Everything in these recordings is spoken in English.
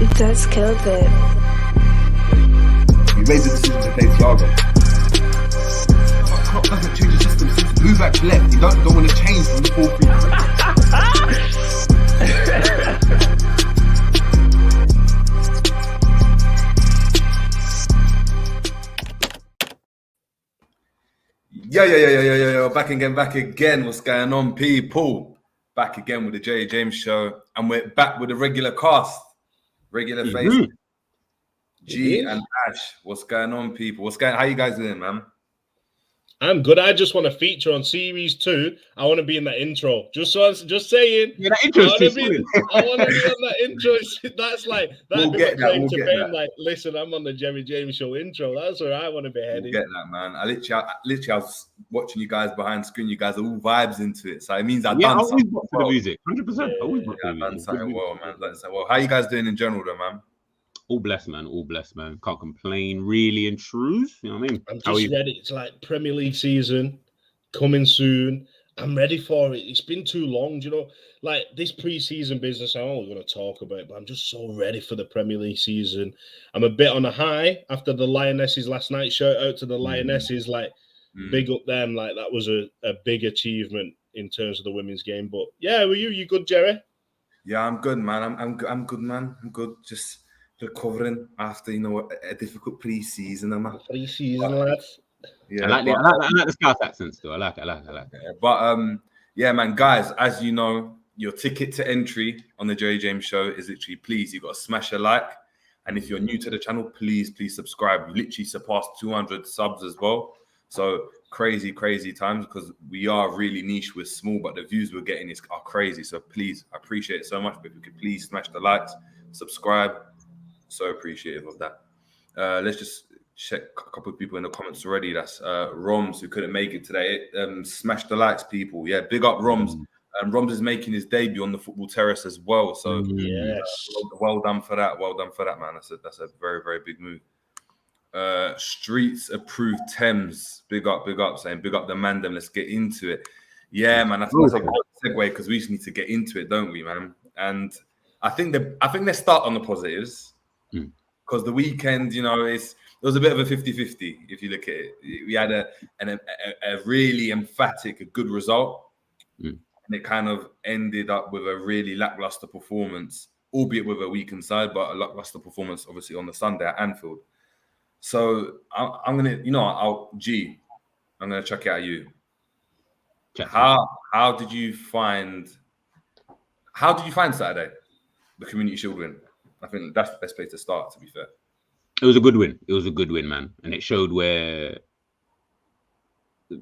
It does kill a bit. You made the decision to play Thiago. Klopp doesn't change the system. Move back left. You don't want to change from the 4-3. Yo. Back again. What's going on, people? Back again with the J. James Show. And we're back with the regular cast. Regular face. G and Ash. What's going on, people? How you guys doing, man? I'm good. I just want to feature on series 2. I want to be in that intro. Just saying. Yeah, that intro. I want to be on that intro. That's like we'll get that. Like, listen, I'm on the Jerry James Show intro. That's where I want to be heading. We'll get that, man. I was watching you guys behind screen. You guys are all vibes into it, so it means I've done something. For the music, 100%. Always I've done something well, man. How you guys doing in general, though, man? All blessed, man. Can't complain, really and true. You know what I mean? I'm just ready. It's like Premier League season coming soon. I'm ready for it. It's been too long, like this pre-season business. I'm always going to talk about it, but I'm just so ready for the Premier League season. I'm a bit on a high after the Lionesses last night. Shout out to the Lionesses, big up them. Like that was a big achievement in terms of the women's game. But yeah, were you good, Jerry? Yeah, I'm good, man. I'm good, man. I'm good. Just recovering after a difficult pre-season. Pre-season, lads. Yeah, I like the Scouse accents too. I like it. Yeah, but yeah, man, guys, as you know, your ticket to entry on the Jerry James Show is literally, please, you got to smash a like, and if you're new to the channel, please subscribe. We literally surpassed 200 subs as well, so crazy times, because we are really niche, we're small, but the views we're getting are crazy. So please, I appreciate it so much. But if you could please smash the likes, subscribe. So appreciative of that. Let's just check a couple of people in the comments already. That's Roms, who couldn't make it today. Smash the likes, people. Yeah, big up Roms. Roms is making his debut on the Football Terrace as well. So yes, well done for that. Well done for that, man. That's a very, very big move. Streets approved Thames. Big up, saying big up the mandem. Let's get into it. Yeah, man. That's a good segue, because we just need to get into it, don't we, man? And I think let's start on the positives. Because the weekend, it was a bit of a 50-50 if you look at it. We had a really emphatic, a good result, and it kind of ended up with a really lackluster performance, albeit with a weakened side, but a lackluster performance, obviously, on the Sunday at Anfield. So I'm gonna, I'm gonna check it out. You, how did you find Saturday, the Community Shield win? I think that's the best place to start, to be fair. It was a good win. It was a good win, man. And it showed where... I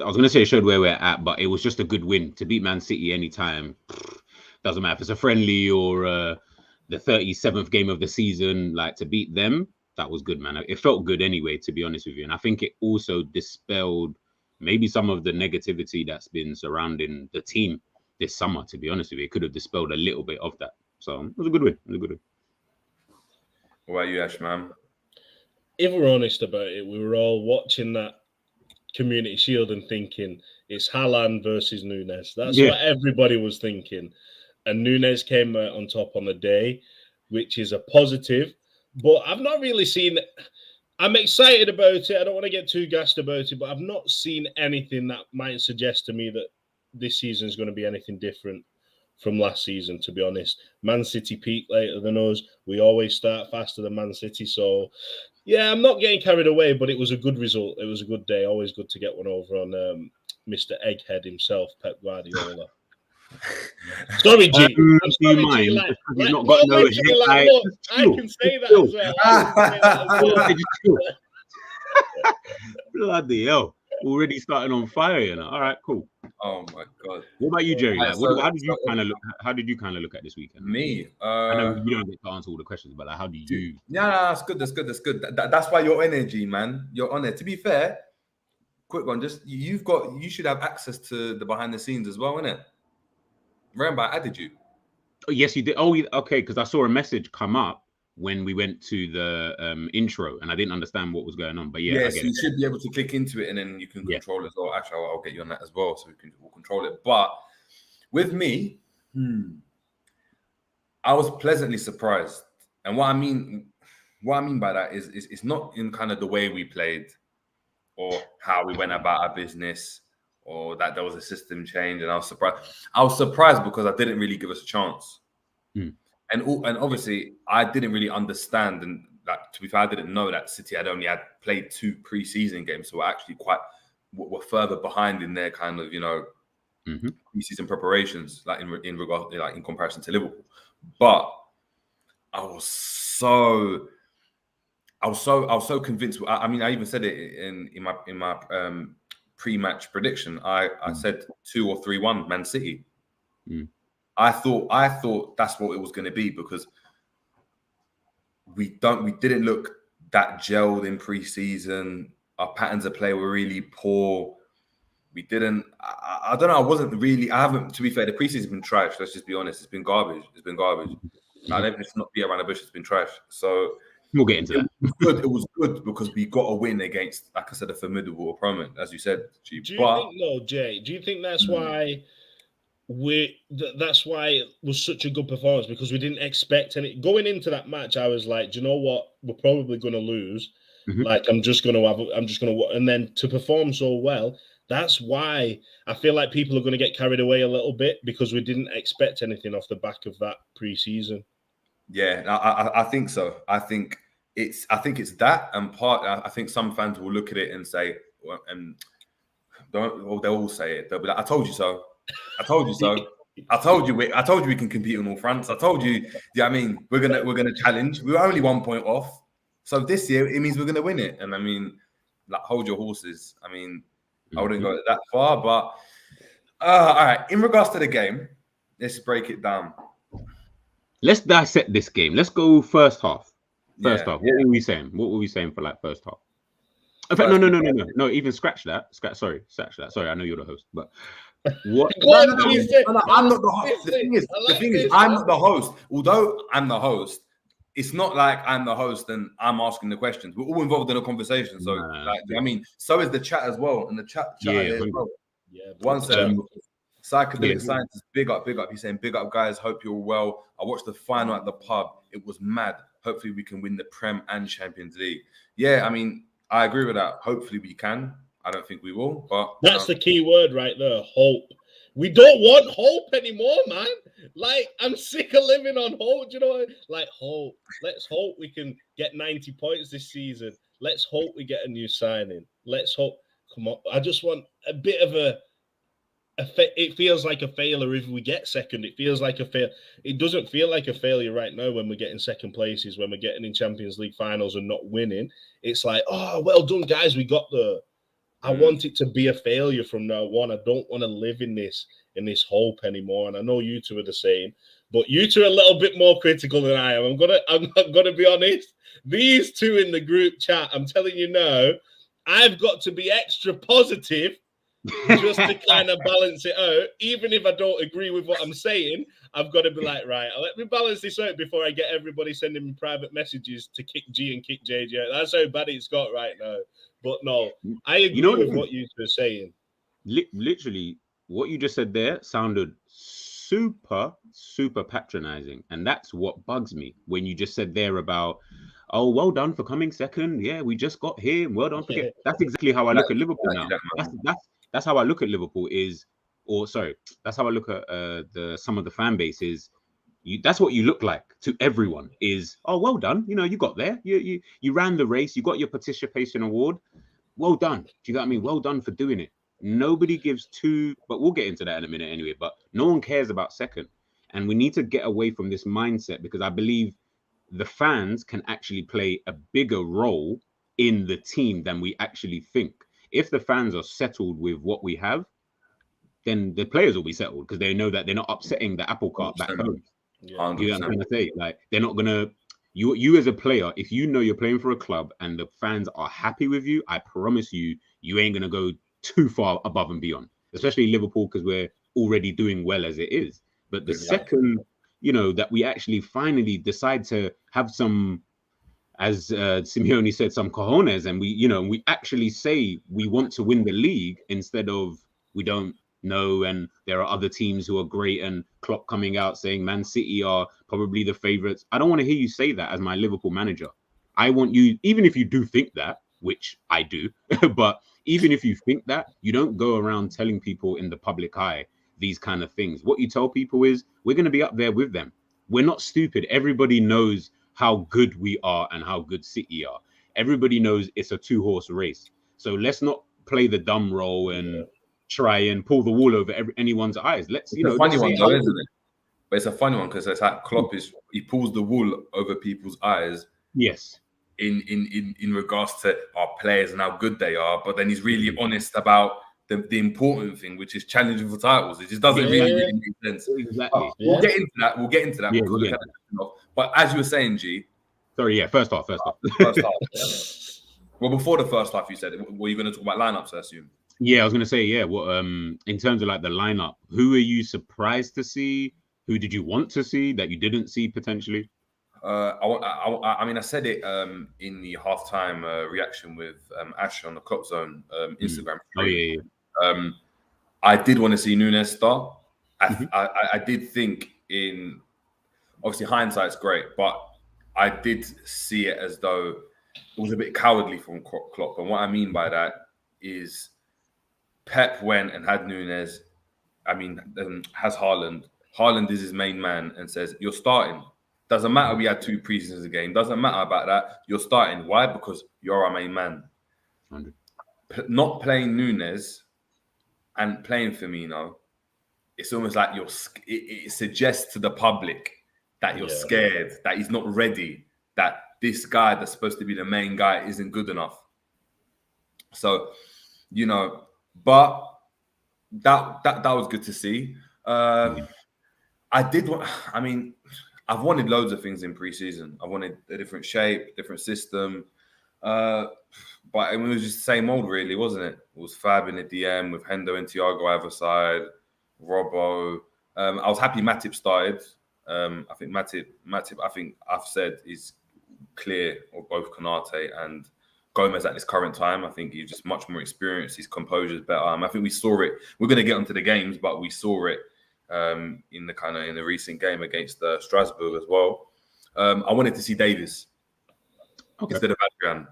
was going to say it showed where we're at, but it was just a good win. To beat Man City anytime, doesn't matter if it's a friendly or the 37th game of the season, like to beat them, that was good, man. It felt good anyway, to be honest with you. And I think it also dispelled maybe some of the negativity that's been surrounding the team this summer, to be honest with you. It could have dispelled a little bit of that. So it was a good win. What about you, Ash, man? If we're honest about it, we were all watching that Community Shield and thinking it's Haaland versus Nunes. That's what everybody was thinking. And Nunes came out on top on the day, which is a positive. But I've not really seen... I'm excited about it. I don't want to get too gassed about it, but I've not seen anything that might suggest to me that this season is going to be anything different from last season, to be honest. Man City peaked later than us. We always start faster than Man City. So, yeah, I'm not getting carried away, but it was a good result. It was a good day. Always good to get one over on Mr. Egghead himself, Pep Guardiola. Sorry, G. I'm sorry, G. I can say that as well. Bloody hell. Already starting on fire, All right, cool. Oh my god! What about you, Jerry? How did you kind of look at this weekend? Me, I know you don't get to answer all the questions, but how do you? Yeah, that's good. That's why your energy, man. You're on it. To be fair, quick one. Just you should have access to the behind the scenes as well, innit? Remember, I added you. Oh yes, you did. Oh, okay. Because I saw a message come up when we went to the intro, and I didn't understand what was going on. But yeah, so you should be able to click into it, and then you can control it as well. Actually, I'll get you on that as well, so we'll control it. But with me, I was pleasantly surprised And what I mean by that is it's not in kind of the way we played or how we went about our business or that there was a system change. And I was surprised because I didn't really give us a chance. And obviously I didn't really understand, and like, to be fair, I didn't know that City had only played 2 pre-season games, so we're actually were further behind in their kind of, pre-season preparations, like in regard, like in comparison to Liverpool. But I was so convinced. I mean, I even said it in my pre-match prediction. I said 2 or 3-1 Man City. I thought that's what it was going to be, because we didn't look that gelled in pre-season. Our patterns of play were really poor. We didn't. I don't know. I haven't. To be fair, the pre-season's been trash. Let's just be honest. It's been garbage. I don't just not be around the bush. It's been trash. So we'll get into that. It was good because we got a win against, like I said, a formidable opponent, as you said. Do you think, Jay? Do you think that's why that's why it was such a good performance? Because we didn't expect any. Going into that match, I was like, do you know what? We're probably going to lose. Like, I'm just going to, and then to perform so well. That's why I feel like people are going to get carried away a little bit, because we didn't expect anything off the back of that pre-season. Yeah, I think so. I think it's that, and I think some fans will look at it and say, they'll all say it. They'll be like, "I told you so. I told you so. I told you we can compete on all fronts. I told you. Yeah, I mean, we're gonna challenge. We were only 1 point off, so this year it means we're gonna win it. And I mean, like, hold your horses. I mean, I wouldn't go that far, but all right. In regards to the game, let's break it down. Let's dissect this game. Let's go first half. What were we saying? What were we saying for like first half? In fact, no. Even scratch that. Sorry, I know you're the host, but what? I'm not the host. The thing is, I'm not the host. Although I'm the host, it's not like I'm the host and I'm asking the questions. We're all involved in a conversation. So, I mean, so is the chat as well. And the chat as well. Yeah. One second. Psychedelic Scientist, big up. He's saying, big up, guys. Hope you're well. I watched the final at the pub. It was mad. Hopefully we can win the Prem and Champions League. Yeah, I mean, I agree with that. Hopefully we can. I don't think we will, but that's the key word right there. Hope. We don't want hope anymore, man. Like, I'm sick of living on hope. Do you know what? Like, hope. Let's hope we can get 90 points this season. Let's hope we get a new signing. Let's hope. Come on. I just want a bit of it feels like a failure if we get second. It feels like a fail. It doesn't feel like a failure right now when we're getting second places, when we're getting in Champions League finals and not winning. It's like, oh, well done, guys. We got there. I want it to be a failure from now on. I don't want to live in this hope anymore. And I know you two are the same, but you two are a little bit more critical than I am. I'm gonna be honest. These two in the group chat, I'm telling you now, I've got to be extra positive just to kind of balance it out. Even if I don't agree with what I'm saying, I've got to be like, right, let me balance this out before I get everybody sending me private messages to kick G and kick JJ. That's how bad it's got right now. But no, I agree with what you were saying. Literally, what you just said there sounded super, super patronizing. And that's what bugs me when you just said there about, oh, well done for coming second. Yeah, we just got here. Well done for getting. That's exactly how I look at Liverpool now. That's how I look at Liverpool that's how I look at some of the fan bases. That's what you look like to everyone is, oh, well done. You know, you got there. You ran the race. You got your participation award. Well done. Do you know what I mean? Well done for doing it. Nobody gives two, but we'll get into that in a minute anyway. But no one cares about second. And we need to get away from this mindset, because I believe the fans can actually play a bigger role in the team than we actually think. If the fans are settled with what we have, then the players will be settled, because they know that they're not upsetting the apple cart back home. Yeah. You know what I'm trying to say? Like, they're not gonna. You as a player, if you know you're playing for a club and the fans are happy with you, I promise you ain't gonna go too far above and beyond. Especially Liverpool, because we're already doing well as it is. But the second, that we actually finally decide to have some, as Simeone said, some cojones, and we actually say we want to win the league instead of we don't no, and there are other teams who are great, and Klopp coming out saying Man City are probably the favourites. I don't want to hear you say that as my Liverpool manager. I want you, even if you do think that, which I do, but even if you think that, you don't go around telling people in the public eye these kind of things. What you tell people is, we're going to be up there with them. We're not stupid. Everybody knows how good we are and how good City are. Everybody knows it's a 2-horse race. So let's not play the dumb role and try and pull the wool over anyone's eyes. Let's, it's a funny one, though, isn't it? But it's a funny one because it's like Klopp he pulls the wool over people's eyes. Yes. In regards to our players and how good they are, but then he's really honest about the important thing, which is challenging for titles. It just doesn't really make sense. Exactly. We'll get into that. We'll get into that. Yeah, but as you were saying, G. Sorry, yeah. First half. First half. Well, before the first half, you said, were you going to talk about lineups? I assume. Yeah, I was going to say, yeah. What in terms of like the lineup, who are you surprised to see? Who did you want to see that you didn't see potentially? I mean, I said it in the halftime reaction with Ash on the Kloppzone Instagram. Oh yeah. I did want to see Nunes start. I did think obviously hindsight's great, but I did see it as though it was a bit cowardly from Klopp. And what I mean by that is Pep went and had Nunes. I mean, has Haaland. Haaland is his main man and says, "You're starting." Doesn't matter. We had 2 preseasons a game. Doesn't matter about that. You're starting. Why? Because you're our main man. 100. Not playing Nunes and playing Firmino, it's almost like it suggests to the public that you're scared, that he's not ready, that this guy that's supposed to be the main guy isn't good enough. So, but that was good to see. I've wanted loads of things in pre-season. I wanted a different shape, different system. But it was just the same old, really, wasn't it? It was Fab in the DM with Hendo and Thiago either side, Robbo. I was happy Matip started. I think Matip, I think I've said is clear of both Konate and Gomez at this current time. I think he's just much more experienced. His composure is better. I think we saw it. We're going to get onto the games, but we saw it in the recent game against Strasbourg as well. I wanted to see Davis instead of Adrian.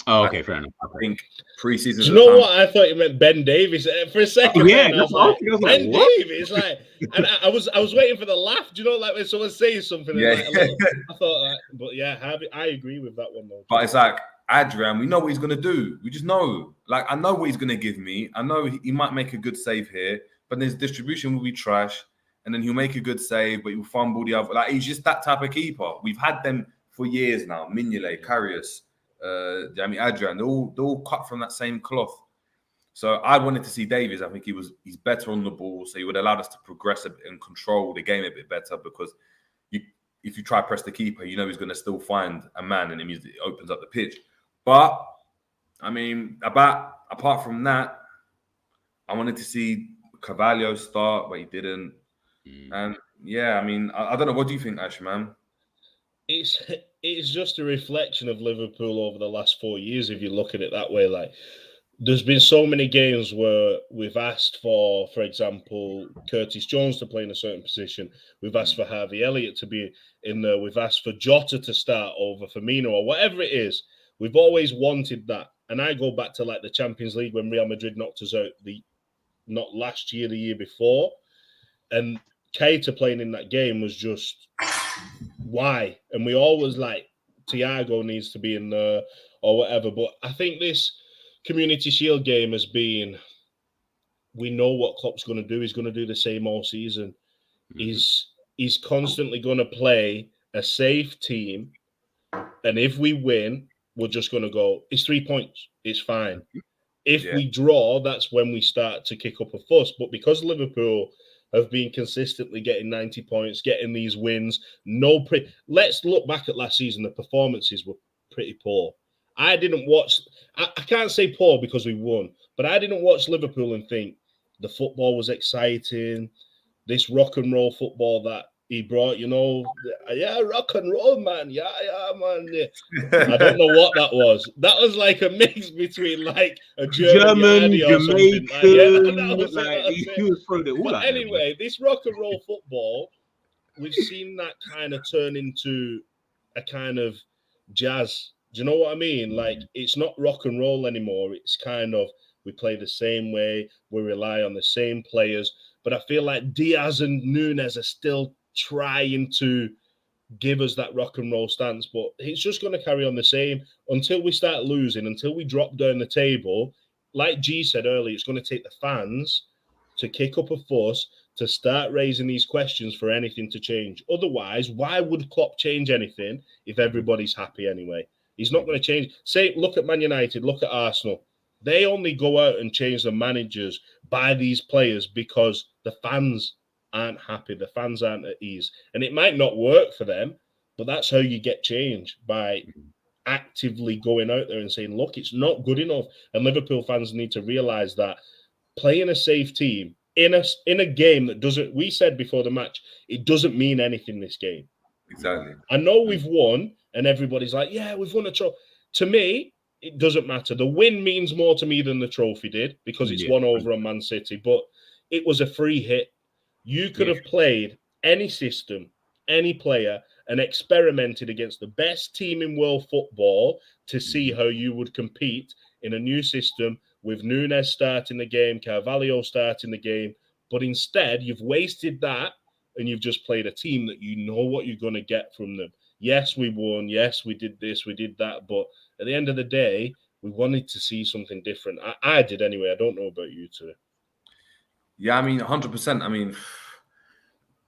Oh, okay, fair enough. I think pre-season. Do you know what? I thought you meant Ben Davies for a second. I was like, Ben Davies, and I was waiting for the laugh. Do you know, like when someone says something? Yeah. I thought, but yeah, I agree with that one though. But it's like Adrian, we know what he's gonna do. We just know. Like I know what he's gonna give me. I know he might make a good save here, but his distribution will be trash, and then he'll make a good save, but he'll fumble the other. Like he's just that type of keeper. We've had them for years now. Mignolet, Karius. Adrian, they're all cut from that same cloth. So I wanted to see Davies. I think he's better on the ball, so he would allow us to progress a bit and control the game a bit better. Because if you try to press the keeper, you know he's going to still find a man, and it opens up the pitch. But I mean, apart from that, I wanted to see Carvalho start, but he didn't. And yeah, I mean, I don't know. What do you think, Ash, man? It's just a reflection of Liverpool over the last 4 years, if you look at it that way. Like, there's been so many games where we've asked for example, Curtis Jones to play in a certain position. We've asked for Harvey Elliott to be in there. We've asked for Jota to start over Firmino or whatever it is. We've always wanted that. And I go back to like the Champions League when Real Madrid knocked us out not last year, the year before. And Keita playing in that game was just... why? And we always like Thiago needs to be in there or whatever. But I think this Community Shield game has been, we know what Klopp's going to do. He's going to do the same all season. He's constantly going to play a safe team. And if we win, we're just going to go, it's 3 points. It's fine. If we draw, that's when we start to kick up a fuss. But because Liverpool have been consistently getting 90 points, getting these wins. Let's look back at last season. The performances were pretty poor. I didn't watch... I can't say poor because we won, but I didn't watch Liverpool and think the football was exciting, this rock and roll football that he brought, rock and roll, man. Yeah, man. Yeah. I don't know what that was. That was like a mix between like a German Jamaican, or something. he was throwing it all but out anyway, this rock and roll football, we've seen that kind of turn into a kind of jazz. Do you know what I mean? Like, it's not rock and roll anymore. It's kind of, we play the same way, we rely on the same players. But I feel like Diaz and Nunes are still trying to give us that rock and roll stance. But it's just going to carry on the same until we start losing, until we drop down the table. Like G said earlier, it's going to take the fans to kick up a fuss, to start raising these questions for anything to change. Otherwise, why would Klopp change anything if everybody's happy anyway? He's not going to change. Say, look at Man United, look at Arsenal. They only go out and change the managers, buy these players because the fans aren't happy. The fans aren't at ease. And it might not work for them, but that's how you get change, by actively going out there and saying, look, it's not good enough. And Liverpool fans need to realise that playing a safe team in a game that doesn't, we said before the match, it doesn't mean anything, this game. Exactly. I know we've won and everybody's like, yeah, we've won a trophy. To me, it doesn't matter. The win means more to me than the trophy did, because it's won over on Man City, but it was a free hit. You could have played any system, any player, and experimented against the best team in world football to see how you would compete in a new system with Nunes starting the game, Carvalho starting the game. But instead, you've wasted that and you've just played a team that you know what you're going to get from them. Yes, we won. Yes, we did this, we did that. But at the end of the day, we wanted to see something different. I did anyway. I don't know about you two. Yeah, I mean, 100%. I mean,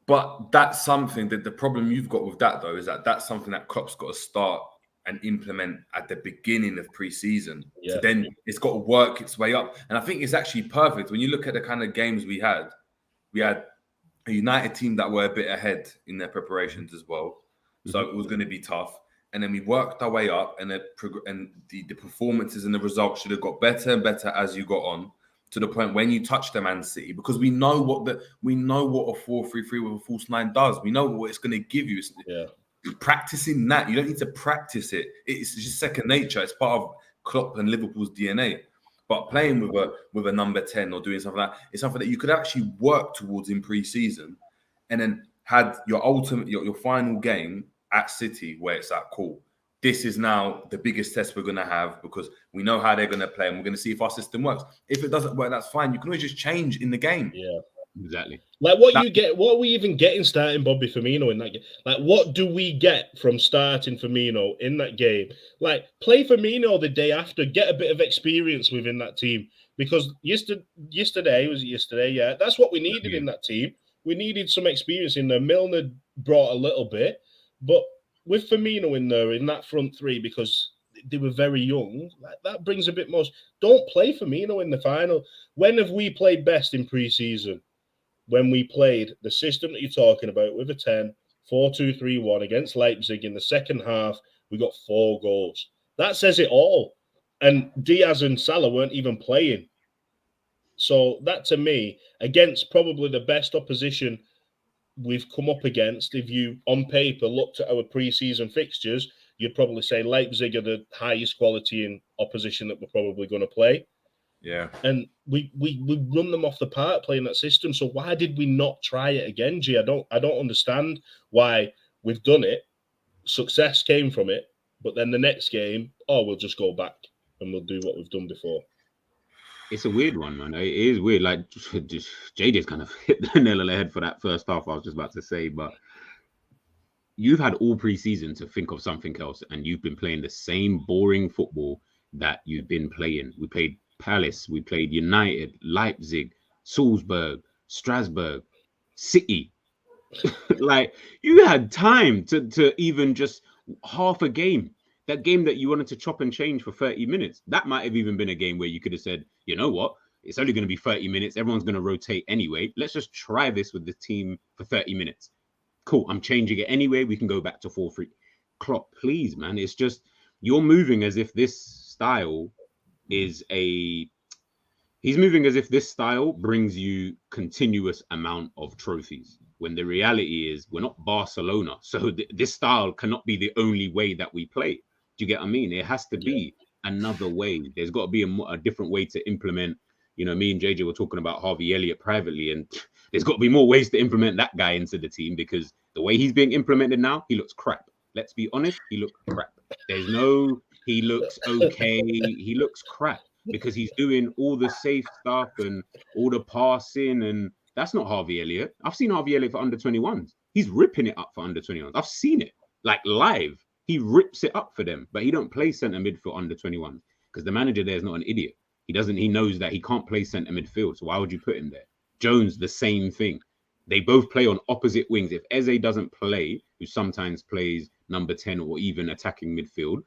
but that's something that the problem you've got with that, though, is that that's something that Klopp's got to start and implement at the beginning of pre-season. Yeah. So then it's got to work its way up. And I think it's actually perfect. When you look at the kind of games we had a United team that were a bit ahead in their preparations as well. So it was going to be tough. And then we worked our way up, and the performances and the results should have got better and better as you got on, to the point when you touch the Man City, because we know what a 4-3-3 with a false 9 does. We know what it's going to give you. Practicing that, you don't need to practice it. It's just second nature. It's part of Klopp and Liverpool's DNA. But playing with a number 10 or doing something like that, it's something that you could actually work towards in pre-season, and then had your final game at City, where it's like, cool, this is now the biggest test we're going to have, because we know how they're going to play and we're going to see if our system works. If it doesn't work, that's fine. You can always just change in the game. Yeah, exactly. Like what are we even getting starting Bobby Firmino in that game? Like, what do we get from starting Firmino in that game? Like, play Firmino the day after, get a bit of experience within that team, because yesterday, yeah, that's what we needed in that team. We needed some experience in there. Milner brought a little bit, but with Firmino in there in that front three, because they were very young, that brings a bit more. Don't play Firmino in the final. When have we played best in pre-season? When we played the system that you're talking about with a 10, 4-2-3-1 against Leipzig in the second half, we got 4 goals. That says it all. And Diaz and Salah weren't even playing. So that, to me, against probably the best opposition we've come up against, if you, on paper, looked at our pre-season fixtures, you'd probably say Leipzig are the highest quality in opposition that we're probably going to play. Yeah. And we run them off the park playing that system. So why did we not try it again, G? I don't understand why we've done it. Success came from it, but then the next game, we'll just go back and we'll do what we've done before. It's a weird one, man. It is weird. Like, JJ's kind of hit the nail on the head for that first half I was just about to say, but you've had all pre-season to think of something else, and you've been playing the same boring football that you've been playing. We played Palace, we played United, Leipzig, Salzburg, Strasbourg, City. Like, you had time to even just half a game. That game that you wanted to chop and change for 30 minutes, that might have even been a game where you could have said, you know what, it's only going to be 30 minutes. Everyone's going to rotate anyway. Let's just try this with the team for 30 minutes. Cool, I'm changing it anyway. We can go back to 4-3. Klopp, please, man. It's just, you're moving as if this style is he's moving as if this style brings you continuous amount of trophies, when the reality is we're not Barcelona. So this style cannot be the only way that we play. Do you get what I mean? It has to be another way. There's got to be a different way to implement. You know, me and JJ were talking about Harvey Elliott privately, and there's got to be more ways to implement that guy into the team, because the way he's being implemented now, he looks crap. Let's be honest, he looks crap. He looks okay. He looks crap because he's doing all the safe stuff and all the passing, and that's not Harvey Elliott. I've seen Harvey Elliott for under 21s. He's ripping it up for under 21s. I've seen it like live. He rips it up for them, but he don't play centre midfield under 21s because the manager there is not an idiot. He knows that he can't play centre midfield. So why would you put him there? Jones, the same thing. They both play on opposite wings. If Eze doesn't play, who sometimes plays number 10 or even attacking midfield,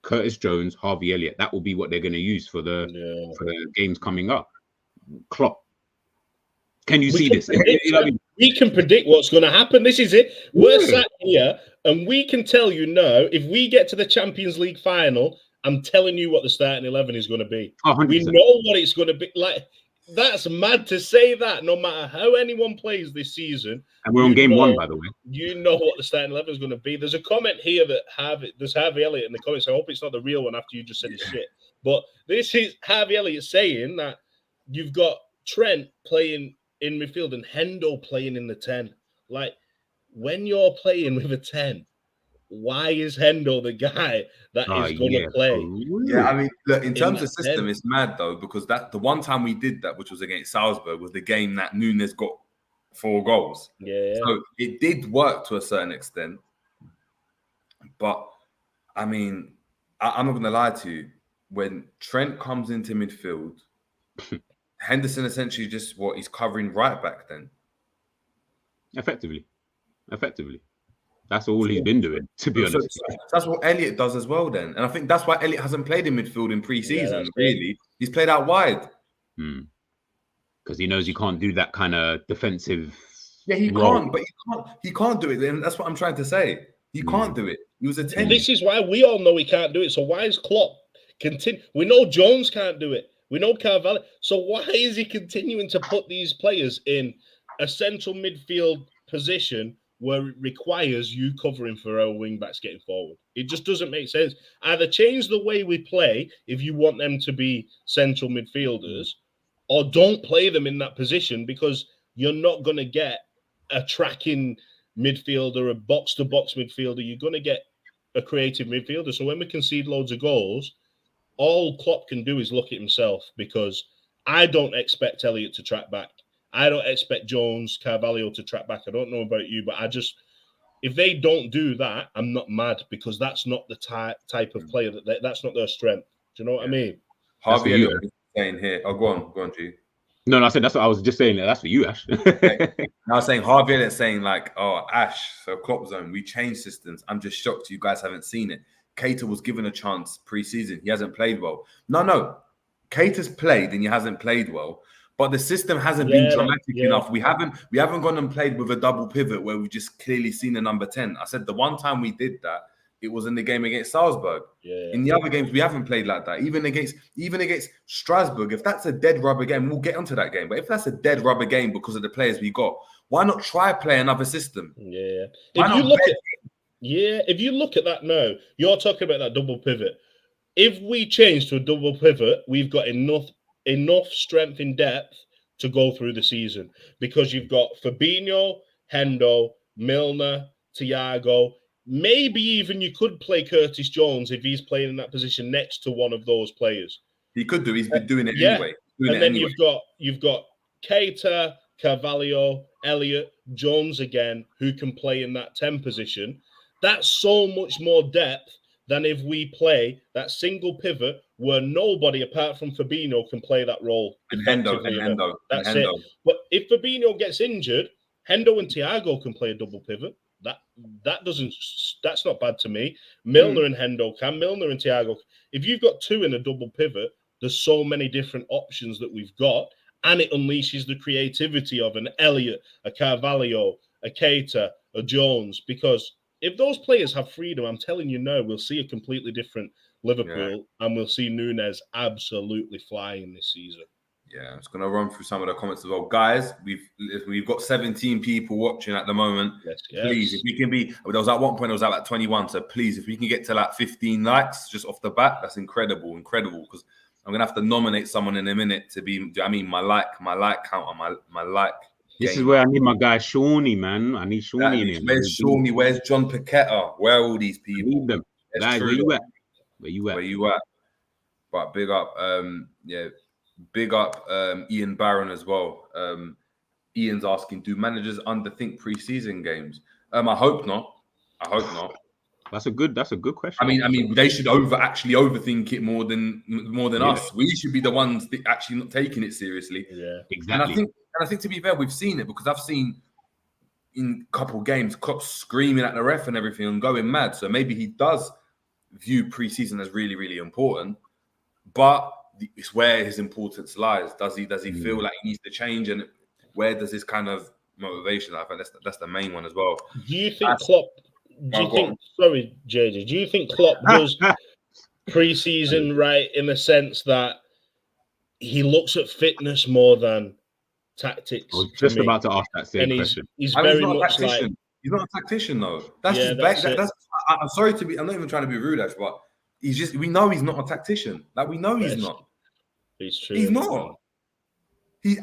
Curtis Jones, Harvey Elliott, that will be what they're going to use for the games coming up. Klopp. Can you see this? We can predict what's going to happen. This is it. We're sat here and we can tell you now, if we get to the Champions League final, I'm telling you what the starting 11 is going to be. 100%. We know what it's going to be. Like, that's mad to say that, no matter how anyone plays this season. And we're on game 1, by the way. You know what the starting 11 is going to be. There's a comment here that there's Harvey Elliott in the comments. I hope it's not the real one after you just said his shit. But this is Harvey Elliott saying that you've got Trent playing in midfield and Hendo playing in the 10. Like, when you're playing with a 10, why is Hendo the guy that is going to play? Yeah, I mean, look, in terms of system, it's mad though, because the one time we did that, which was against Strasbourg, was the game that Nunes got 4 goals. Yeah. So it did work to a certain extent. But I mean, I'm not going to lie to you. When Trent comes into midfield, Henderson essentially just he's covering right back then. Effectively. That's all he's been doing, to be honest. So that's what Elliott does as well then. And I think that's why Elliott hasn't played in midfield in pre-season, really. He's played out wide. Because he knows you can't do that kind of defensive. Yeah, he can't, but he can't do it. And that's what I'm trying to say. He can't do it. He was a 10. This is why we all know he can't do it. So why is Klopp continue? We know Jones can't do it. We know Carvalho. So why is he continuing to put these players in a central midfield position where it requires you covering for our wing backs getting forward? It just doesn't make sense. Either change the way we play if you want them to be central midfielders, or don't play them in that position, because you're not going to get a tracking midfielder, a box-to-box midfielder. You're going to get a creative midfielder. So when we concede loads of goals, all Klopp can do is look at himself, because I don't expect Elliott to track back. I don't expect Jones, Carvalho to track back. I don't know about you, but if they don't do that, I'm not mad, because that's not the type of player that's not their strength. Do you know what I mean? Harvey Elliott is saying here. Oh, go on, G. No, I said that's what I was just saying. That's for you, Ash. Okay. I was saying Harvey Elliott saying like, oh, Ash, so Kloppzone, we changed systems. I'm just shocked you guys haven't seen it. Keita was given a chance pre-season. He hasn't played well. No. Keita's played and he hasn't played well. But the system hasn't been dramatic enough. We haven't gone and played with a double pivot where we've just clearly seen a number 10. I said the one time we did that, it was in the game against Strasbourg. In the other games, we haven't played like that. Even against Strasbourg, if that's a dead rubber game, we'll get onto that game. But if that's a dead rubber game because of the players we got, why not try play another system? Yeah. If you look at that now, you're talking about that double pivot. If we change to a double pivot, we've got enough strength in depth to go through the season, because you've got Fabinho, Hendo, Milner, Thiago. Maybe even you could play Curtis Jones if he's playing in that position next to one of those players. He could do. He's been doing it anyway. You've got Keita, Carvalho, Elliott, Jones again, who can play in that 10 position. That's so much more depth than if we play that single pivot where nobody apart from Fabinho can play that role. And Hendo. That's it. But if Fabinho gets injured, Hendo and Thiago can play a double pivot. That's not bad to me. Milner and Hendo can. Milner and Thiago. If you've got 2 in a double pivot, there's so many different options that we've got, and it unleashes the creativity of an Elliott, a Carvalho, a Keita, a Jones. Because if those players have freedom, I'm telling you now, we'll see a completely different Liverpool, and we'll see Nunes absolutely flying this season. Yeah, I'm just gonna run through some of the comments as well, guys. We've got 17 people watching at the moment. Yes. Please, if we can be, there was at one point I was at like 21. So please, if we can get to like 15 likes just off the bat, that's incredible. Because I'm gonna have to nominate someone in a minute to be. I mean, my like counter, my like. This is where I need my guy Shawnee, man. I need Shawnee in here. Where's Shawnee? Where's John Paqueta? Where are all these I people? need them. Guys, where you at? Where you at? But big up, big up Ian Barron as well. Ian's asking, do managers underthink preseason games? I hope not. That's a good question. I mean, they should overthink it more than us. We should be the ones that actually not taking it seriously. Yeah, exactly. And I think to be fair, we've seen it because I've seen in a couple of games Klopp screaming at the ref and everything and going mad. So maybe he does view preseason as really, really important, but it's where his importance lies. Does he feel like he needs to change, and where does his kind of motivation? I think that's the main one as well. Do you think Klopp? Sorry, JJ. Do you think Klopp does preseason right in the sense that he looks at fitness more than tactics? I was just about to ask that same question. He's very much like he's not a tactician though. I'm sorry to be. I'm not even trying to be rude, actually, but we know he's not a tactician. Like we know he's not. It's true. He's not.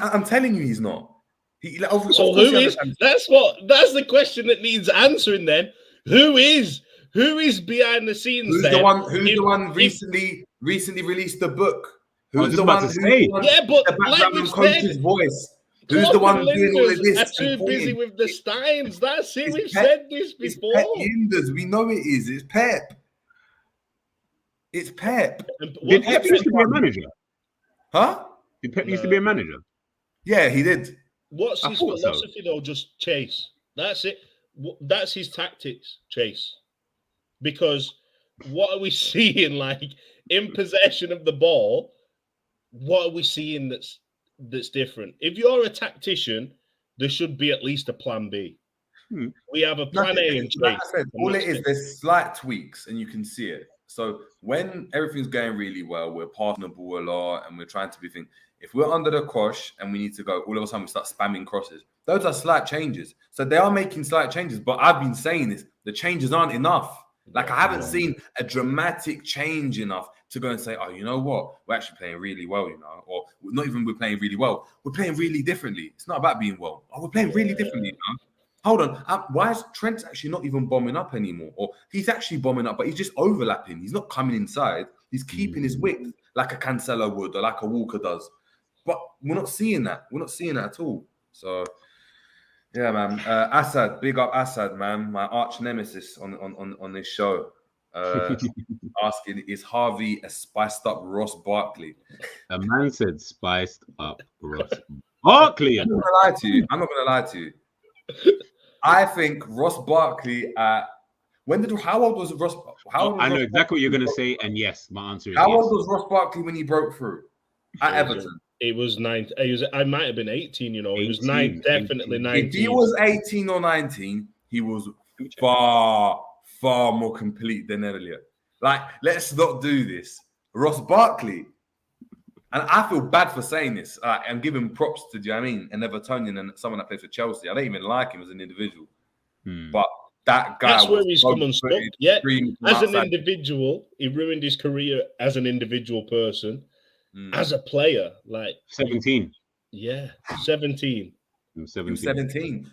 I'm telling you, he's not. So who is? That's the question that needs answering. Then who is behind the scenes? Who's the one recently released the book? Who's the one? Yeah, but like we said, voice. Who's the one doing all of this? They're too busy with the Steins. That's it. We've said this before. We know it is. It's Pep. It's Pep. Did Pep used to be a manager? Huh? Did Pep used to be a manager? Yeah, he did. What's his philosophy though? Just chase. That's it. That's his tactics. Chase. Because what are we seeing? Like in possession of the ball, what are we seeing that's different? If you're a tactician, there should be at least a plan B. We have a plan A and chase. Like I said, all it is, there's slight tweaks, and you can see it. So when everything's going really well, we're passing the ball a lot, and we're trying to be thinking. If we're under the cosh and we need to go, all of a sudden we start spamming crosses. Those are slight changes. So they are making slight changes, but I've been saying this, the changes aren't enough. Like I haven't seen a dramatic change enough to go and say, oh, you know what? We're actually playing really well, or not even we're playing really well. We're playing really differently. It's not about being well. Oh, we're playing really differently, Hold on. Why is Trent actually not even bombing up anymore? Or he's actually bombing up, but he's just overlapping. He's not coming inside. He's keeping his width like a Cancelo would or like a Walker does. But we're not seeing that. We're not seeing that at all. So, yeah, man. Assad, big up Assad, man. My arch nemesis on this show. Asking, is Harvey a spiced up Ross Barkley? A man said spiced up Ross Barkley. I'm not gonna lie to you. I think Ross Barkley how old was Ross? I know exactly what you're gonna say, and yes, my answer is how yes. old was Ross Barkley when he broke through at Everton? It was 9. I might have been 18. He was 9, definitely 19. If he was 18 or 19, he was far more complete than Elliot. Like, let's not do this. Ross Barkley, and I feel bad for saying this. I'm giving props to, do you know what I mean? An Evertonian and someone that plays for Chelsea. I don't even like him as an individual, but that guy. That's where he's come unstuck. Yeah, as an individual, he ruined his career as an individual person. As a player, like 17. Yeah, 17. He was 17.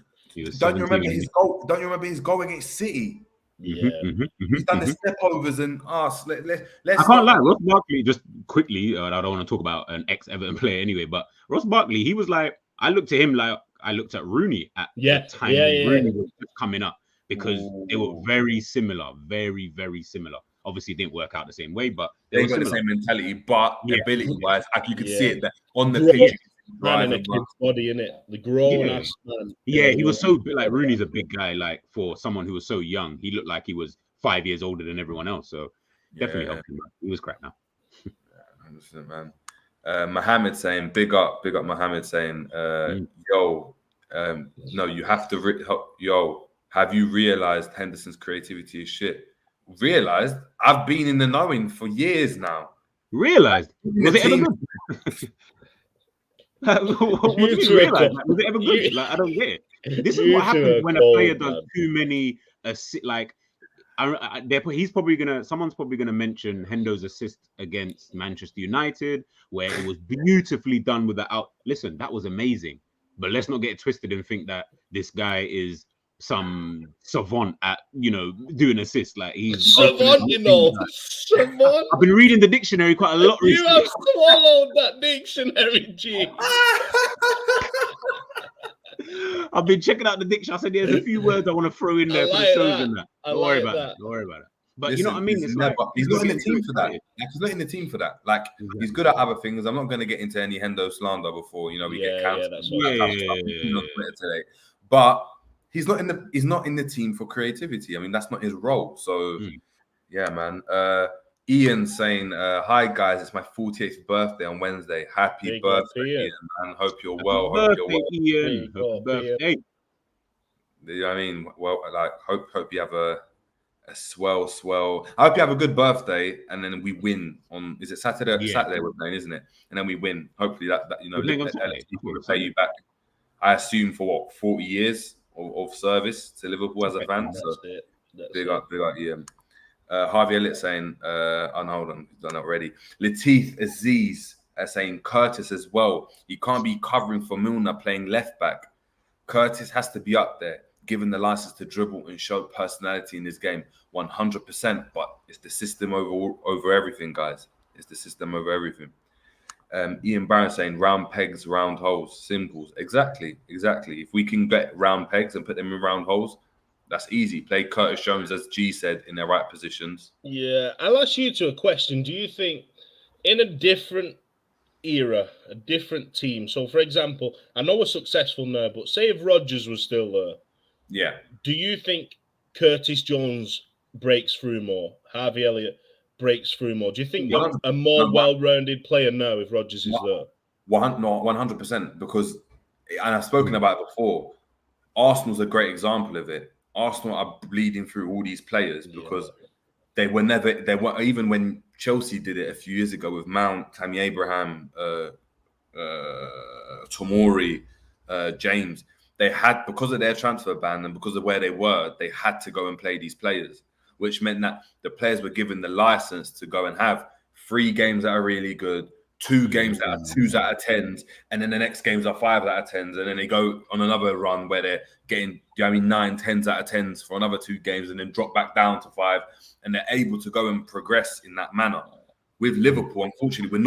Don't you remember his goal? Don't you remember his goal against City? Yeah. He's done the step overs and let's. I can't lie. Ross Barkley, just quickly, I don't want to talk about an ex-Everton player anyway, but Ross Barkley, he was like, I looked at him like I looked at Rooney at the time Rooney was just coming up, because they were very similar, very, very similar. Obviously, it didn't work out the same way, but they got the same mentality. But ability-wise, you could see it there on the pitch. Man in a kid's body, in it, the grown-ass man. Yeah, he was so like Rooney's a big guy. Like for someone who was so young, he looked like he was 5 years older than everyone else. So definitely helped him. He was crap now. 100%, man. Mohammed saying, big up, Mohammed saying, no, you have to. Have you realized Henderson's creativity is shit? Realized? I've been in the knowing for years now. Realized? Was it ever good? What did you realize? Like, was it ever good? Like, I don't get it. This is what happens when a player does too many like. Someone's probably gonna mention Hendo's assist against Manchester United, where it was beautifully done with the out. Listen, that was amazing, but let's not get it twisted and think that this guy is some savant at doing assists. Like he's savant, savant. I've been reading the dictionary quite a lot recently. You have swallowed that dictionary, G. I've been checking out the dictionary. I said there's a few words I want to throw in there for the shows and that. Don't worry about that. Don't worry about it. But listen, you know what I mean? He's not in the team for that. He's not in the team for that. Like he's good at other things. I'm not going to get into any Hendo slander before we get cancelled. Today. But he's not in the team for creativity. I mean, that's not his role. So yeah, man. Ian saying, "Hi guys, it's my 48th birthday on Wednesday. Happy birthday, Ian, man. Hope you're well. Hope you're well. Ian. Happy birthday. You know what I mean? Well, like hope you have a swell. I hope you have a good birthday, and then we win on. Is it Saturday? Yeah. Saturday we're playing, isn't it? And then we win. Hopefully that LFC will pay you back. I assume for what 40 years of service to Liverpool as a fan. So big up, Ian. Harvey Elliott saying, hold on, he's done it already. Latif Aziz saying Curtis as well. You can't be covering for Milner playing left back. Curtis has to be up there, given the license to dribble and show personality in this game. 100%. But it's the system over everything, guys. It's the system over everything. Ian Barron saying round pegs, round holes, simples. Exactly. If we can get round pegs and put them in round holes, that's easy. Play Curtis Jones, as G said, in their right positions. Yeah, I'll ask you a question. Do you think in a different era, a different team, so for example, I know we're successful now, but say if Rodgers was still there, yeah, do you think Curtis Jones breaks through more? Harvey Elliott breaks through more? Do you think you're a more well-rounded player now if Rodgers is there? 100%, because, and I've spoken about it before, Arsenal's a great example of it. Arsenal are bleeding through all these players because they were even when Chelsea did it a few years ago with Mount, Tammy Abraham, Tomori, James. They had, because of their transfer ban and because of where they were, they had to go and play these players, which meant that the players were given the license to go and have 3 games that are really good, 2 games that are 2s out of 10s, and then the next games are 5 out of 10s, and then they go on another run where they're getting 9, 10s out of 10s for another 2 games, and then drop back down to 5, and they're able to go and progress in that manner. With Liverpool, unfortunately, we're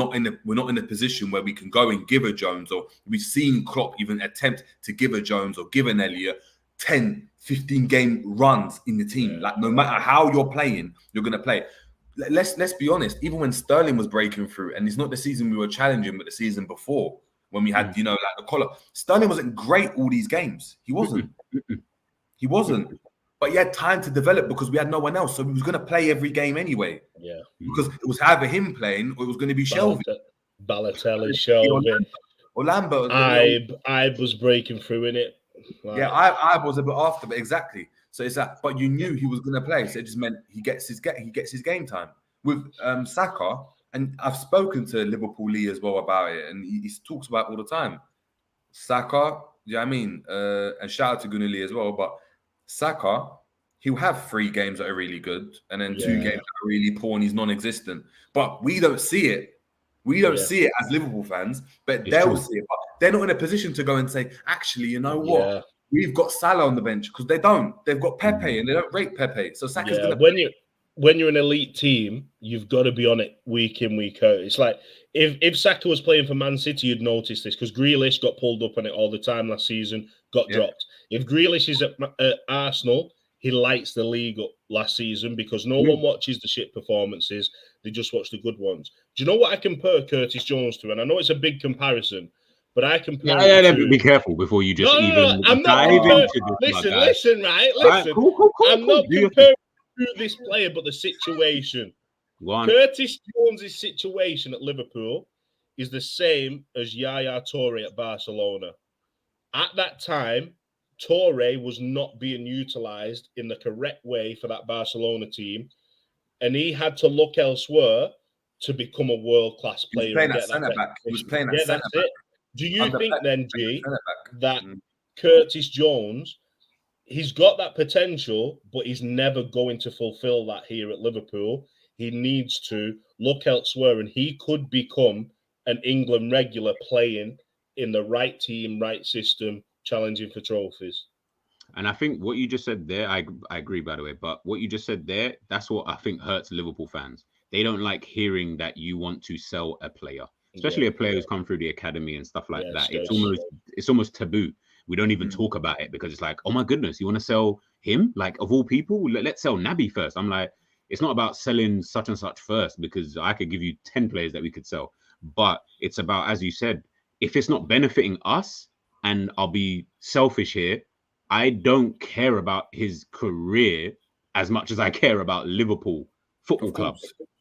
not in a position where we can go and give a Jones, or we've seen Klopp even attempt to give a Jones or give an Elliott 10, 15 game runs in the team. Like no matter how you're playing, you're going to play. Let's be honest. Even when Sterling was breaking through, and it's not the season we were challenging, but the season before when we had, like the collar. Sterling wasn't great all these games. He wasn't. But he had time to develop because we had no one else. So he was going to play every game anyway. Yeah. Because it was either him playing or it was going to be Shelvey. Balotelli, Shelvey. Or Lambert. Ibe was breaking through in it. Like, yeah, Ibe was a bit after, but exactly. So it's that, but you knew he was going to play. So it just meant he gets his game time. With Saka, and I've spoken to Liverpool Lee as well about it, and he talks about it all the time. Saka, I mean? And shout out to Gunnar as well, but Saka, he'll have 3 games that are really good, and then 2 games that are really poor and he's non-existent. But we don't see it. We don't see it as Liverpool fans, but they'll see it. But they're not in a position to go and say, actually, you know what? Yeah. We've got Salah on the bench, because they don't. They've got Pepe, and they don't rate Pepe. So Saka's going to... When you're an elite team, you've got to be on it week in, week out. It's like if Saka was playing for Man City, you'd notice this, because Grealish got pulled up on it all the time last season, got dropped. If Grealish is at Arsenal, he lights the league up last season because no one watches the shit performances. They just watch the good ones. Do you know what I compare Curtis Jones to? And I know it's a big comparison, but I compare be careful before you just I'm not listen, right? Listen. Cool. I'm not comparing to this player, but the situation. Curtis Jones' situation at Liverpool is the same as Yaya Toure at Barcelona. At that time, Toure was not being utilised in the correct way for that Barcelona team, and he had to look elsewhere to become a world-class player. He was playing at centre-back. Do you think then, G, that Mm. Curtis Jones, he's got that potential, but he's never going to fulfill that here at Liverpool? He needs to look elsewhere, and he could become an England regular playing in the right team, right system, challenging for trophies. And I think what you just said there, I agree, by the way, but what you just said there, that's what I think hurts Liverpool fans. They don't like hearing that you want to sell a player, especially a player who's come through the academy and stuff like that. It's almost taboo. We don't even talk about it because it's like, oh my goodness, you want to sell him? Like, of all people, let's sell Naby first. I'm like, it's not about selling such and such first, because I could give you 10 players that we could sell. But it's about, as you said, if it's not benefiting us, and I'll be selfish here, I don't care about his career as much as I care about Liverpool Football Club.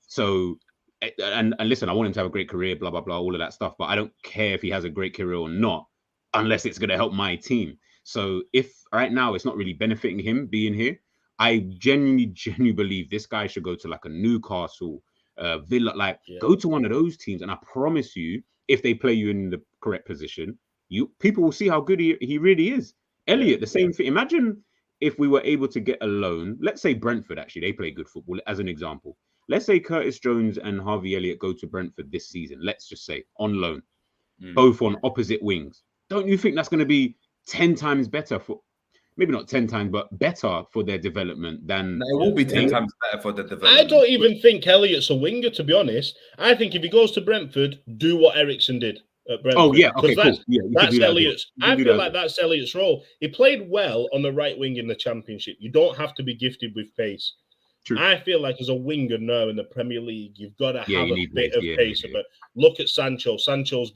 So, and listen, I want him to have a great career, blah, blah, blah, all of that stuff. But I don't care if he has a great career or not, unless it's going to help my team. So if right now it's not really benefiting him being here, I genuinely believe this guy should go to like a Newcastle, Villa, go to one of those teams. And I promise you, if they play you in the correct position, people will see how good he really is. Elliot, the same thing. Imagine if we were able to get a loan. Let's say Brentford, actually, they play good football, as an example. Let's say Curtis Jones and Harvey Elliott go to Brentford this season. Let's just say on loan, both on opposite wings. Don't you think that's going to be 10 times better for, maybe not 10 times, but better for their development than... No, it will be 10 times better for the development. I don't even think Elliott's a winger, to be honest. I think if he goes to Brentford, do what Eriksen did at Brentford. Oh, yeah, okay, cool. That's Elliott's. I feel like that's Elliott's role. He played well on the right wing in the Championship. You don't have to be gifted with pace. True. I feel like as a winger now in the Premier League, you've got to have a bit of pace. But look at Sancho. Sancho's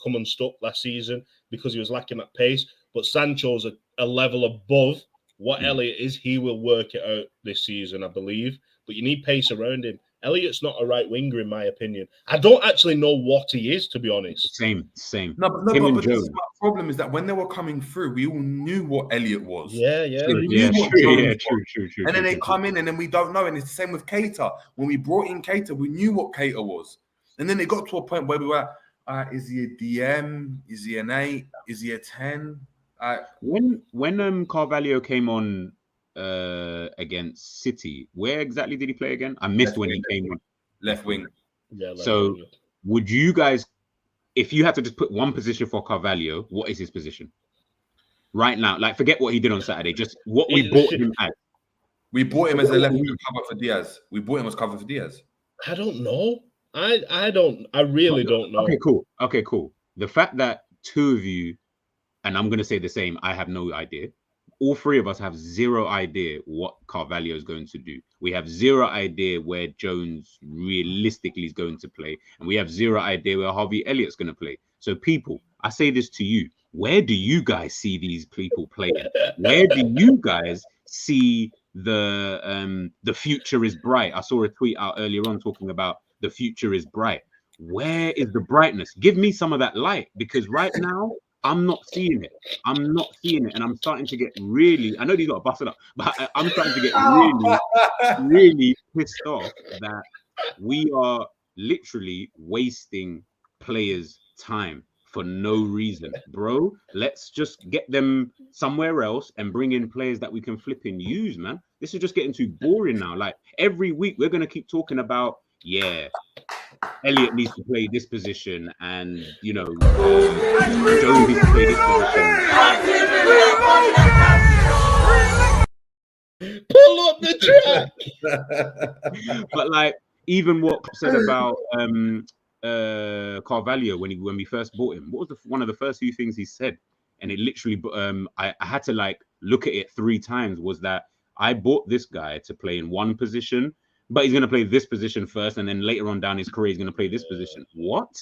come unstuck last season because he was lacking that pace. But Sancho's a level above what Elliott is. He will work it out this season, I believe. But you need pace around him. Elliott's not a right winger, in my opinion. I don't actually know what he is, to be honest. Same. No, but this is my problem is that when they were coming through, we all knew what Elliott was. Yeah. True. And then they come in and then we don't know. And it's the same with Keita. When we brought in Keita, we knew what Keita was. And then it got to a point where we were, is he a DM? Is he an 8? Is he a 10? When Carvalho came on against City, where exactly did he play again? I missed when he came on. Left wing. Yeah. So would you guys, if you had to just put one position for Carvalho, what is his position right now? Like, forget what he did on Saturday, just what we bought him as. We bought him as a left wing cover for Diaz. We bought him as cover for Diaz. I don't know. I really don't know. Okay, cool. The fact that two of you, and I'm going to say the same, I have no idea. All three of us have zero idea what Carvalho is going to do. We have zero idea where Jones realistically is going to play. And we have zero idea where Harvey Elliott's going to play. So people, I say this to you. Where do you guys see these people playing? Where do you guys see the future is bright? I saw a tweet out earlier on talking about the future is bright. Where is the brightness? Give me some of that light, because right now, I'm not seeing it. And I'm starting to get really, I know these got busted up, but I'm starting to get really pissed off that we are literally wasting players' time for no reason. Bro, let's just get them somewhere else and bring in players that we can flip and use, man. This is just getting too boring now. Like, every week we're going to keep talking about, Elliott needs to play this position, and Jones needs to play this position. Pull up the track. But like, even what said about Carvalho when we first bought him, what was one of the first few things he said? And it literally, I had to like look at it 3 times. Was that I bought this guy to play in one position, but he's going to play this position first, and then later on down his career, he's going to play this position. What?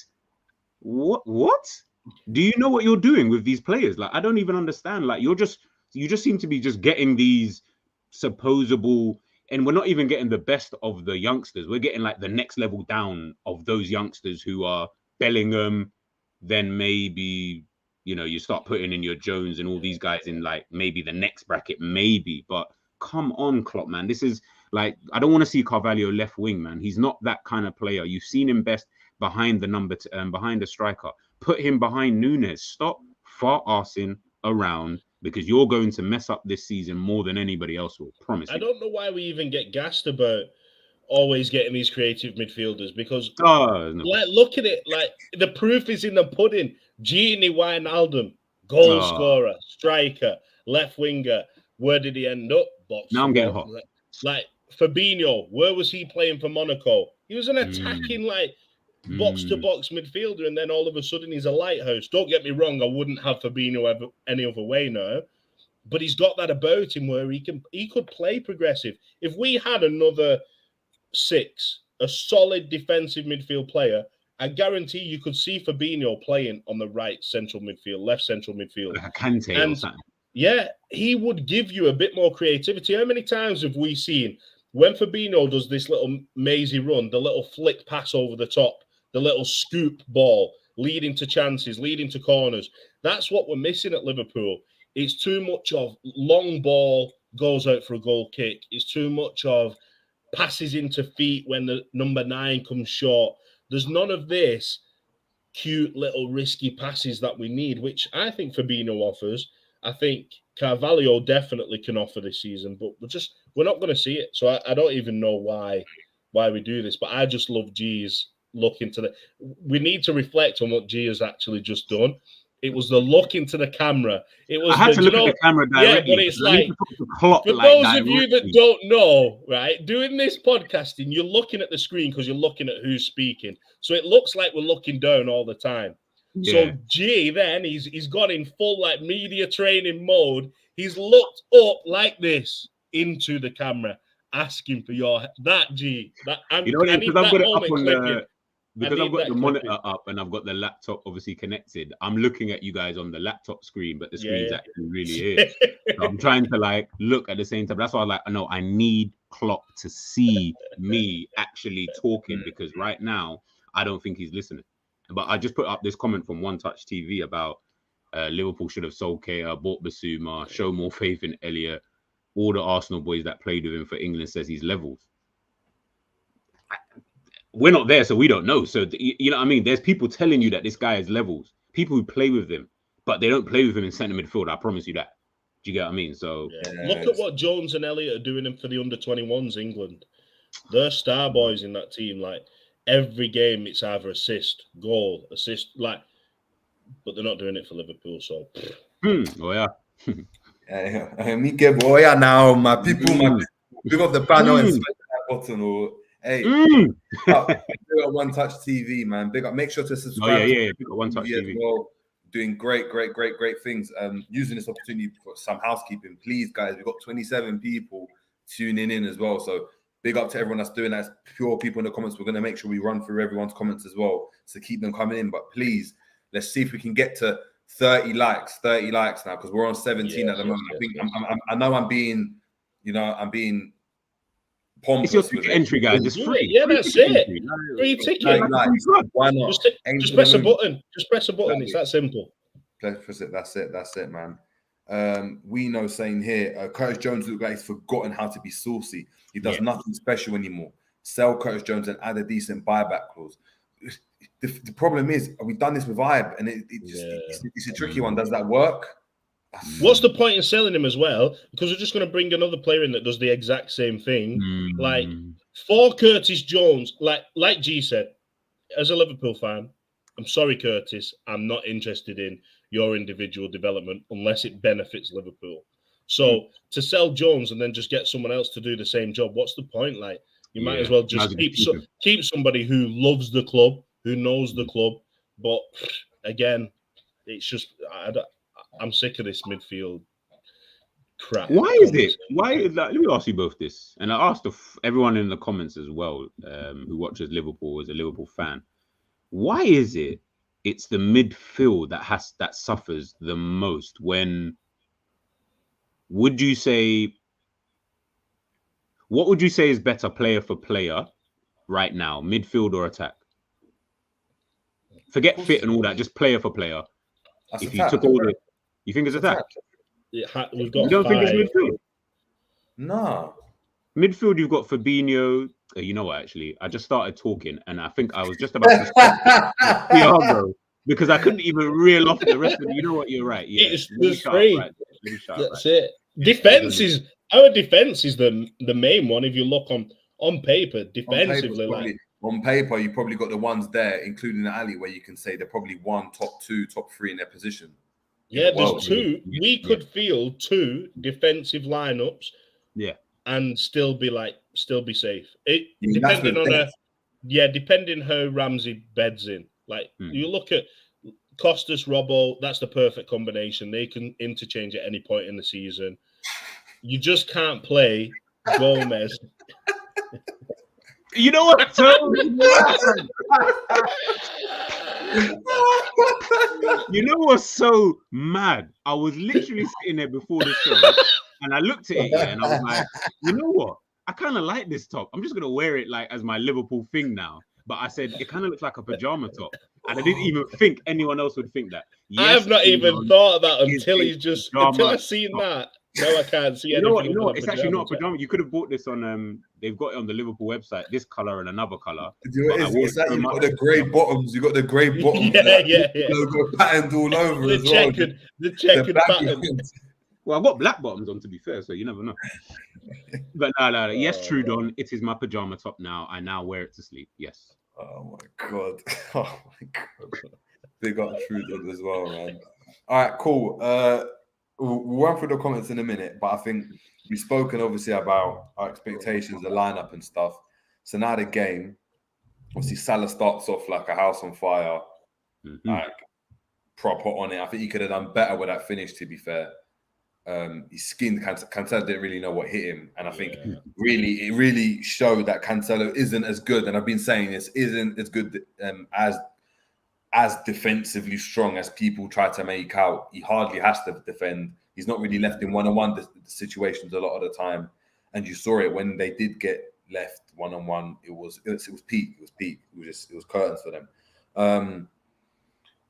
Do you know what you're doing with these players? Like, I don't even understand. Like, you just seem to be just getting these supposable, and we're not even getting the best of the youngsters. We're getting like the next level down of those youngsters who are Bellingham. Then maybe, you start putting in your Jones and all these guys in like maybe the next bracket, maybe. But come on, Klopp, man. This is like, I don't want to see Carvalho left wing, man. He's not that kind of player. You've seen him best behind the behind the striker. Put him behind Nunes. Stop fart-arsing around because you're going to mess up this season more than anybody else will. Promise you. I don't know why we even get gassed about always getting these creative midfielders because like look at it, like the proof is in the pudding. Gini Wijnaldum, goal scorer, striker, left winger. Where did he end up? Box now I'm getting hot. Like Fabinho, where was he playing for Monaco? He was an attacking box to box midfielder, and then all of a sudden he's a lighthouse. Don't get me wrong, I wouldn't have Fabinho any other way now. But he's got that about him where he could play progressive. If we had another 6, a solid defensive midfield player, I guarantee you could see Fabinho playing on the right central midfield, left central midfield. Like a Kante or something. Yeah, he would give you a bit more creativity. How many times have we seen when Fabinho does this little mazy run, the little flick pass over the top, the little scoop ball, leading to chances, leading to corners? That's what we're missing at Liverpool. It's too much of long ball goes out for a goal kick. It's too much of passes into feet when the number 9 comes short. There's none of this cute little risky passes that we need, which I think Fabinho offers. I think Carvalho definitely can offer this season, but we're not going to see it. So I don't even know why we do this, but I just love G's look into the. We need to reflect on what G has actually just done. It was the look into the camera. It was. I had to look at the camera directly. Yeah, but it's like for those of you that don't know, right? Doing this podcasting, you're looking at the screen because you're looking at who's speaking. So it looks like we're looking down all the time. Yeah. So G then he's gone in full like media training mode. He's looked up like this into the camera, asking for that G. That you know, because I've got it up on the. Because I've got the monitor up and I've got the laptop obviously connected, I'm looking at you guys on the laptop screen, but the screen's actually really here. So I'm trying to like look at the same time. That's why I need Klopp to see me actually talking because right now I don't think he's listening. But I just put up this comment from One Touch TV about Liverpool should have sold Keita, bought Basuma, show more faith in Elliott. All the Arsenal boys that played with him for England says he's levels. We're not there, so we don't know. So, you know what I mean? There's people telling you that this guy is levels. People who play with him, but they don't play with him in centre midfield. I promise you that. Do you get what I mean? So, look at what Jones and Elliott are doing for the under-21s England. They're star boys in that team. Like, every game, it's either assist, goal, assist, like, but they're not doing it for Liverpool, so. Oh, yeah. Me get boy now, my people, pick up the panel and smash that button or. Hey, big up One Touch TV, man. Big up. Make sure to subscribe. Oh, yeah. Big up One Touch TV. Well. Doing great things. Using this opportunity for some housekeeping. Please, guys, we've got 27 people tuning in as well. So big up to everyone that's doing that. It's pure people in the comments. We're going to make sure we run through everyone's comments as well. So keep them coming in. But please, let's see if we can get to 30 likes now because we're on 17 at the moment. I know I'm being pompous. It's your entry, guys. It's free. Yeah, that's it. Free ticket. Why not? Just press a button. Just press a button. It's that simple. That's it, man. We know saying here, Curtis Jones looks like he's forgotten how to be saucy. He does nothing special anymore. Sell Curtis Jones and add a decent buyback clause. The problem is, we've done this with Ibe, and it's a tricky one. Does that work? What's the point in selling him as well? Because we're just going to bring another player in that does the exact same thing. Like, for Curtis Jones, like G said, as a Liverpool fan, I'm sorry, Curtis, I'm not interested in your individual development unless it benefits Liverpool. So to sell Jones and then just get someone else to do the same job, what's the point? Like, you might as well just keep somebody who loves the club, who knows the club. But again, it's just I'm sick of this midfield crap. Why is it? Let me ask you both this, and I asked everyone in the comments as well, who watches Liverpool as a Liverpool fan. Why is it? It's the midfield that suffers the most. When would you say? What would you say is better, player for player, right now, midfield or attack? Forget fit and all that, just player for player. If you took all the. You think it's attack? We've got you don't think it's midfield? No. Midfield, you've got Fabinho. You know what, actually? I just started talking, and I think I was just about to stop Thiago. because I couldn't even reel off the rest of it. You know what? You're right. Yeah, It's the three. Right. Let me shout That's right. it. Defense is our defense is the main one. If you look on paper, defensively, on paper, you probably got the ones there, including the alley, where you can say they're probably top 2, top 3 in their position. Yeah, there's two. We could field 2 defensive lineups. Yeah, and still be safe. Depending how Ramsey beds in. Like you look at Costas, Robbo, that's the perfect combination. They can interchange at any point in the season. You just can't play Gomez. You know what? You know what's so mad? I was literally sitting there before the show and I looked at it and I was like, you know what? I kind of like this top. I'm just going to wear it like as my Liverpool thing now. But I said, it kind of looks like a pajama top. And I didn't even think anyone else would think that. Yes, I have not even thought of that until I seen top. That. No, I can't see anything. You know what? It's actually not a pajama. You could have bought this on, they've got it on the Liverpool website, this color and another color. It's like you've got the grey bottoms. You got the grey bottoms. Yeah. Logo patterned all over the as checkered, well. The checkered pattern. Well, I've got black bottoms on, to be fair, so you never know. But no. Yes, true, Don. It is my pajama top now. I now wear it to sleep. Yes. Oh my god. Big up True Don as well, man. All right, cool. We'll run through the comments in a minute, but I think we've spoken obviously about our expectations, the lineup and stuff. So now the game, obviously Salah starts off like a house on fire, like proper on it. I think he could have done better with that finish, to be fair. He skinned Cancelo, didn't really know what hit him, and I think it really showed that Cancelo isn't as good. And I've been saying this, isn't as good as defensively strong as people try to make out. He hardly has to defend. He's not really left in one-on-one situations a lot of the time, and you saw it when they did get left one-on-one. It was peak. It was curtains for them.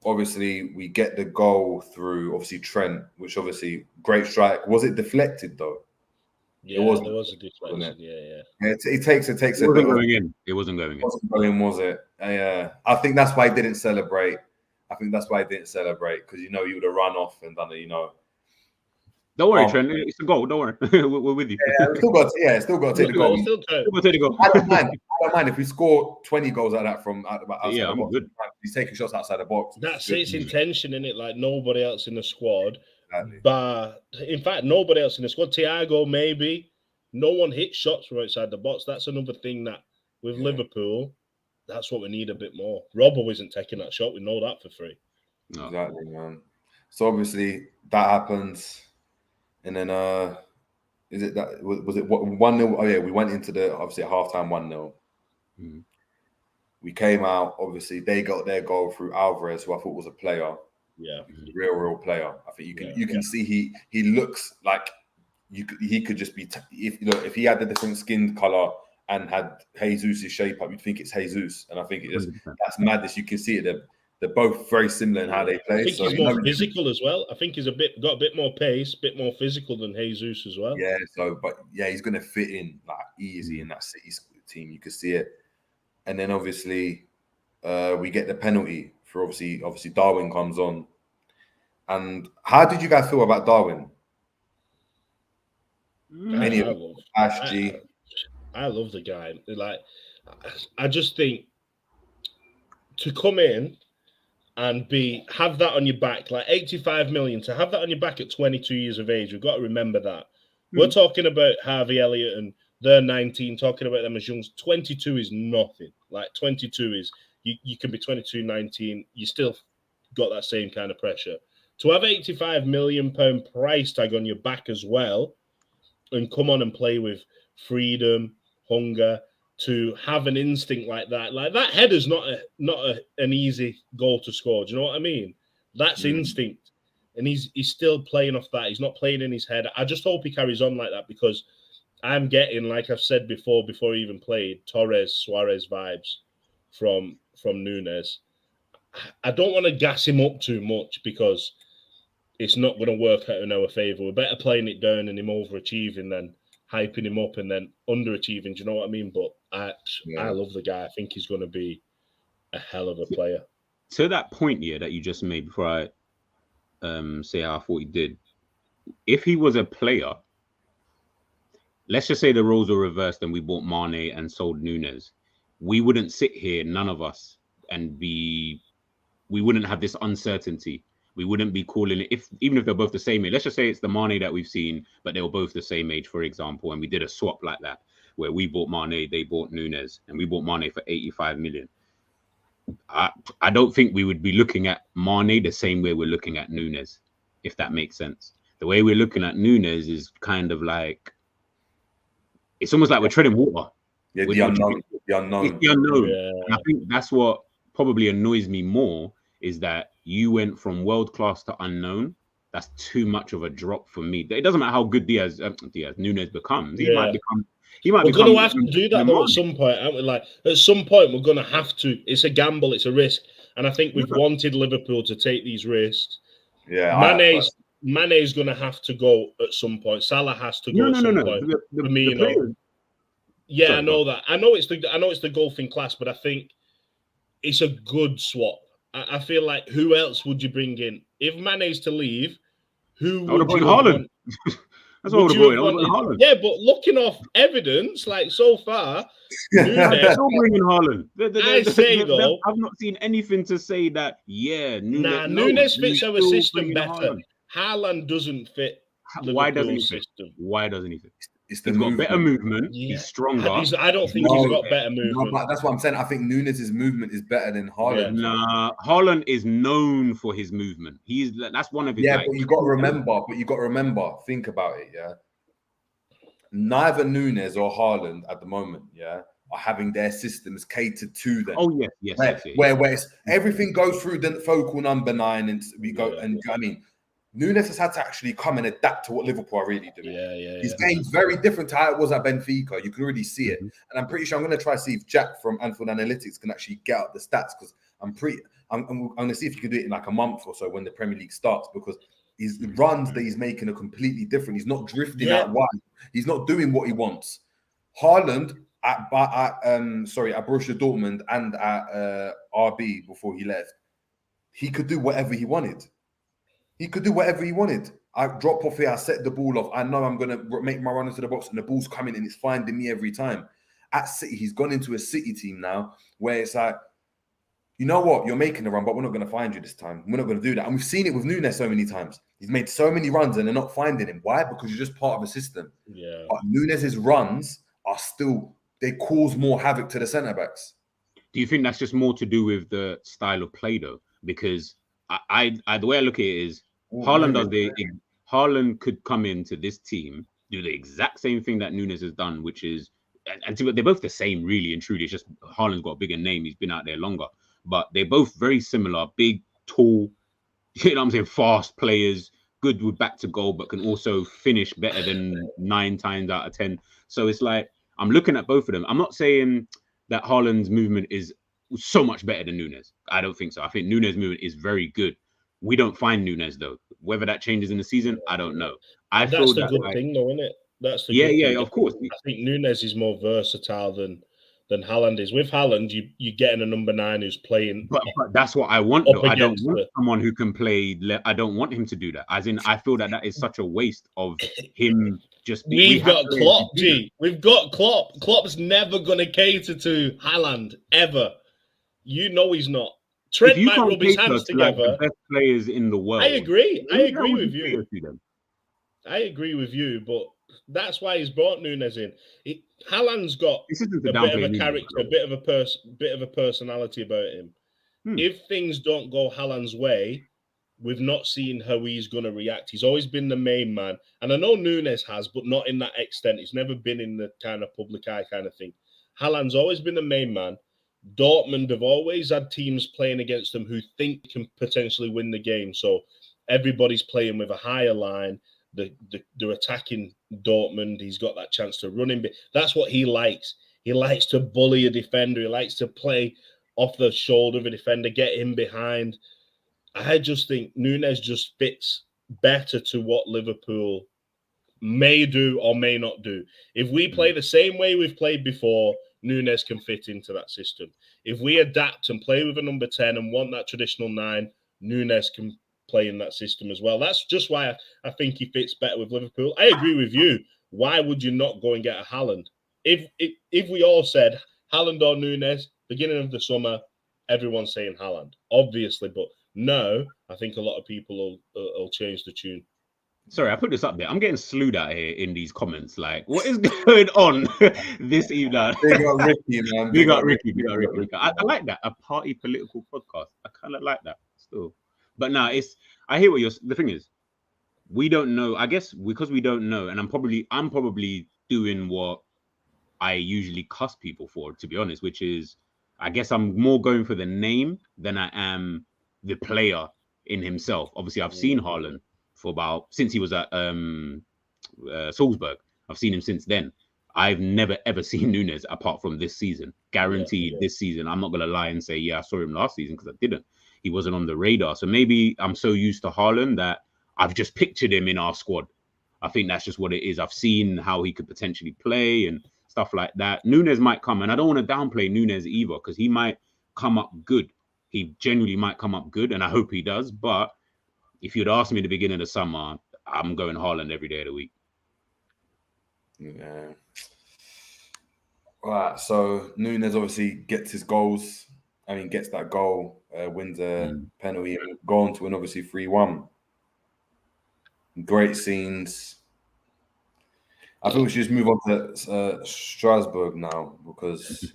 Obviously, we get the goal through obviously Trent, which obviously great strike. Was it deflected though? Yeah, there was a deflection. Yeah. It takes. It wasn't going in. It wasn't going in. Wasn't going, was it? I think that's why he didn't celebrate. Because you would have run off and done it. Don't worry, Trent. It's a goal. Don't worry. We're with you. Yeah, still got to take the goal. Still got to take the goal. I don't mind if we score 20 goals like that from outside the box. Good. He's taking shots outside the box. That's its intention, in it. Like nobody else in the squad. Exactly. But in fact, nobody else in the squad. Thiago, maybe. No one hits shots from outside the box. That's another thing that with Liverpool, that's what we need a bit more. Robbo isn't taking that shot. We know that for free. No. Exactly, man. So obviously that happens. And then was it 1-0? Oh yeah, we went into the obviously at halftime 1-0. We came out, obviously they got their goal through Alvarez, who I thought was a player. Yeah. Real player. I think you can see he looks like he could just be if he had a different skin color and had Jesus' shape up, you'd think it's Jesus. And I think that's madness. You can see it. They're both very similar in how they play. I think he's more physical as well. I think he's got a bit more pace, a bit more physical than Jesus as well. Yeah, he's going to fit in like easy in that City team. You can see it. And then obviously we get the penalty for obviously Darwin comes on. And how did you guys feel about Darwin? I love the guy. Like, I just think to come in and have that on your back, like 85 million, to have that on your back at 22 years of age, we've got to remember that. We're talking about Harvey Elliott and they're 19, talking about them as young. 22 is nothing. Like 22 is, you can be 22, 19, you still got that same kind of pressure. To have 85 million pound price tag on your back as well and come on and play with freedom, hunger, to have an instinct like that header's not an easy goal to score. Do you know what I mean? That's instinct, and he's still playing off that. He's not playing in his head. I just hope he carries on like that, because I'm getting, like I've said before he even played, Suarez vibes from Nunes. I don't want to gas him up too much because it's not going to work out in our favour. We're better playing it down and him overachieving than hyping him up and then underachieving. Do you know what I mean? But I love the guy. I think he's going to be a hell of a player. to that point here that you just made before I say how I thought he did, if he was a player, let's just say the roles were reversed and we bought Mane and sold Nunes, we wouldn't sit here, none of us, and we wouldn't have this uncertainty. We wouldn't be calling it, even if they're both the same age. Let's just say it's the Mane that we've seen, but they were both the same age, for example, and we did a swap like that, where we bought Mane, they bought Nunes, and we bought Mane for 85 million. I don't think we would be looking at Mane the same way we're looking at Nunes, if that makes sense. The way we're looking at Nunes is kind of like, it's almost like we're treading water. Yeah, the unknown. It's the unknown. Yeah. And I think that's what probably annoys me more, is that you went from world class to unknown. That's too much of a drop for me. It doesn't matter how good Nunes becomes. He might become. We're going to have to do that though at some point, aren't we? Like at some point, we're going to have to. It's a gamble. It's a risk, and I think we've wanted Liverpool to take these risks. Yeah, Mane's going to have to go at some point. Salah has to go at some point. Firmino. Yeah, sorry, I know that. I know it's the golfing class, but I think it's a good swap. I feel like, who else would you bring in if Mane's to leave? Who would you Haaland? That's what I would have brought in. Yeah, but looking off evidence, like so far, Nunes, don't bring in Haaland. I've not seen anything to say that. Yeah, Nunes fits our system better. Haaland doesn't fit. Why doesn't he fit? Why doesn't he fit? He's got better movement. Yeah. He's stronger. I don't think he's got better movement. No, that's what I'm saying. I think Nunes' movement is better than Haaland. Yeah. Haaland is known for his movement. That's one of his. Yeah, but you got to remember. Think about it. Yeah. Neither Nunes or Haaland at the moment, are having their systems catered to them. Oh yes. Where it's, everything goes through the focal number 9, and we go. And I mean, Nunes has had to actually come and adapt to what Liverpool are really doing. His game's very different to how it was at Benfica. You can already see it. And I'm pretty sure I'm going to try to see if Jack from Anfield Analytics can actually get up the stats, because I'm going to see if you can do it in like a month or so when the Premier League starts, because his runs that he's making are completely different. He's not drifting out wide. He's not doing what he wants. Haaland at Borussia Dortmund and at RB before he left, he could do whatever he wanted. I drop off here, I set the ball off. I know I'm going to make my run into the box and the ball's coming and it's finding me every time. At City, he's gone into a City team now where it's like, you know what? You're making the run, but we're not going to find you this time. We're not going to do that. And we've seen it with Nunes so many times. He's made so many runs and they're not finding him. Why? Because you're just part of a system. Yeah. But Nunes' runs are still, they cause more havoc to the centre-backs. Do you think that's just more to do with the style of play though? Because I the way I look at it is, Haaland could come into this team, do the exact same thing that Nunes has done, which is, and they're both the same, really and truly. It's just Haaland's got a bigger name. He's been out there longer, but they're both very similar, big, tall, fast players, good with back to goal, but can also finish better than 9 times out of 10. So it's like, I'm looking at both of them. I'm not saying that Haaland's movement is so much better than Nunes. I don't think so. I think Nunes' movement is very good. We don't find Nunes though. Whether that changes in the season, I don't know. That's the good thing, though, isn't it? That's the good thing. Of course. I think Nunes is more versatile than Haaland is. With Haaland, you're getting a number 9 who's playing. But that's what I want. Though. I don't want someone who can play. I don't want him to do that. As in, I feel that is such a waste of him. We've got Klopp, G. We've got Klopp. Klopp's never going to cater to Haaland ever. You know he's not. Trent might rub his hands together. Like the best players in the world. I agree with you. I agree with you, but that's why he's brought Nunes in. Haaland's got a bit of a character, a bit of a personality about him. If things don't go Haaland's way, we've not seen how he's going to react. He's always been the main man, and I know Nunes has, but not in that extent. He's never been in the kind of public eye kind of thing. Haaland's always been the main man. Dortmund have always had teams playing against them who think can potentially win the game. So everybody's playing with a higher line. They're attacking Dortmund. He's got that chance to run in. That's what he likes. He likes to bully a defender. He likes to play off the shoulder of a defender, get him behind. I just think Nunes just fits better to what Liverpool may do or may not do. If we play the same way we've played before, Nunes can fit into that system. If we adapt and play with a number 10 and want that traditional 9, Nunes can play in that system as well. That's just why I think he fits better with Liverpool. I agree with you. Why would you not go and get a Haaland? If we all said Haaland or Nunes, beginning of the summer, everyone's saying Haaland, obviously. But no, I think a lot of people will change the tune. Sorry, I put this up there. I'm getting slewed out here in these comments. Like, what is going on this evening? Big up Ricky, man. Big up Ricky. I like that. A party political podcast. I kind of like that still. But now I hear what the thing is, we don't know. I guess because we don't know, and I'm probably doing what I usually cuss people for, to be honest, which is, I guess I'm more going for the name than I am the player in himself. Obviously, I've seen Haaland since he was at Salzburg. I've seen him since then. I've never ever seen Nunes apart from this season. Guaranteed this season. I'm not gonna lie and say, I saw him last season, because I didn't. He wasn't on the radar. So maybe I'm so used to Haaland that I've just pictured him in our squad. I think that's just what it is. I've seen how he could potentially play and stuff like that. Nunes might come, and I don't want to downplay Nunes either, because he might come up good. He genuinely might come up good, and I hope he does. But if you'd asked me at the beginning of the summer, I'm going Haaland every day of the week. Yeah. All right. So Nunes obviously gets his goals. I mean, gets that goal, wins a penalty, and go on to win obviously 3-1. Great scenes. I think we should just move on to Strasbourg now, because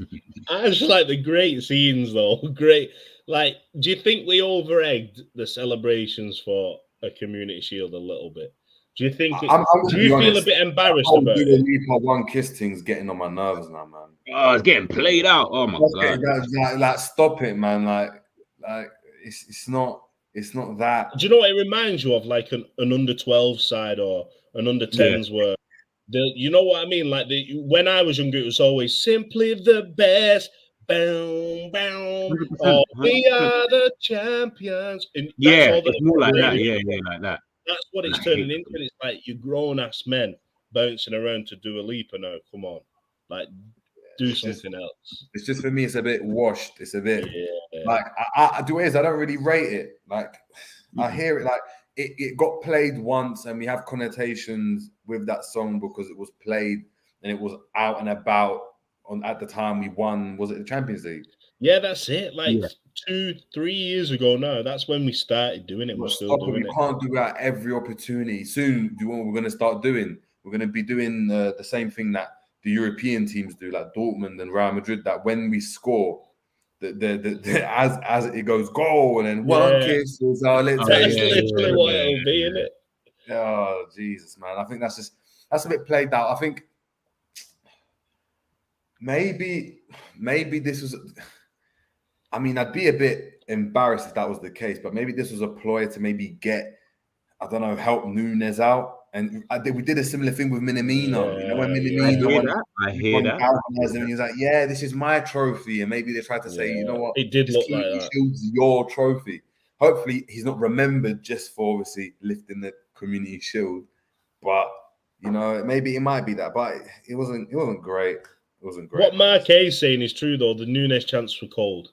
I just like the great scenes, though. Great. Like, do you think we over-egged the celebrations for a Community Shield a little bit? Do you think? Do you feel a bit embarrassed about it? One kiss thing's getting on my nerves now, man. Oh, it's getting played out. Oh my god! Like, stop it, man. Like it's not that. Do you know what it reminds you of? Like an under 12 side or an under 10s where you know what I mean? Like when I was younger, it was always simply the best. Boom, boom. Oh, we are the champions. And it's more like that. Yeah, like that. That's what it's turning into. It's like you grown ass men bouncing around to do a leap. And now, come on, like do something else. It's just, for me, it's a bit washed. It's a bit like I do. I don't really rate it. Like I hear it, like it got played once, and we have connotations with that song because it was played and it was out and about at the time we won. Was it the Champions League? Yeah, that's it. Like 2-3 years ago now, that's when we started doing it. We're still doing it. We can't do that every opportunity. Soon, do what we're going to start doing. We're going to be doing the same thing that the European teams do, like Dortmund and Real Madrid. That when we score, as it goes goal, and then one kiss is our little. That's literally what it'll be, isn't it? Oh Jesus, man! I think that's a bit played out. I think maybe this was. I mean, I'd be a bit embarrassed if that was the case, but maybe this was a ploy to maybe get, I don't know, help Nunes out. And we did a similar thing with Minamino. You know, when Minamino I hear that. And he's like, yeah, this is my trophy. And maybe they tried to say, you know what? It did look like that. Shield's your trophy. Hopefully, he's not remembered just for obviously lifting the Community Shield. But, you know, maybe it might be that. But it wasn't great. It wasn't great. What Mark A is saying is true, though. The Nunes chants were cold.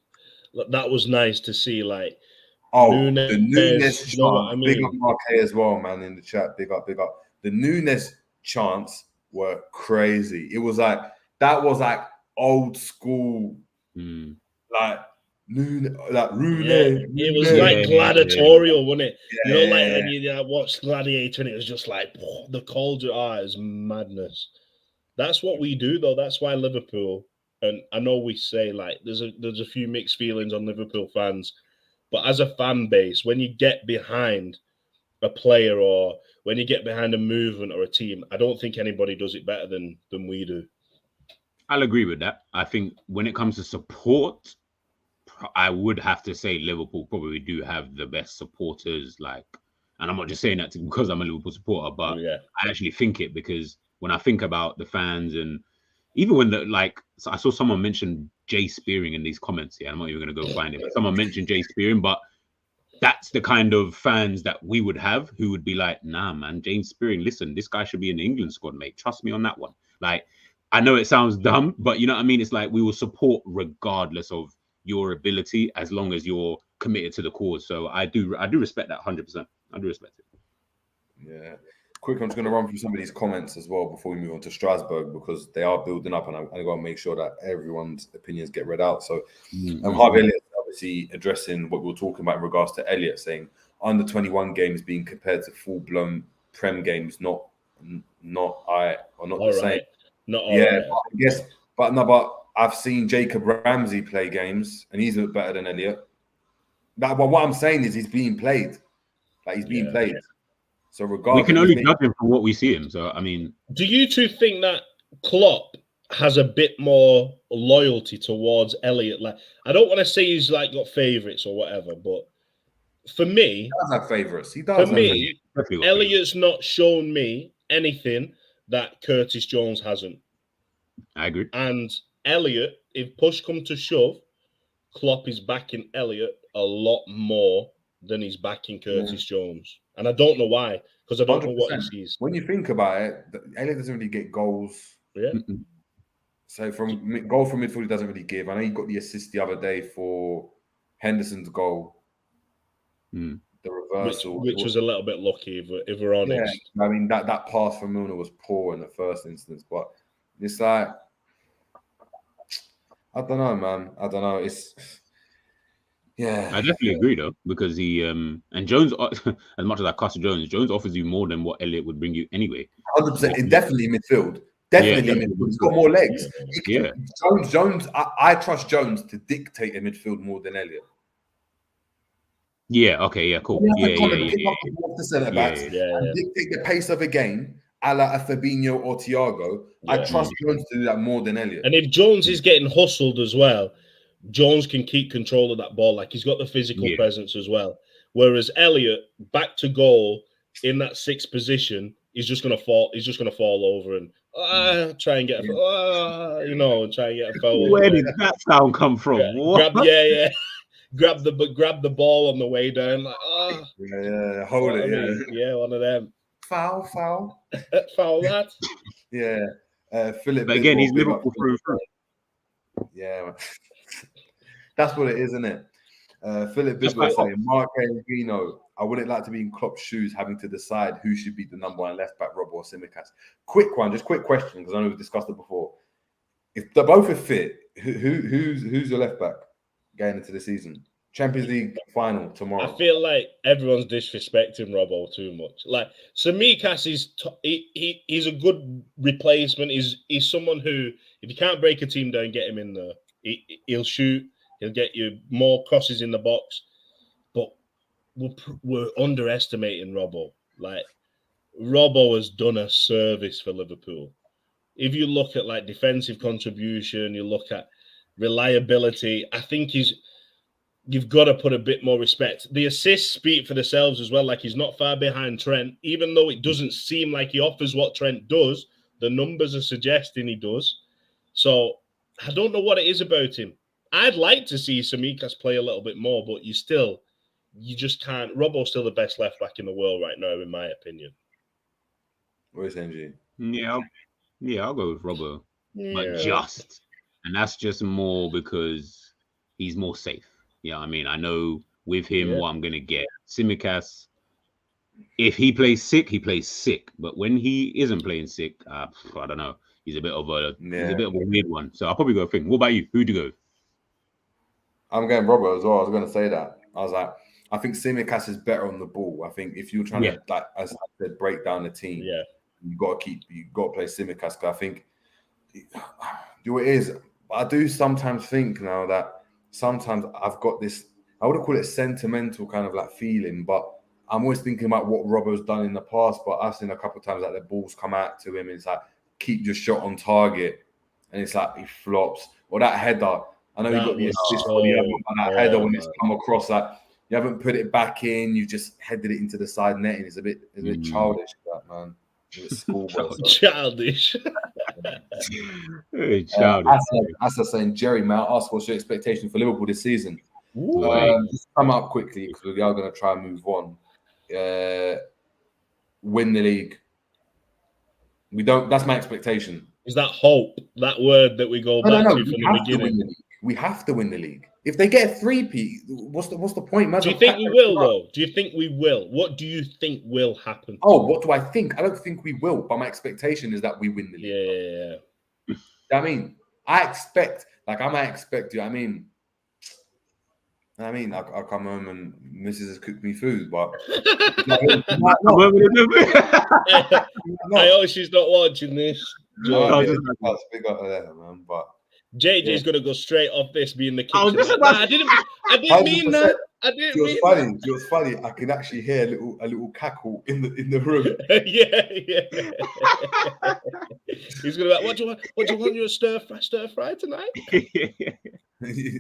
That was nice to see, like, the Nunes chant. You know what I mean? Big up Mark A as well, man, in the chat. Big up. The Nunes chants were crazy. It was like, that was like old school, like Nunes, like Rune. It was like gladiatorial, wasn't it? You know, like when you watched Gladiator and it was just like, the cold is madness. That's what we do, though. That's why Liverpool. And I know we say, like, there's a few mixed feelings on Liverpool fans, but as a fan base, when you get behind a player or when you get behind a movement or a team, I don't think anybody does it better than we do. I'll agree with that. I think when it comes to support, I would have to say Liverpool probably do have the best supporters. Like, and I'm not just saying that because I'm a Liverpool supporter, but I actually think it because when I think about the fans and even when so I saw someone mention Jay Spearing in these comments. Yeah, I'm not even going to go find it. But someone mentioned Jay Spearing, but that's the kind of fans that we would have who would be like, nah, man, James Spearing, listen, this guy should be in the England squad, mate. Trust me on that one. Like, I know it sounds dumb, but you know what I mean? It's like we will support regardless of your ability as long as you're committed to the cause. So I do respect that 100%. I do respect it. Yeah. Quick, I'm just going to run through some of these comments as well before we move on to Strasbourg, because they are building up, and I got to make sure that everyone's opinions get read out. So Harvey Elliott obviously addressing what we were talking about in regards to Elliott, saying under 21 games being compared to full-blown Prem games, not the same. Not all right. I guess, but I've seen Jacob Ramsey play games, and he's looked better than Elliott. But what I'm saying is he's being played. Like, he's being played. So regardless, we can only judge him from what we see him. So I mean, do you two think that Klopp has a bit more loyalty towards Elliott? Like, I don't want to say he's like got favourites or whatever, but for me, he does have favourites. He does. For me, Elliott's not shown me anything that Curtis Jones hasn't. I agree. And Elliott, if push come to shove, Klopp is backing Elliott a lot more than he's backing Curtis Jones. And I don't know why, because I don't know what he sees. When you think about it, Elliott doesn't really get goals. Yeah. So from goal from midfield, he doesn't really give. I know he got the assist the other day for Henderson's goal. The reversal. Which was a little bit lucky, if we're honest. Yeah, I mean, that pass from Milner was poor in the first instance, but it's like, I don't know, man. I don't know. Yeah, I definitely agree though, because he and Jones, as much as I cuss Jones offers you more than what Elliott would bring you anyway. 100%, definitely midfield. Definitely midfield. He's got more legs. Yeah. Jones. I trust Jones to dictate a midfield more than Elliott. Yeah. Okay. Yeah. Cool. Pick up the centre backs and dictate the pace of a game, a la a Fabinho or Thiago. I trust Jones to do that more than Elliott. And if Jones is getting hustled as well, Jones can keep control of that ball. Like, he's got the physical presence as well. Whereas Elliott, back to goal in that sixth position, he's just gonna fall. He's just gonna fall over and try and get try and get a foul. Where did that sound come from? Grab the ball on the way down. Like, hold it. Yeah, one of them. Foul, foul that. Yeah, Philip. But again, he's Liverpool through. Yeah. That's what it is, isn't it? Philip Bidwell saying, Mark Pellegrino, I wouldn't like to be in Klopp's shoes having to decide who should be the number one left back, Rob or Tsimikas. Quick question, because I know we've discussed it before. If they're both are fit, who's your left back going into the season? Champions League final tomorrow. I feel like everyone's disrespecting Robbo too much. Like, Tsimikas he's a good replacement. He's someone who, if you can't break a team down, get him in there. He'll shoot. He'll get you more crosses in the box. But we're underestimating Robbo. Like, Robbo has done a service for Liverpool. If you look at like defensive contribution, you look at reliability, I think you've got to put a bit more respect. The assists speak for themselves as well. Like, he's not far behind Trent, even though it doesn't seem like he offers what Trent does. The numbers are suggesting he does. So I don't know what it is about him. I'd like to see Tsimikas play a little bit more, but you just can't. Robbo's still the best left back in the world right now, in my opinion. Where's NG? Yeah, I'll go with Robbo. But and that's just more because he's more safe. Yeah, I mean, I know with him what I'm gonna get. Tsimikas, if he plays sick, he plays sick. But when he isn't playing sick, I don't know. He's a bit of a weird one. So I'll probably go Fink. What about you? Who'd you go? I'm going Robbo as well. I was going to say that. I was like, I think Tsimikas is better on the ball. I think if you're trying to, like, as I said, break down the team, you got to play Tsimikas. Because I think, what it is, I do sometimes think now that sometimes I've got this, I wouldn't call it sentimental kind of like feeling, but I'm always thinking about what Robbo's done in the past. But I've seen a couple of times that the balls come out to him and it's like, keep your shot on target, and it's like he flops. Or that header, I know you got the assist for that header when it's come across, like you haven't put it back in, you just headed it into the side netting. It's a bit childish, that man. Childish. As I was saying, Jerry, may I ask what's your expectation for Liverpool this season? Just come up quickly because we are going to try and move on. Win the league. We don't. That's my expectation. Is that hope? That word that we go back to from the beginning. We have to win the league. If they get a 3-peat, what's the point? Do you think we will, though? Do you think we will? What do you think will happen? Oh, what do I think? I don't think we will, but my expectation is that we win the league. Yeah. I mean, I might expect you. I mean, I come home and Mrs. has cooked me food, but I hope she's not watching this. Big up there, man. But JJ's gonna go straight off this, be in the kitchen. I didn't mean that. I didn't mean that. It was funny. I can actually hear a little cackle in the room. yeah. He's gonna be like, what do you want? Your stir fry tonight?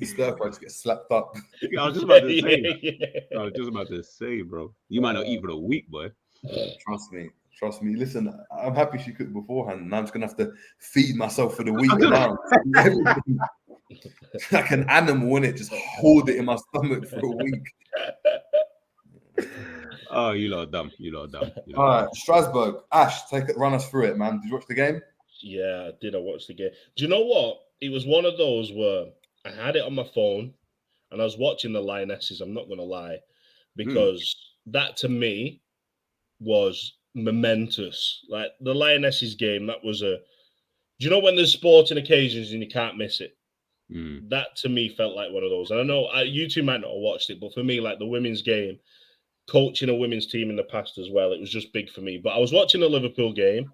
Stir fry just get slapped up. I was just about to say. I was just about to say, bro. You might not eat for a week, boy. Trust me. Listen, I'm happy she cooked beforehand, and I'm just gonna have to feed myself for the week now. Like an animal, innit? Just hold it in my stomach for a week. Oh, you lot are dumb. All right, Strasbourg. Ash, run us through it, man. Did you watch the game? Yeah, I did. I watched the game. Do you know what? It was one of those where I had it on my phone and I was watching the Lionesses. I'm not going to lie, because that to me was momentous. Like the Lionesses game, that was do you know when there's sporting occasions and you can't miss it? That to me felt like one of those. And I know you two might not have watched it, but for me, like the women's game, coaching a women's team in the past as well, it was just big for me. But I was watching the Liverpool game.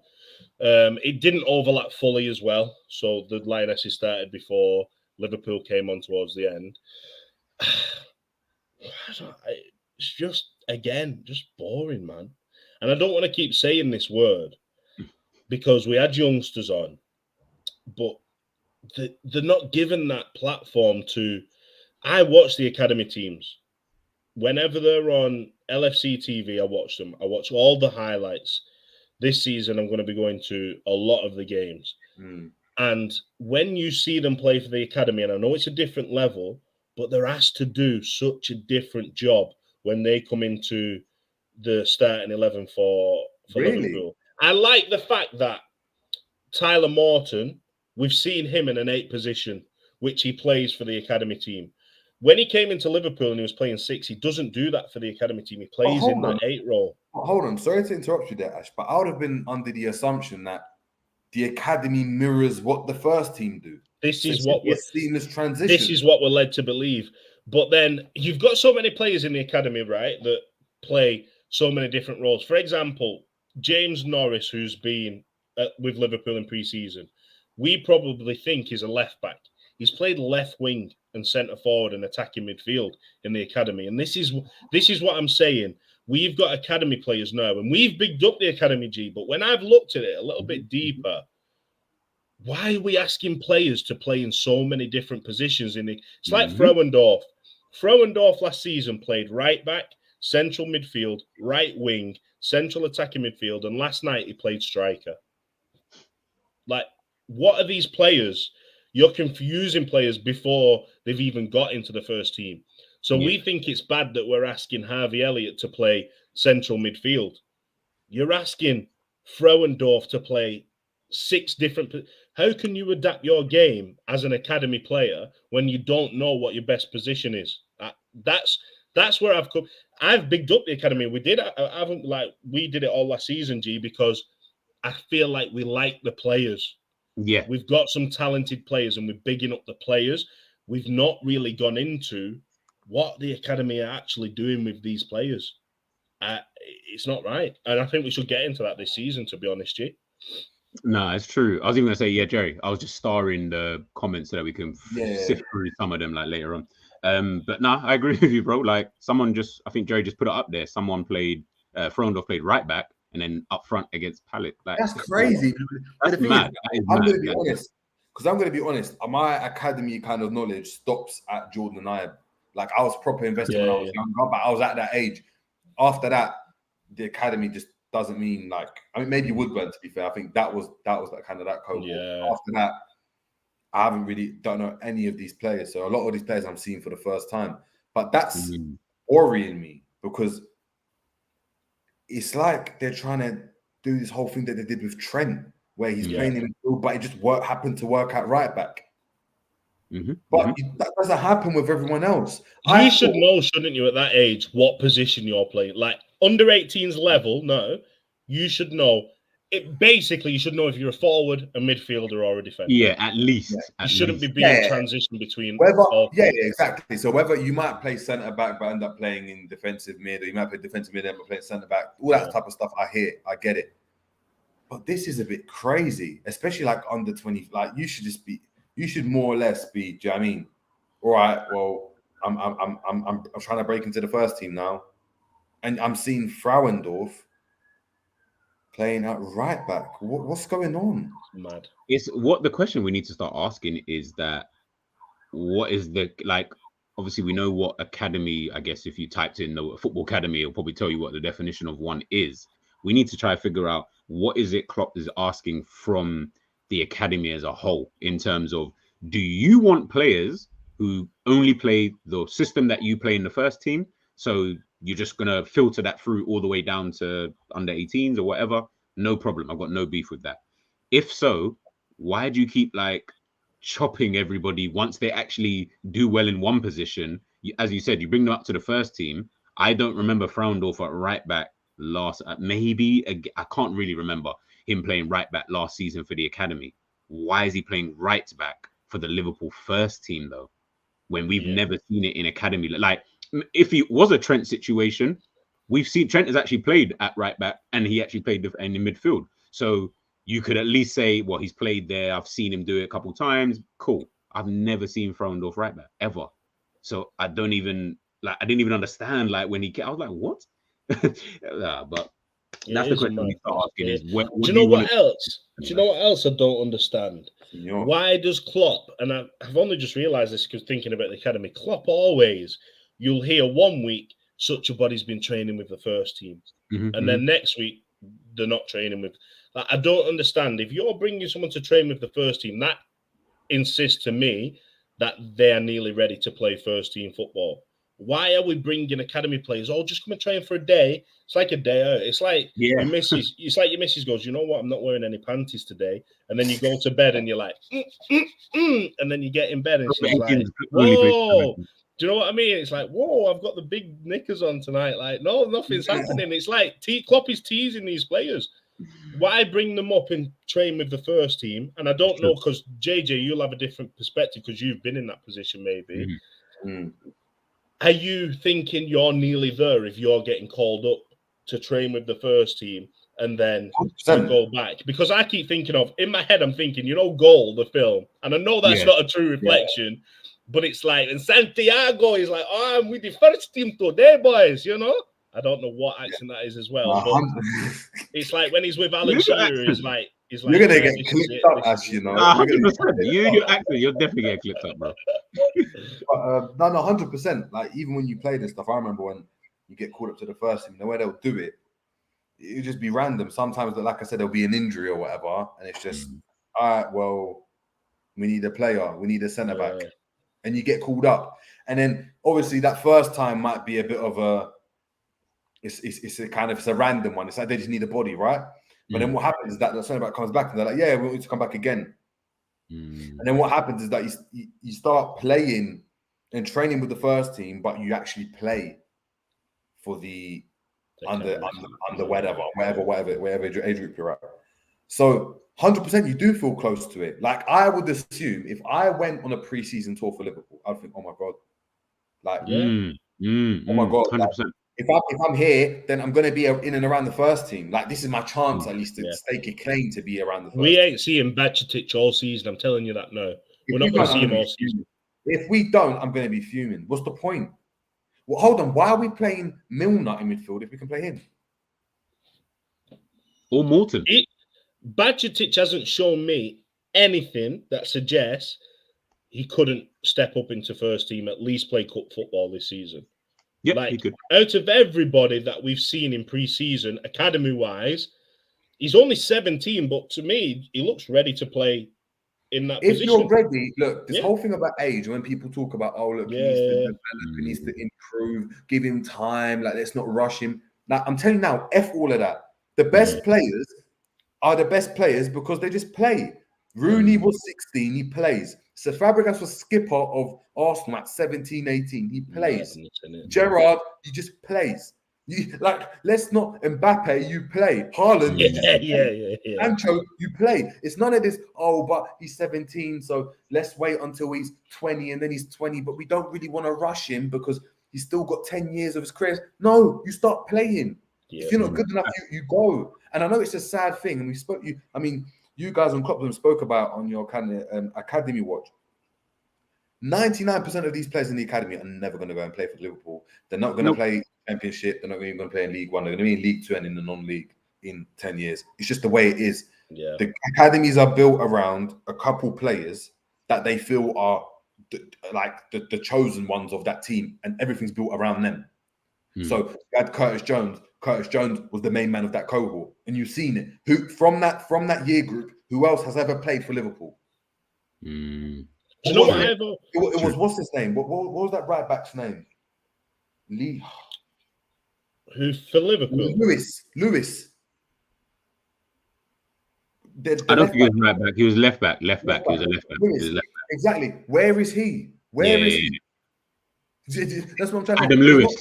It didn't overlap fully as well. So the Lionesses started before Liverpool came on towards the end. It's just boring, man. And I don't want to keep saying this word because we had youngsters on, but they're not given that platform to. I watch the academy teams. Whenever they're on LFC TV, I watch them. I watch all the highlights. This season, I'm going to be going to a lot of the games. And when you see them play for the academy, and I know it's a different level, but they're asked to do such a different job when they come into the starting 11 for Liverpool. I like the fact that Tyler Morton, we've seen him in an 8 position, which he plays for the academy team. When he came into Liverpool and he was playing 6, he doesn't do that for the academy team. He plays in that 8 role. Hold on. Sorry to interrupt you there, Ash, but I would have been under the assumption that the academy mirrors what the first team do. This is what we're seeing this transition. This is what we're led to believe. But then you've got so many players in the academy, right, that play so many different roles. For example, James Norris, who's been with Liverpool in pre-season, we probably think is a left back. He's played left wing and centre forward and attacking midfield in the academy. And this is what I'm saying. We've got academy players now, and we've bigged up the academy, G. But when I've looked at it a little bit deeper, why are we asking players to play in so many different positions? It's like Frauendorf. Frauendorf last season played right back, central midfield, right wing, central attacking midfield, and last night he played striker. Like, what are these players? You're confusing players before they've even got into the first team. So we think it's bad that we're asking Harvey Elliott to play central midfield. You're asking Frauendorf to play 6 different. How can you adapt your game as an academy player when you don't know what your best position is? That's where I've come. I've bigged up the academy. We did it all last season, G, because I feel like we like the players. Yeah, we've got some talented players, and we're bigging up the players. We've not really gone into what the academy are actually doing with these players. It's not right, and I think we should get into that this season. To be honest, G. No, it's true. I was even going to say, yeah, Jerry. I was just starring the comments so that we can sift through some of them like later on. But no, I agree with you, bro. Like I think Jerry just put it up there. Someone played, Frauendorf played right back and then up front against Pallet. Like, that's crazy. That's mad. I'm going to be honest. Because I'm going to be honest, my academy kind of knowledge stops at Jordan and I. Like, I was proper invested when I was younger, but I was at that age. After that, the academy just doesn't mean like, I mean, maybe Woodburn, to be fair. I think that was like kind of that cohort. Yeah. After that, I don't know any of these players. So a lot of these players I'm seeing for the first time. But that's worrying me, because it's like they're trying to do this whole thing that they did with Trent. where he's playing in midfield, but it just happened to work out right back. Mm-hmm. But that doesn't happen with everyone else. You should know, shouldn't you, at that age, what position you're playing? Like under 18's level, no, you should know. You should know if you're a forward, a midfielder, or a defender. Yeah, at least. You shouldn't be being transition between. Exactly. So whether you might play centre back but end up playing in defensive mid, or you might play defensive mid and play centre back, all that type of stuff, I get it. But this is a bit crazy, especially like under 20. Like you should more or less be. Do you know what I mean? All right. Well, I'm trying to break into the first team now, and I'm seeing Frauendorf playing at right back. What's going on? Mad. It's what the question we need to start asking is that what is the obviously we know what academy, I guess if you typed in the football academy, it'll probably tell you what the definition of one is. We need to try to figure out what is it Klopp is asking from the academy as a whole in terms of, do you want players who only play the system that you play in the first team? So you're just going to filter that through all the way down to under 18s or whatever. No problem. I've got no beef with that. If so, why do you keep chopping everybody once they actually do well in one position? As you said, you bring them up to the first team. I don't remember Frauendorf at right back I can't really remember him playing right back last season for the academy. Why is he playing right back for the Liverpool first team though, when we've never seen it in academy? If it was a Trent situation, we've seen Trent has actually played at right back and he actually played in the midfield. So you could at least say, well, he's played there. I've seen him do it a couple of times. Cool. I've never seen Frauendorf right back ever. So I didn't even understand when he I was like, what? But that's the question we start asking is, do you know what else? Do you know what else I don't understand? Why does Klopp, and I've only just realised this because thinking about the academy, Klopp always, you'll hear 1 week, such a body's been training with the first team. And then next week, they're not training with. I don't understand. If you're bringing someone to train with the first team, that insists to me that they are nearly ready to play first team football. Why are we bringing academy players? Oh, just come and train for a day. It's like a day out. It's like your missus. It's like your missus goes, you know what? I'm not wearing any panties today. And then you go to bed and you're like, and then you get in bed and she's like, whoa. Do you know what I mean? It's like, whoa, I've got the big knickers on tonight. No, nothing's happening. It's like Klopp is teasing these players. Why bring them up and train with the first team? And I don't know, because JJ, you'll have a different perspective because you've been in that position maybe. Are you thinking you're nearly there if you're getting called up to train with the first team and then you go back? Because I keep thinking in my head, I'm thinking, Goal, the film. And I know that's not a true reflection, but it's like, and Santiago is like, oh, I'm with the first team today, boys, I don't know what accent that is as well. But it's like when he's with Alan Shearer, he's like, you're gonna get clipped up, as you know. 100%. You're definitely getting clipped up, bro. No, 100%. Even when you play this stuff, I remember when you get called up to the first team, the way they'll do it, it'll just be random. Sometimes, like I said, there'll be an injury or whatever, and it's just, all right, well, we need a player, we need a centre back, and you get called up, and then obviously that first time might be a bit of a, it's a random one. It's like they just need a body, right? But then what happens is that the centre back comes back and they're like, yeah, we want you to come back again. And then what happens is that you start playing and training with the first team, but you actually play for the under whatever age group you're at. So 100% you do feel close to it. I would assume if I went on a pre-season tour for Liverpool, I'd think, oh my God. Oh my God. 100%. If I'm here, then I'm going to be in and around the first team. This is my chance, at least, to stake a claim to be around the first team. We ain't seeing Bajcetic all season. I'm telling you that now. We're not going to see him all season. If we don't, I'm going to be fuming. What's the point? Well, hold on. Why are we playing Milner in midfield if we can play him? Or Morton. Bajcetic hasn't shown me anything that suggests he couldn't step up into first team, at least play cup football this season. Yeah, he could. Out of everybody that we've seen in pre-season, academy-wise, he's only 17, but to me, he looks ready to play in that position. If you're ready, look, this whole thing about age, when people talk about, oh, look, he needs to develop, he needs to improve, give him time, let's not rush him. I'm telling you now, F all of that. The best players are the best players because they just play. Rooney was 16, he plays. So Fabregas was skipper of Arsenal at 17, 18, he plays. Gerrard, he just plays. Let's not Mbappe, you play. Haaland, yeah. Sancho, you play. It's none of this, but he's 17, so let's wait until he's 20 and then he's 20, but we don't really want to rush him because he's still got 10 years of his career. No, you start playing. If you're not good enough, you go. And I know it's a sad thing, and you guys on Kloppzone spoke about on your kind of academy watch. 99% of these players in the academy are never going to go and play for Liverpool. They're not going to play Championship. They're not even going to play in League One. They're going to be in League Two and in the non-league in 10 years. It's just the way it is. Yeah. The academies are built around a couple players that they feel are the chosen ones of that team, and everything's built around them. So you had Curtis Jones. Curtis Jones was the main man of that cohort, and you've seen it. Who from that year group? Who else has ever played for Liverpool? You know what? It was what's his name? What was that right back's name? Lee. Who for Liverpool? Lewis. I don't think he was right back. He was left back. He was a left back. Exactly. Where is he? Where is he? That's what I'm trying to. Adam Lewis.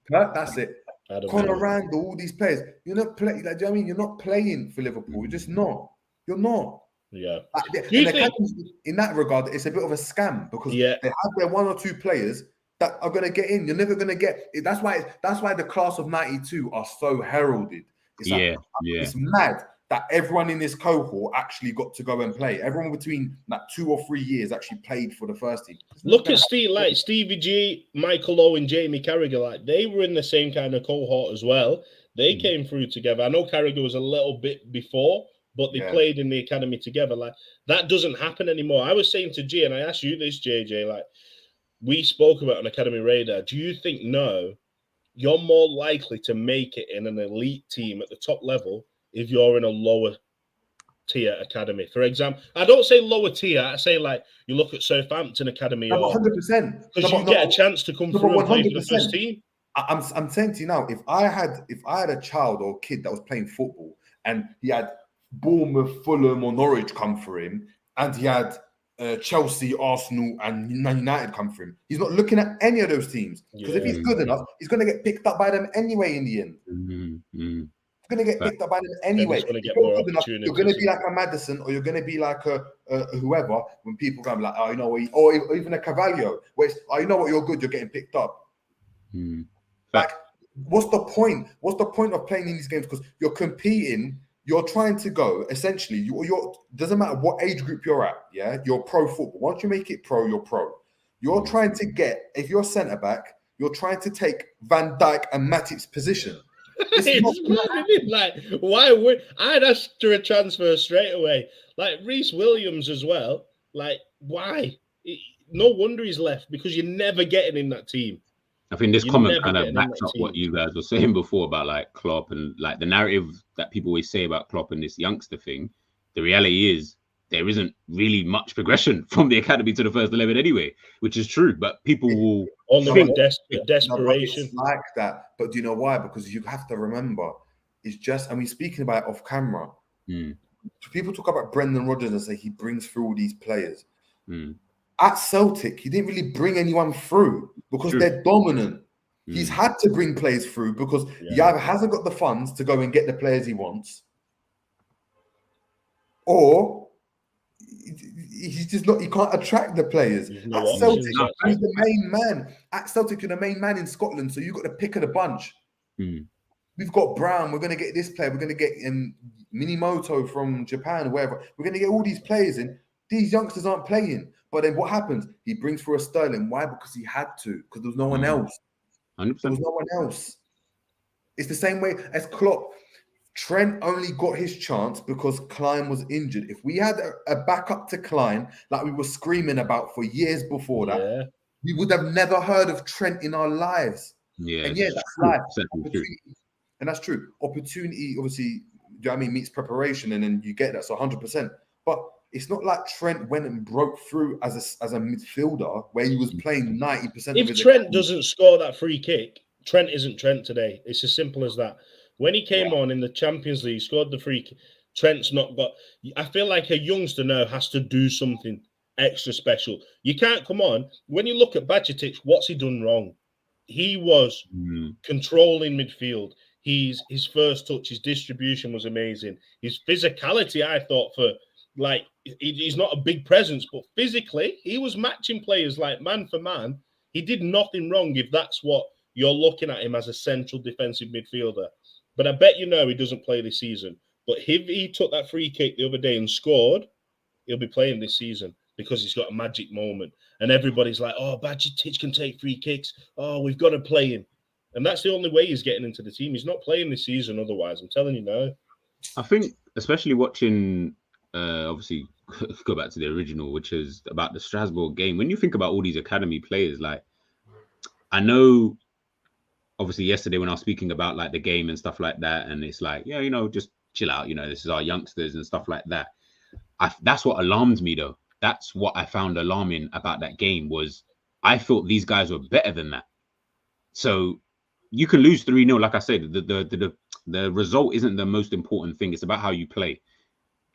That's it. Conor Randall, all these players. You're not playing. Do you know what I mean? You're not playing for Liverpool. You're just not. You're not. Yeah. In that regard, it's a bit of a scam because they have their one or two players that are going to get in. You're never going to get. That's why the class of '92 are so heralded. It's mad that everyone in this cohort actually got to go and play. Everyone between 2 or 3 years actually played for the first team. Look at Stevie G, Michael Owen, Jamie Carragher. They were in the same kind of cohort as well. They came through together. I know Carragher was a little bit before, but they played in the academy together. That doesn't happen anymore. I was saying to G, and I asked you this, JJ, we spoke about an academy radar. Do you think you're more likely to make it in an elite team at the top level if you're in a lower tier academy? For example, I don't say lower tier. I say you look at Southampton Academy, 100%, because you get a chance to come through and play for the first team. I'm saying to you now, if I had a child or a kid that was playing football and he had Bournemouth, Fulham, or Norwich come for him, and he had Chelsea, Arsenal, and United come for him, he's not looking at any of those teams because if he's good enough, he's going to get picked up by them anyway. In the end, he's going to get picked up by them anyway. You're going to be like a Maddison, or you're going to be like a whoever. When people go like, or even a Carvalho, where it's, you know what, you're good, you're getting picked up. What's the point? What's the point of playing in these games? Because you're competing. You're trying to go, essentially, you're doesn't matter what age group you're at, you're pro football. Once you make it pro, you're pro. You're trying to get, if you're centre-back, you're trying to take Van Dijk and Matip's position. Why would I'd ask for a transfer straight away? Reece Williams as well. Why? No wonder he's left, because you're never getting in that team. I think this comment kind of backs up what you guys were saying before about Klopp and the narrative that people always say about Klopp and this youngster thing. The reality is there isn't really much progression from the academy to the first 11 anyway, which is true. But people will only desperation like that. But do you know why? Because you have to remember, it's just, speaking about it off camera, people talk about Brendan Rodgers and say he brings through all these players. At Celtic, he didn't really bring anyone through because they're dominant. He's had to bring players through because he either hasn't got the funds to go and get the players he wants, or he's just not. He can't attract the players. At Celtic, he's the main man. At Celtic, you're the main man in Scotland, so you've got the pick of the bunch. We've got Brown. We're going to get this player. We're going to get Minimoto from Japan, wherever. We're going to get all these players in. These youngsters aren't playing. But then what happens? He brings through a Sterling. Why? Because he had to. Because there was no one else. 100%. There was no one else. It's the same way as Klopp. Trent only got his chance because Klein was injured. If we had a backup to Klein, like we were screaming about for years before that, we would have never heard of Trent in our lives. And that's life. And that's true. Opportunity, obviously, do you know what I mean, meets preparation, and then you get that. So 100%. But it's not like Trent went and broke through as a midfielder where he was playing 90% of his. If Trent doesn't score that free kick, Trent isn't Trent today. It's as simple as that. When he came on in the Champions League, scored the free kick, Trent's not got. I feel like a youngster now has to do something extra special. You can't come on. When you look at Bajcetic, what's he done wrong? He was controlling midfield. His first touch, his distribution was amazing. His physicality, I thought, he's not a big presence, but physically, he was matching players like man for man. He did nothing wrong if that's what you're looking at him as a central defensive midfielder. But I bet you know he doesn't play this season. But if he took that free kick the other day and scored, he'll be playing this season because he's got a magic moment. And everybody's like, oh, Bajcetic can take free kicks. Oh, we've got to play him. And that's the only way he's getting into the team. He's not playing this season otherwise. I'm telling you now. I think, especially watching, obviously, go back to the original, which is about the Strasbourg game. When you think about all these academy players, like, I know, obviously, yesterday when I was speaking about, like, the game and stuff like that, and it's like, yeah, just chill out. This is our youngsters and stuff like that. That's what alarmed me, though. That's what I found alarming about that game was I thought these guys were better than that. So you can lose 3-0. Like I said, the result isn't the most important thing. It's about how you play.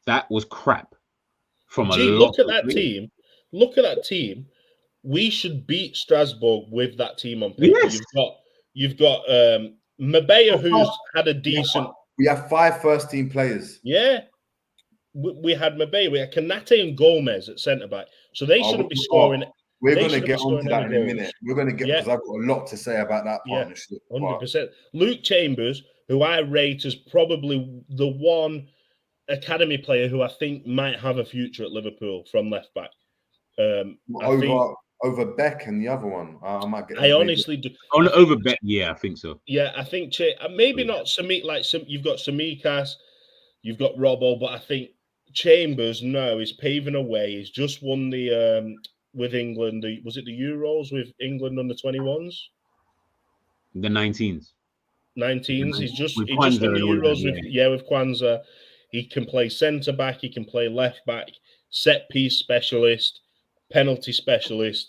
That was crap. Look at that team. Look at that team. We should beat Strasbourg with that team on paper. Yes. You've got Mabea, who's had a decent. We have 5 first-team players. Yeah. We had Mabea, we had Kanate and Gomez at centre back, so they shouldn't be scoring. We're going to get onto that in a minute. We're going to get because I've got a lot to say about that partnership. 100%. Luke Chambers, who I rate as probably the one academy player who I think might have a future at Liverpool from left back. Over Beck and the other one, I might get. I honestly do. Over Beck, yeah, I think so. Yeah, I think maybe not Samik. You've got Samikas, you've got Robbo, but I think Chambers now is paving a way. He's just won the with England. Was it the Euros with England under 21s? The 19s. 19s. He's just won the Euros with Kwanzaa. He can play centre back. He can play left back. Set piece specialist. Penalty specialist.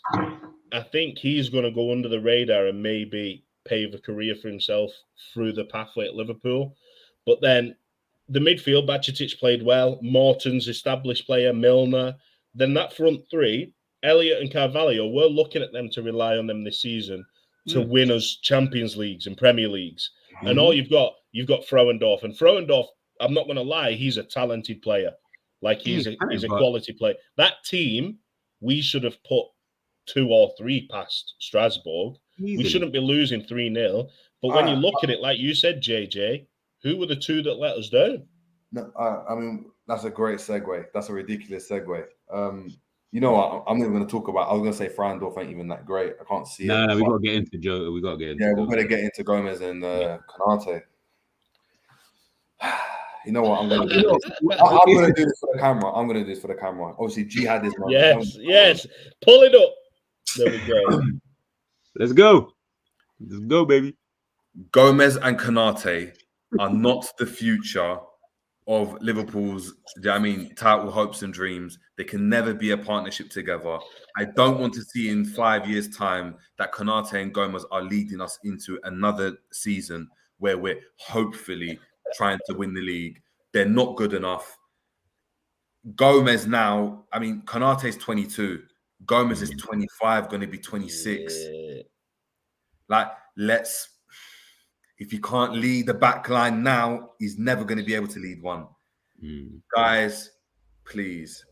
I think he's going to go under the radar and maybe pave a career for himself through the pathway at Liverpool. But then the midfield, Bajcetic played well. Morton's established player, Milner. Then that front three, Elliott and Carvalho, we're looking at them to rely on them this season to win us Champions Leagues and Premier Leagues. And all you've got Frauendorf. And Frauendorf, I'm not going to lie, he's a talented player. Like he's a quality player. That team, we should have put 2 or 3 past Strasbourg. We shouldn't be losing 3-0. But when you look at it, like you said, JJ, who were the 2 that let us down? No, I mean, that's a great segue. That's a ridiculous segue. You know what? I'm not even going to talk about. I was going to say Frauendorf ain't even that great. I can't see it. No, we got to get into Joe. We got to get into. Yeah, we're going to get into Gomez and Konate. You know what? I'm going to do this. I'm going to do this for the camera. I'm going to do this for the camera. Obviously, Jihad is. Yes. Pull it up. There we go. Let's go. Let's go, baby. Gomez and Konate are not the future of Liverpool's, title hopes and dreams. They can never be a partnership together. I don't want to see in 5 years' time that Konate and Gomez are leading us into another season where we're hopefully trying to win the league. They're not good enough. Gomez now, Konate's 22. Gomez is 25, going to be 26. Yeah. If he can't lead the back line now, he's never going to be able to lead one. Guys, please.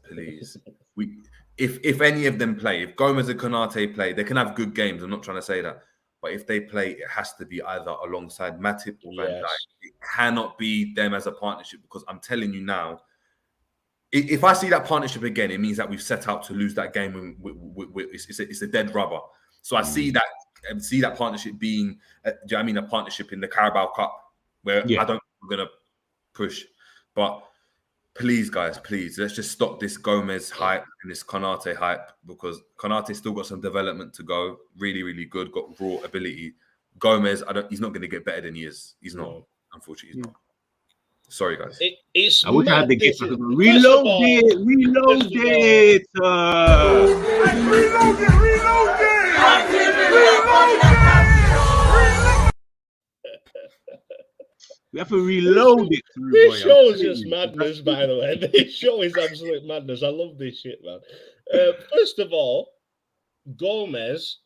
If any of them play, if Gomez and Konate play, they can have good games. I'm not trying to say that. But if they play, it has to be either alongside Matip or Van Dijk. It cannot be them as a partnership because I'm telling you now, if I see that partnership again, it means that we've set out to lose that game. It's a dead rubber. So I see that partnership being, a partnership in the Carabao Cup where I don't think we're going to push. But please, guys, let's just stop this Gomez hype and this Konate hype because Konate's still got some development to go. Really, really good. Got raw ability. Gomez, he's not going to get better than he is. He's not. Unfortunately, he's not. Sorry, guys. I wish I had the gift. Reload it. We have to reload it. This show is just madness, by the way. This show is absolute madness. I love this shit, man. First of all, Gomez,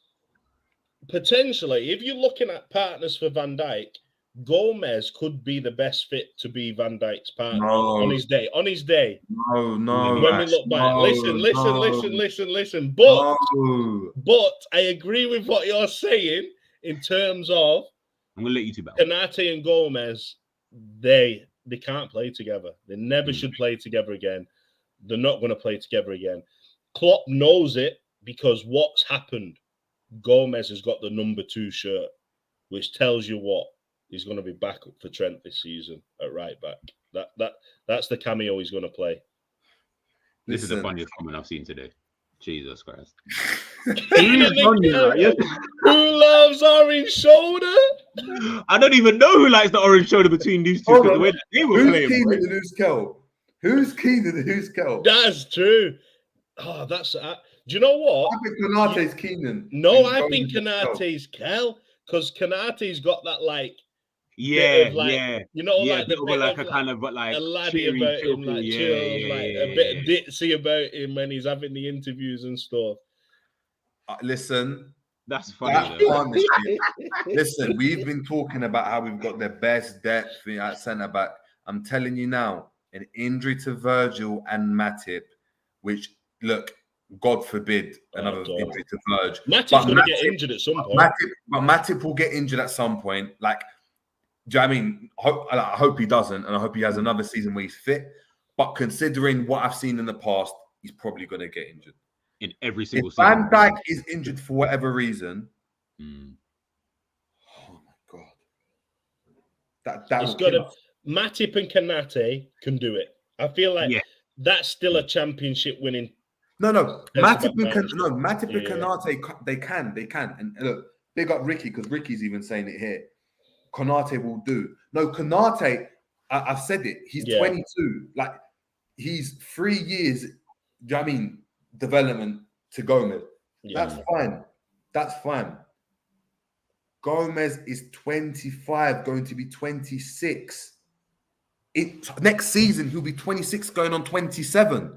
potentially, if you're looking at partners for Van Dijk, Gomez could be the best fit to be Van Dijk's partner on his day. On his day. No. When we look back, listen. But I agree with what you're saying in terms of I'm gonna let you two back. Konate and Gomez, they can't play together. They never should play together again. They're not going to play together again. Klopp knows it because what's happened? Gomez has got the number 2 shirt, which tells you what he's going to be back up for Trent this season at right back. That's the cameo he's going to play. This is the funniest comment I've seen today. Jesus Christ. Who loves orange shoulder? I don't even know who likes the orange shoulder between these two. The way that they were playing, Keenan and who's Kel? Who's Keenan and who's Kel? That's true. Oh, that's... do you know what? I think Konate's Keenan. No, I think Konate's Kel, because Konate's got that, like... Yeah. You know, like the bit like of, a kind of like a laddie about him, like chills, a bit of ditzy about him when he's having the interviews and stuff. Listen, that's funny. Listen, we've been talking about how we've got the best depth at centre back. I'm telling you now, an injury to Virgil and Matip, which look, God forbid, another injury to Virgil. Matip's going to get injured at some point. Matip will get injured at some point. Like, do you know what I mean? I hope he doesn't, and I hope he has another season where he's fit. But considering what I've seen in the past, he's probably going to get injured. In every single season. Van Dijk is injured for whatever reason. Oh my God. That Matip and Konate can do it. I feel like that's still a championship winning. No. Matip and Konate, they can. And look, big up Ricky, because Ricky's even saying it here. Konate will do. No, Konate, I've said it. He's 22. Like, he's 3 years, do you know what I mean, development to Gomez. That's fine. Gomez is 25, going to be 26. Next season, he'll be 26, going on 27.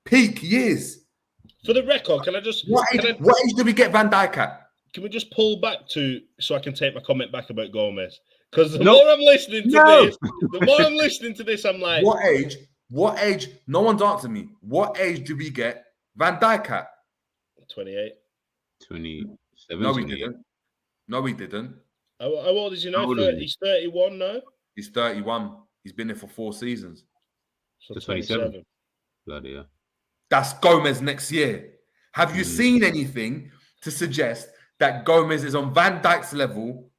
Peak years. For the record, can I just... What age did we get Van Dijk at? Can we just pull back so I can take my comment back about Gomez? Because the more I'm listening to this, I'm like... What age? No one's answered me. What age did we get Van Dijk at? 28. 27. No, we didn't. How old is he now? He's 31 now? He's 31. He's been there for 4 seasons. So 27. Bloody hell. That's Gomez next year. Have you seen anything to suggest that Gomez is on Van Dijk's level,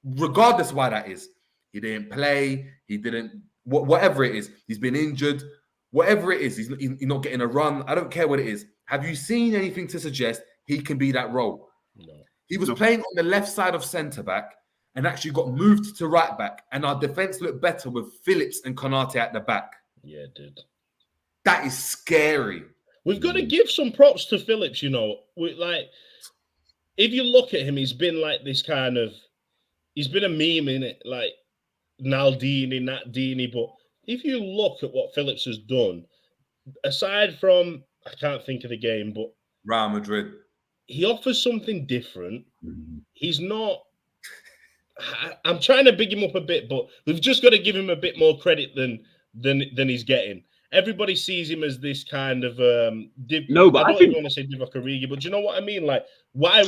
regardless why that is? He didn't play. He didn't... Whatever it is. He's been injured. Whatever it is. He's not getting a run. I don't care what it is. Have you seen anything to suggest he can be that role? No. He was playing on the left side of centre-back and actually got moved to right-back, and our defence looked better with Phillips and Konate at the back. Yeah, it did. That is scary. We've got to give some props to Phillips, you know. If you look at him, he's been like this kind of... He's been a meme, in it, like Naldini, Natdini. But if you look at what Phillips has done, aside from... I can't think of the game, but... Real Madrid. He offers something different. He's not... I'm trying to big him up a bit, but we've just got to give him a bit more credit than he's getting. Everybody sees him as this kind of I don't even want to say Divock Origi, but do you know what I mean? Like, why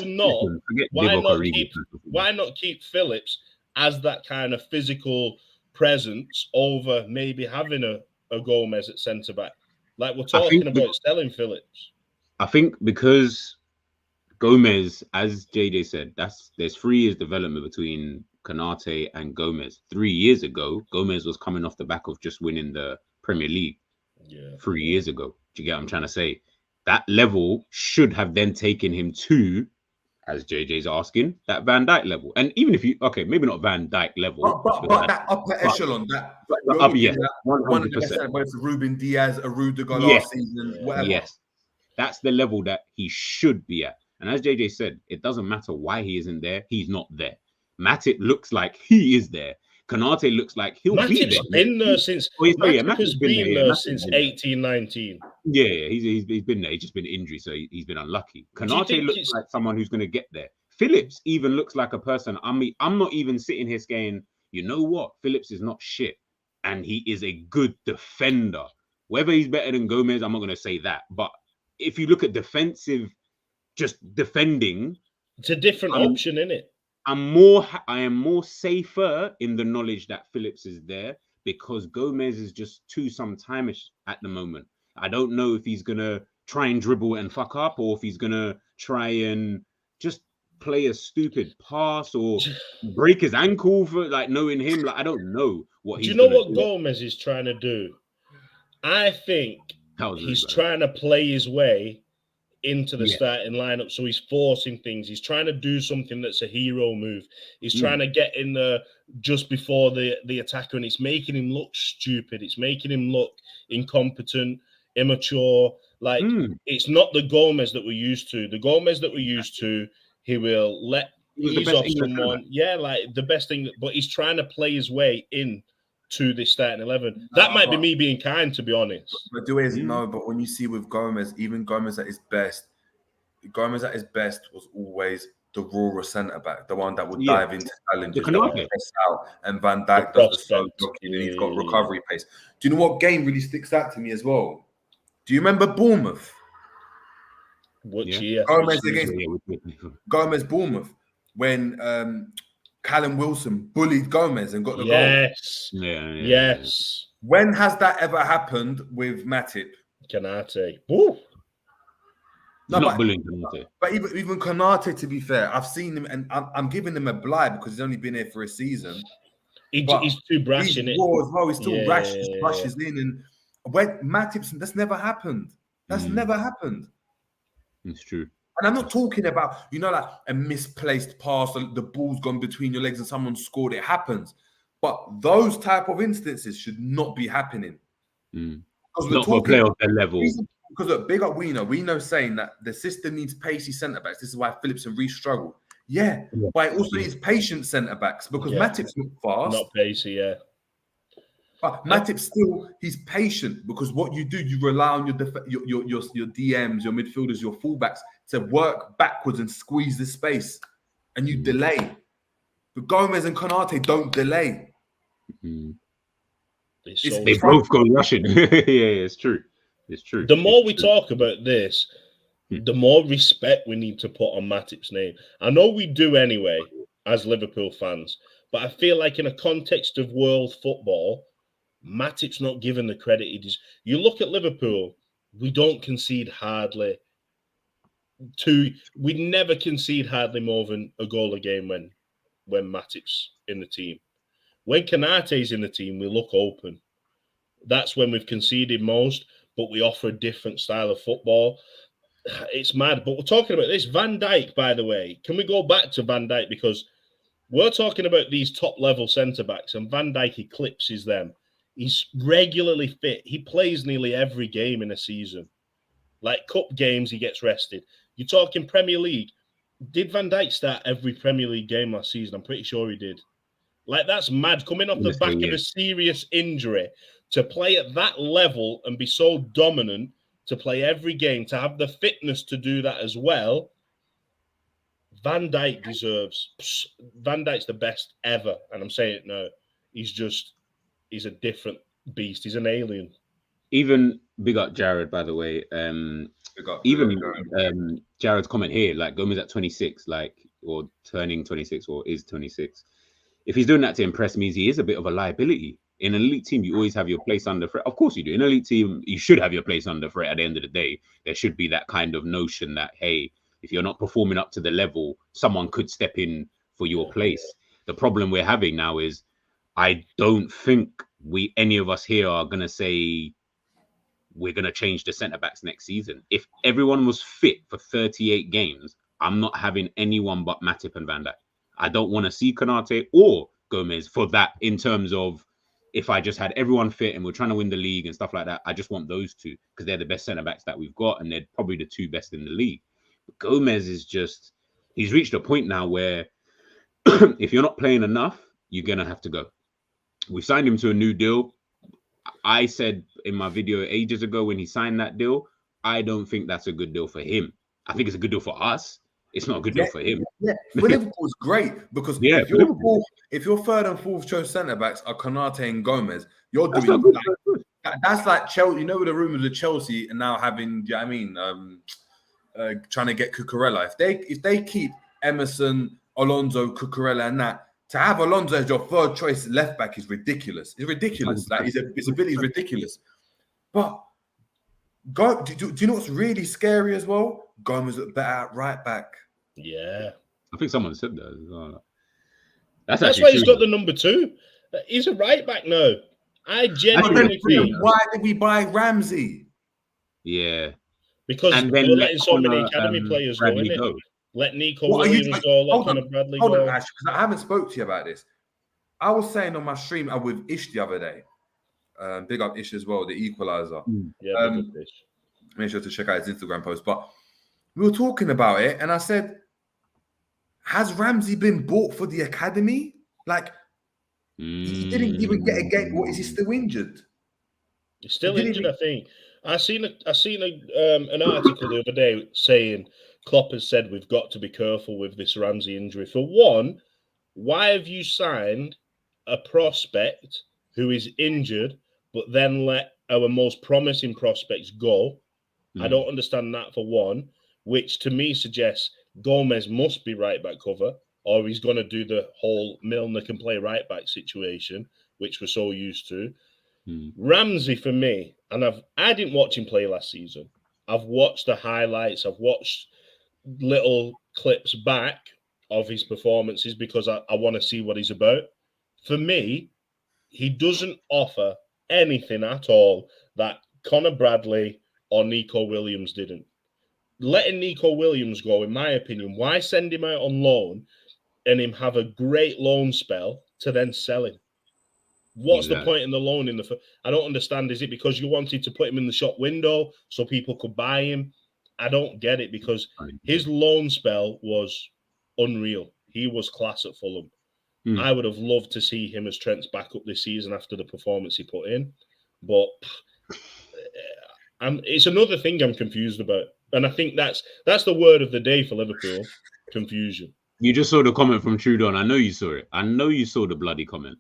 not keep Phillips as that kind of physical presence over maybe having a Gomez at centre back? Like, we're talking about selling Phillips. I think because Gomez, as JJ said, there's 3 years development between Konate and Gomez. 3 years ago, Gomez was coming off the back of just winning the Premier League. 3 years ago. Do you get what I'm trying to say? That level should have then taken him to, as JJ's asking, that Van Dijk level. And even if maybe not Van Dijk level, but that upper echelon, one of the best, whether it's Ruben Diaz, a Rudiger last season, whatever. Yes, that's the level that he should be at. And as JJ said, it doesn't matter why he isn't there. He's not there. Matip looks like he is there. Kanate looks like he'll be Matip's there. been there since. Matip has been there since 18-19. Yeah, he's been there. He's just been injury, so he's been unlucky. Kanate looks like someone who's going to get there. Phillips even looks like a person. I mean, I'm not even sitting here saying, you know what, Phillips is not shit, and he is a good defender. Whether he's better than Gomez, I'm not going to say that. But if you look at defensive, just defending, it's a different option, isn't it? I am more safer in the knowledge that Phillips is there because Gomez is just too sometime-ish at the moment. I don't know if he's gonna try and dribble and fuck up, or if he's gonna try and just play a stupid pass or break his ankle for like knowing him. Like I don't know what he's. Do you know what Gomez is trying to do? I think he's trying to play his way into the starting lineup, so he's forcing things. He's trying to do something that's a hero move. He's trying to get in there just before the attacker, and it's making him look stupid. It's making him look incompetent, immature. Like it's not the Gomez that we're used to. The Gomez that we're used to, he will let ease off someone. Yeah, like the best thing. But he's trying to play his way in to the starting 11. That might be me being kind, to be honest. But do is no. But when you see with Gomez, even Gomez at his best was always the raw centre back, the one that would dive into challenges, that would press out, and Van Dijk does the slow blocking, and he's got recovery pace. Do you know what game really sticks out to me as well? Do you remember Bournemouth? Which year? Gomez Bournemouth when Callum Wilson bullied Gomez and got the goal. Yes. When has that ever happened with Matip? Kanate. Woo. No, not bullying Kanate. But even Kanate, to be fair, I've seen him, and I'm giving him a blight because he's only been here for a season. He's too brash in it. As well. He's still rash, just rushes in. And when Matip, that's never happened. That's never happened. It's true. And I'm not talking about, like a misplaced pass, the ball's gone between your legs and someone scored. It happens. But those type of instances should not be happening. Because not for a player of their level. Because look, big up Wino saying that the system needs pacey centre-backs. This is why Phillips and Reece struggle. Yeah, but it also needs patient centre-backs because Matip's not fast. Not pacey, But Matip still, he's patient because what you do, you rely on your DMs, your midfielders, your fullbacks to work backwards and squeeze the space, and you delay. But Gomez and Konate don't delay. They both go rushing. It's true. It's true. The more we talk about this, the more respect we need to put on Matip's name. I know we do anyway, as Liverpool fans, but I feel like in a context of world football, Matip's not given the credit he deserves. You look at Liverpool, we don't concede hardly. We never concede hardly more than a goal a game when Matip's in the team. When Konate's in the team, we look open. That's when we've conceded most, but we offer a different style of football. It's mad. But we're talking about this. Van Dijk, by the way. Can we go back to Van Dijk? Because we're talking about these top-level centre-backs, and Van Dijk eclipses them. He's regularly fit. He plays nearly every game in a season. Like cup games, he gets rested. You're talking Premier League. Did Van Dijk start every Premier League game last season? I'm pretty sure he did. Like, that's mad. Coming off the back of a serious injury, to play at that level and be so dominant, to play every game, to have the fitness to do that as well, Van Dijk deserves... Van Dijk's the best ever, and I'm saying it now. He's a different beast. He's an alien. Even big up Jared, by the way. Jared's comment here, like Gomez at 26, or turning 26, or is 26. If he's doing that to impress me, he is a bit of a liability. In an elite team, you always have your place under threat. Of course you do. In an elite team, you should have your place under threat at the end of the day. There should be that kind of notion that, hey, if you're not performing up to the level, someone could step in for your place. The problem we're having now is I don't think any of us here are going to say we're going to change the centre-backs next season. If everyone was fit for 38 games, I'm not having anyone but Matip and Van Dijk. I don't want to see Konate or Gomez for that in terms of if I just had everyone fit and we're trying to win the league and stuff like that. I just want those two because they're the best centre-backs that we've got and they're probably the two best in the league. But Gomez is he's reached a point now where if you're not playing enough, you're going to have to go. We signed him to a new deal. I said in my video ages ago when he signed that deal, I don't think that's a good deal for him. I think it's a good deal for us. It's not a good deal for him. Yeah, for Liverpool it's great because if your third and fourth choice centre backs are Konate and Gomez, you're doing that's like Chelsea. You know, with the rumors with Chelsea and now having, do you know what I mean? Trying to get Cucurella. If they keep Emerson, Alonso, Cucurella, and that, to have Alonso as your third choice left back is ridiculous. It's ridiculous. Like his ability is ridiculous. But do you know what's really scary as well? Gomez look better at right back. Yeah, I think someone said that as well. That's why he's got the number 2. He's a right back now. I genuinely think. Why did we buy Ramsey? Yeah, because they're letting so many academy players go, innit? Let Nico Williams go, let Connor Bradley go. Hold on, Ash, because I haven't spoke to you about this. I was saying on my stream with Ish the other day. Big up Ish as well, the equalizer. Yeah, big up Ish. Make sure to check out his Instagram post. But we were talking about it, and I said, has Ramsey been bought for the academy? Like, he didn't even get a game. What, is he still injured? He's still injured, I think. I seen an article the other day saying Klopp has said we've got to be careful with this Ramsey injury. For one, why have you signed a prospect who is injured, but then let our most promising prospects go? I don't understand that, for one, which to me suggests Gomez must be right back cover, or he's going to do the whole Milner can play right back situation, which we're so used to. Ramsey, for me, and I didn't watch him play last season. I've watched the highlights. I've watched little clips back of his performances because I want to see what he's about. For me, he doesn't offer anything at all that Connor Bradley or Nico Williams didn't. Letting Nico Williams go, in my opinion, why send him out on loan and him have a great loan spell to then sell him? What's the point in the loan in the? I don't understand. Is it because you wanted to put him in the shop window so people could buy him? I don't get it, because his loan spell was unreal. He was class at Fulham. I would have loved to see him as Trent's backup this season after the performance he put in. But it's another thing I'm confused about. And I think that's the word of the day for Liverpool, confusion. You just saw the comment from Trudon. I know you saw it. I know you saw the bloody comment.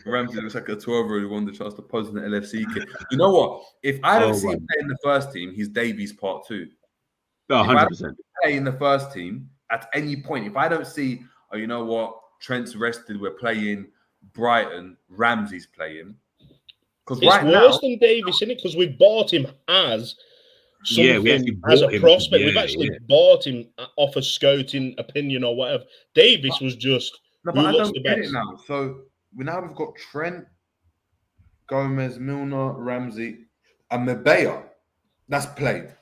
Ramsey looks like a 12-year-old who won the chance to pose in the LFC kit. You know what? If I don't see him play in the first team, he's Davies part 2. 100%. Play in the first team at any point. If I don't see, oh, you know what? Trent's rested. We're playing Brighton. Ramsey's playing. It's worse than Davies, isn't it? Because we bought him as something, as a prospect. We've actually bought him off a scouting opinion or whatever. Davies was just. No, but I don't get it now. So we've got Trent, Gomez, Milner, Ramsey, and Mabea. That's played.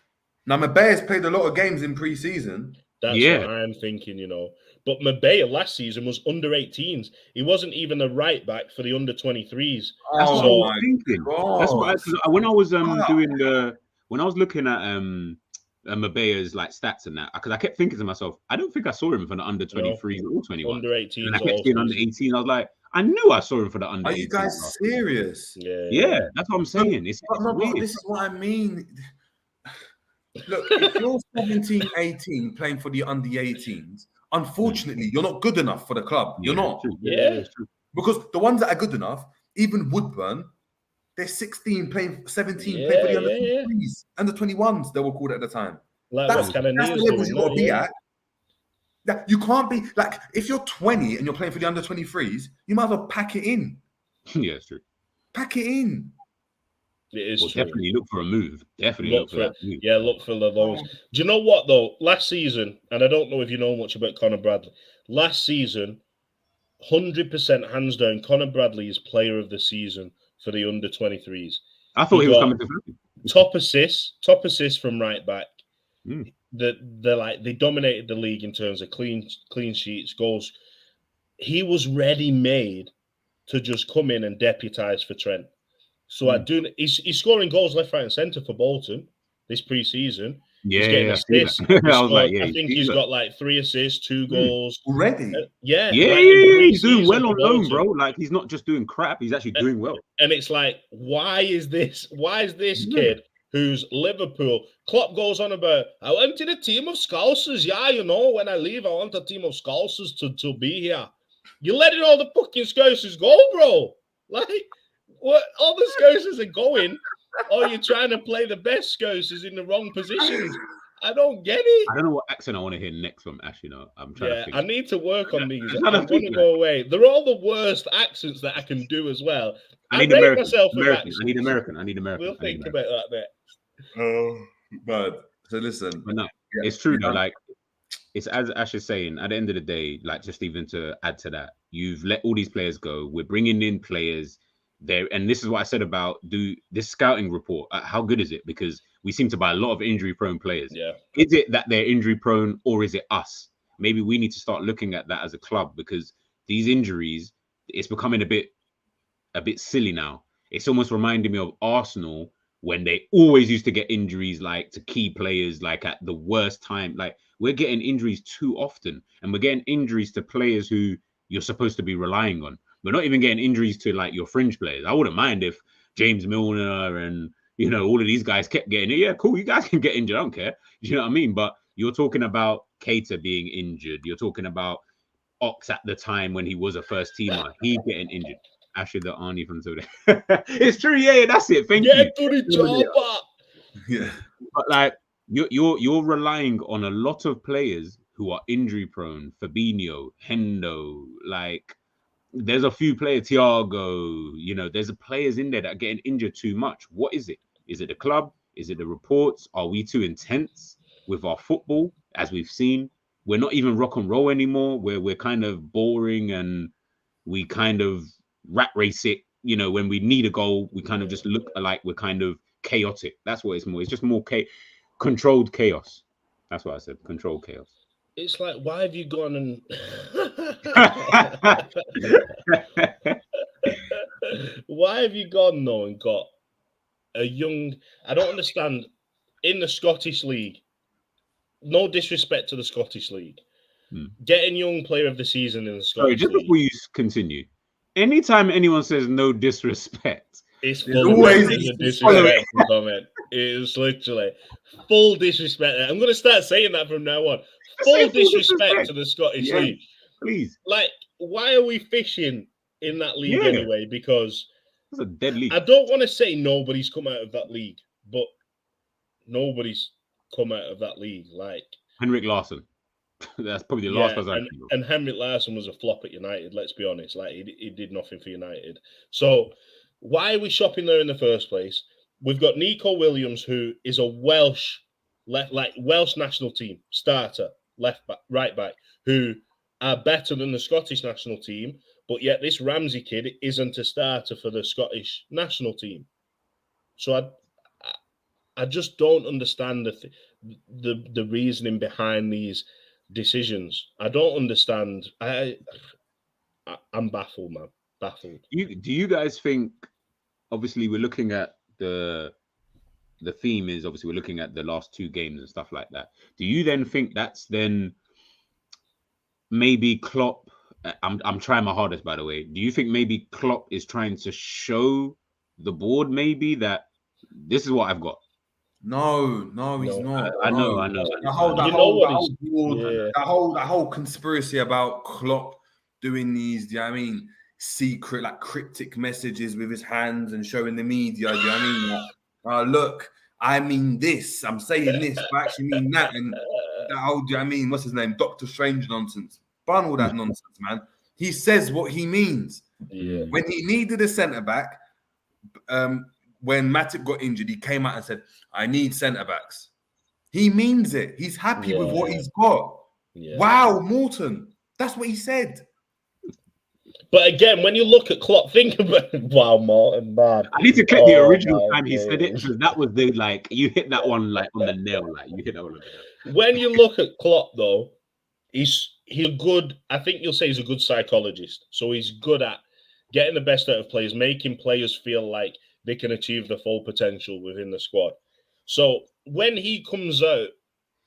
Now Mabea's played a lot of games in pre-season. That's what I'm thinking, you know. But Mabea last season was under 18s. He wasn't even a right back for the under 23s. That's what I was thinking. That's what when I was when I was looking at Mabea's like stats and that, because I kept thinking to myself, I don't think I saw him for the under 23s or 21. Under 18s. And I kept seeing under 18. I was like, I knew I saw him for the under 18. Are you guys serious? Yeah, that's what I'm saying. But this is what I mean. Look, if you're 17, 18 playing for the under 18s, unfortunately, you're not good enough for the club. You're not. Yeah. Because the ones that are good enough, even Woodburn, they're 16 playing 17 playing for the under 23s, under 21s, they were called at the time. That's the levels you got to be at. You can't be like, if you're 20 and you're playing for the under 23s, you might as well pack it in. Yeah, it's true. Pack it in. It is true. Definitely look for a move. Definitely look for that move. Yeah, look for the loans. Do you know what, though? Last season, and I don't know if you know much about Connor Bradley, last season, 100% hands down, Connor Bradley is player of the season for the under 23s. I thought he was coming to top assist from right back. They dominated the league in terms of clean sheets, goals. He was ready made to just come in and deputise for Trent. So he's scoring goals left, right, and centre for Bolton this pre-season. Yeah, He's getting I see assists. that. I was like, yeah, I think he's got like 3 assists, 2 goals already. Yeah, yeah, like, in 3 he's doing seasons well on for loan, Bolton. bro. Like he's not just doing crap; he's actually doing well. And it's like, why is this Yeah. kid who's Liverpool? Klopp goes on about, I wanted a team of Scousers. Yeah, you know, when I leave, I want a team of Scousers to be here. You're letting all the fucking Scousers go, bro. Like, what? All the Scousers are going, or you're trying to play the best Scousers in the wrong positions. I don't get it. I don't know what accent I want to hear next from Ash. You know, I'm trying to think. I need to work on these. I'm I trying to want to think, go away. They're all the worst accents that I can do as well. I need rate American. myself with American. accents. I need American. I need American. We'll I need think American. about that next. But so listen, But no, it's true though. Like it's as Ash is saying. At the end of the day, like just even to add to that, you've let all these players go. We're bringing in players there, and this is what I said about this scouting report. How good is it? Because we seem to buy a lot of injury-prone players. Yeah. Is it that they're injury-prone, or is it us? Maybe we need to start looking at that as a club, because these injuries, it's becoming a bit silly now. It's almost reminding me of Arsenal when they always used to get injuries, like to key players, like at the worst time. Like we're getting injuries too often, and we're getting injuries to players who you're supposed to be relying on. We're not even getting injuries to like your fringe players. I wouldn't mind if James Milner and all of these guys kept getting it. Yeah, cool. You guys can get injured. I don't care. You know what I mean? But you're talking about Keita being injured. You're talking about Ox at the time when he was a first teamer. He getting injured. Actually, the Arnie from today. It's true. Yeah, that's it. Thank you. To the job. Yeah. But like you're relying on a lot of players who are injury prone. Fabinho, Hendo, like there's a few players, Thiago, there's players in there that are getting injured too much. What is it? Is it the club? Is it the reports? Are we too intense with our football? As we've seen, we're not even rock and roll anymore. We're kind of boring, and we kind of rat race it. When we need a goal, we kind of just look like we're kind of chaotic. That's what it's more. It's just more controlled chaos. That's what I said. Controlled chaos. It's like, why have you gone and why have you gone though and got a young? I don't understand. In the Scottish League, no disrespect to the Scottish League, getting young player of the season in the Scottish League. Before you continue, anytime anyone says no disrespect, it's always a disrespect comment. It's literally full disrespect. I'm going to start saying that from now on. Full disrespect to the Scottish League. Please. Like, why are we fishing in that league anyway? Because it's a dead league. I don't want to say nobody's come out of that league, but nobody's come out of that league. Like Henrik Larsson. That's probably the last person. And Henrik Larsson was a flop at United, let's be honest. Like he did nothing for United. So why are we shopping there in the first place? We've got Nico Williams, who is a Welsh national team starter, left back, right back, who are better than the Scottish national team, but yet this Ramsey kid isn't a starter for the Scottish national team. So I just don't understand the reasoning behind these decisions. I don't understand. I'm baffled, man. Baffled. Do you guys think? Obviously, we're looking at the theme is obviously we're looking at the last 2 games and stuff like that. Do you then think that's then maybe Klopp? I'm trying my hardest, by the way. Do you think maybe Klopp is trying to show the board maybe that this is what I've got? No, he's not. I know. That whole conspiracy about Klopp doing these, secret, like cryptic messages with his hands and showing the media. Look, I mean this. I'm saying this, but I actually mean that. And that whole, what's his name? Dr. Strange nonsense. Bun all that nonsense, man. He says what he means. Yeah. When he needed a centre back, when Matip got injured, he came out and said, I need centre-backs. He means it. He's happy with what he's got. Yeah. Wow, Morton. That's what he said. But again, when you look at Klopp, think about wow, Morton, man. I need to click the original time he said it, because that was you hit that one on the nail. You hit that one on the nail. When you look at Klopp, though, he's a good, I think you'll say he's a good psychologist. So he's good at getting the best out of players, making players feel like they can achieve the full potential within the squad. So when he comes out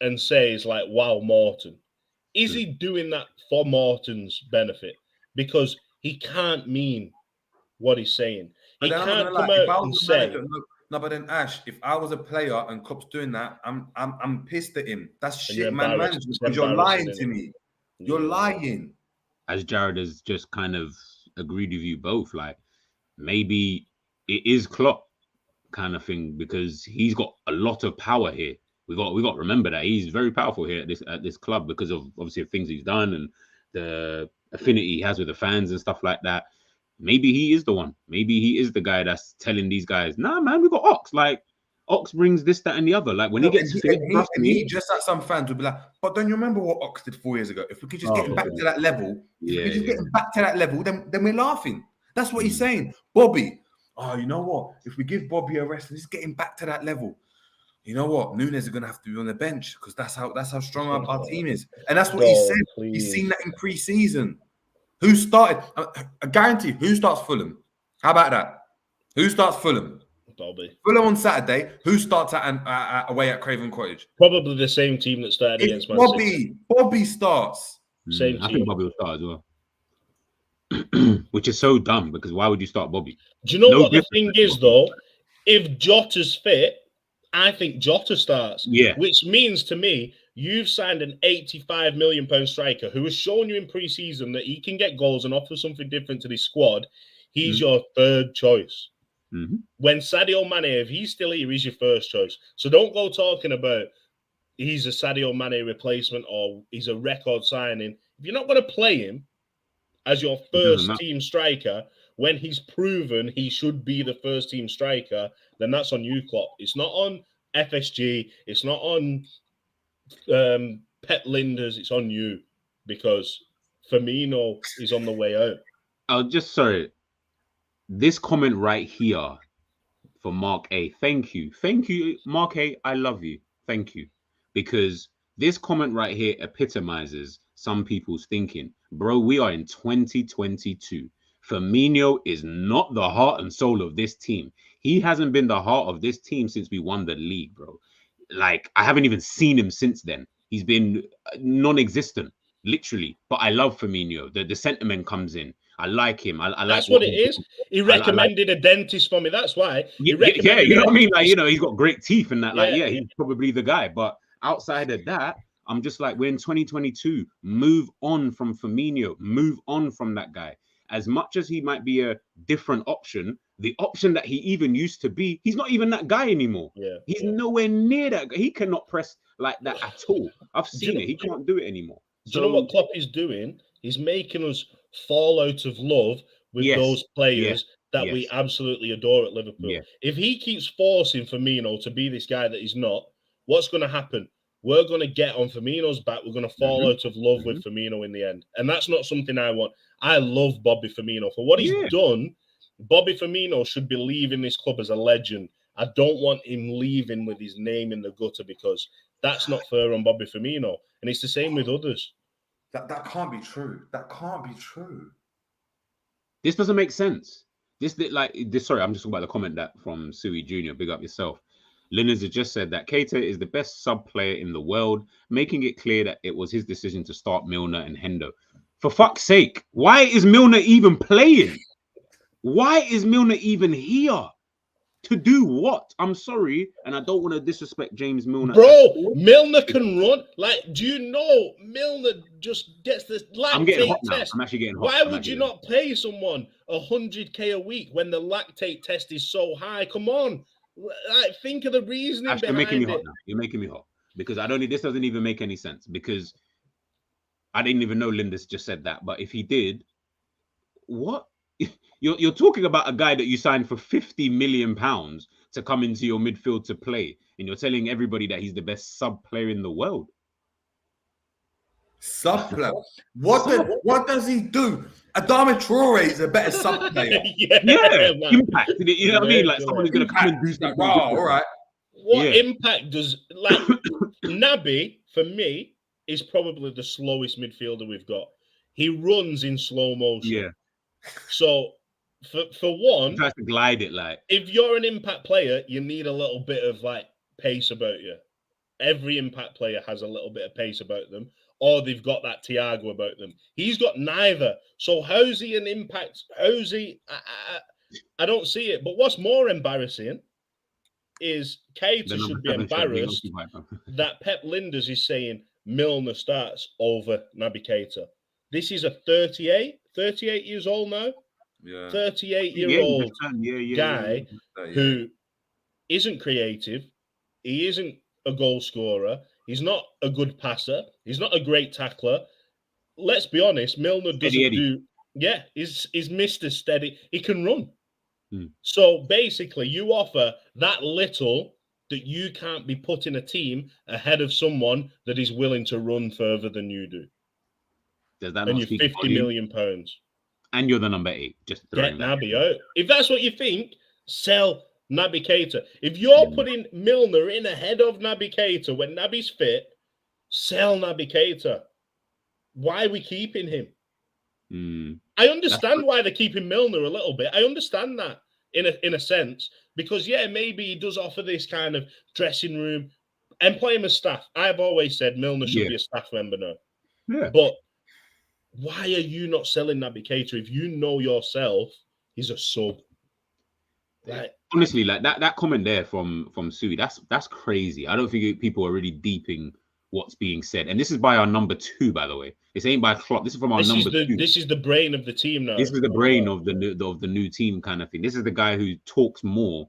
and says like, "Wow, Morton," is he doing that for Morton's benefit? Because he can't mean what he's saying. He can't come out and say. No, but then Ash, if I was a player and Klopp's doing that, I'm pissed at him. That's shit, man. Because you're lying to me. You're lying. As Jared has just kind of agreed with you both, like maybe it is Klopp kind of thing because he's got a lot of power here. We got to remember that he's very powerful here at this club because of obviously the things he's done and the affinity he has with the fans and stuff like that. Maybe he is the one. Maybe he is the guy that's telling these guys, "Nah, man, we got Ox. Like Ox brings this, that, and the other." Like when he gets he just like some fans would be like, "But don't you remember what Ox did 4 years ago? If we could just get him back to that level, then we're laughing." That's what he's saying. Bobby, you know what? If we give Bobby a rest and just get him back to that level, you know what? Nunes is gonna have to be on the bench because that's how strong our team is, and that's what he said. He's seen that in pre-season. Who started? I guarantee. Who starts Fulham? How about that? Who starts Fulham? Bobby. Fulham on Saturday. Who starts away at Craven Cottage? Probably the same team that started against Man City. Bobby starts. Same team. I think Bobby will start as well. Which is so dumb because why would you start Bobby? Do you know what the thing is though? If Jota's fit, I think Jota starts. Yeah. Which means to me, you've signed an £85 million striker who has shown you in pre-season that he can get goals and offer something different to this squad. He's your third choice. When Sadio Mane, if he's still here, he's your first choice. So don't go talking about he's a Sadio Mane replacement or he's a record signing. If you're not going to play him as your first team striker, when he's proven he should be the first team striker, then that's on you, Klopp. It's not on FSG. It's not on Pep Linders. It's on you because Firmino is on the way out. Sorry. This comment right here for Mark A. Thank you, Mark A. I love you. Thank you, because this comment right here epitomizes some people's thinking. Bro, we are in 2022. Firmino is not the heart and soul of this team. He hasn't been the heart of this team since we won the league, bro. Like, I haven't even seen him since then. He's been non-existent, literally. But I love Firmino. The sentiment comes in. I like him. I like that's what it is. He recommended a dentist for me. That's why. You know what I mean? Like, he's got great teeth and that. He's probably the guy. But outside of that, I'm just like, we're in 2022. Move on from Firmino. Move on from that guy. As much as he might be a different option, the option that he even used to be, he's not even that guy anymore. He's nowhere near that guy. He cannot press like that at all. I've seen it. He can't do it anymore. Do you know what Klopp is doing? He's making us fall out of love with those players that we absolutely adore at Liverpool. If he keeps forcing Firmino to be this guy that he's not, what's going to happen? We're going to get on Firmino's back. We're going to fall out of love with Firmino in the end. And that's not something I want. I love Bobby Firmino. For what he's done, Bobby Firmino should be leaving this club as a legend. I don't want him leaving with his name in the gutter because that's not fair on Bobby Firmino. And it's the same with others. That can't be true. That can't be true. This doesn't make sense. Sorry, I'm just talking about the comment that from Sui Jr. Big up yourself. Linus has just said that Keita is the best sub player in the world, making it clear that it was his decision to start Milner and Hendo. For fuck's sake, why is Milner even playing? Why is Milner even here? To do what? I'm sorry, and I don't want to disrespect James Milner. Bro, Milner can run. Like, do you know Milner just gets this lactate test? I'm actually getting hot. Why would you not pay someone 100k a week when the lactate test is so high? Come on. Like, think of the reasoning behind You're making me hot it. now. You're making me hot. Because this doesn't even make any sense. Because I didn't even know Lindis just said that. But if he did, what? You're talking about a guy that you signed for £50 million to come into your midfield to play, and you're telling everybody that he's the best sub player in the world. Sub player? What does he do? Adama Traore is a better sub player. Impact. You know what I mean? Like someone who's going to come and do something. All right. What impact does Naby for me is probably the slowest midfielder we've got. He runs in slow motion. Yeah. So for one, he tries to glide it like. If you're an impact player, you need a little bit of like pace about you. Every impact player has a little bit of pace about them, or they've got that Thiago about them. He's got neither. So how's he an impact? How's he? I don't see it. But what's more embarrassing is Keita should be embarrassed that Pep Linders is saying Milner starts over Naby Keita. This is a 38 years old now. Yeah. 38-year-old guy who isn't creative. He isn't a goal scorer. He's not a good passer. He's not a great tackler. Let's be honest, Milner doesn't do... Yeah, he's Mr. Steady. He can run. So basically, you offer that little that you can't be put in a team ahead of someone that is willing to run further than you do. Does that and not you're £50 million. And you're the number 8. Just get Naby out. If that's what you think, sell Naby Keita. If you're putting Milner in ahead of Naby Keita when Naby's fit, sell Naby Keita. Why are we keeping him? I understand why they're keeping Milner a little bit. I understand that in a sense, because maybe he does offer this kind of dressing room and play him as staff. I've always said Milner should be a staff member now. Yeah. But why are you not selling Naby Keita if you know yourself he's a sub? Honestly, like that comment there from Sui, that's crazy. I don't think people are really deeping what's being said. And this is by our number 2, by the way. This ain't by Klopp. This is from our number 2. This is the brain of the team now. This is the brain of the new team kind of thing. This is the guy who talks more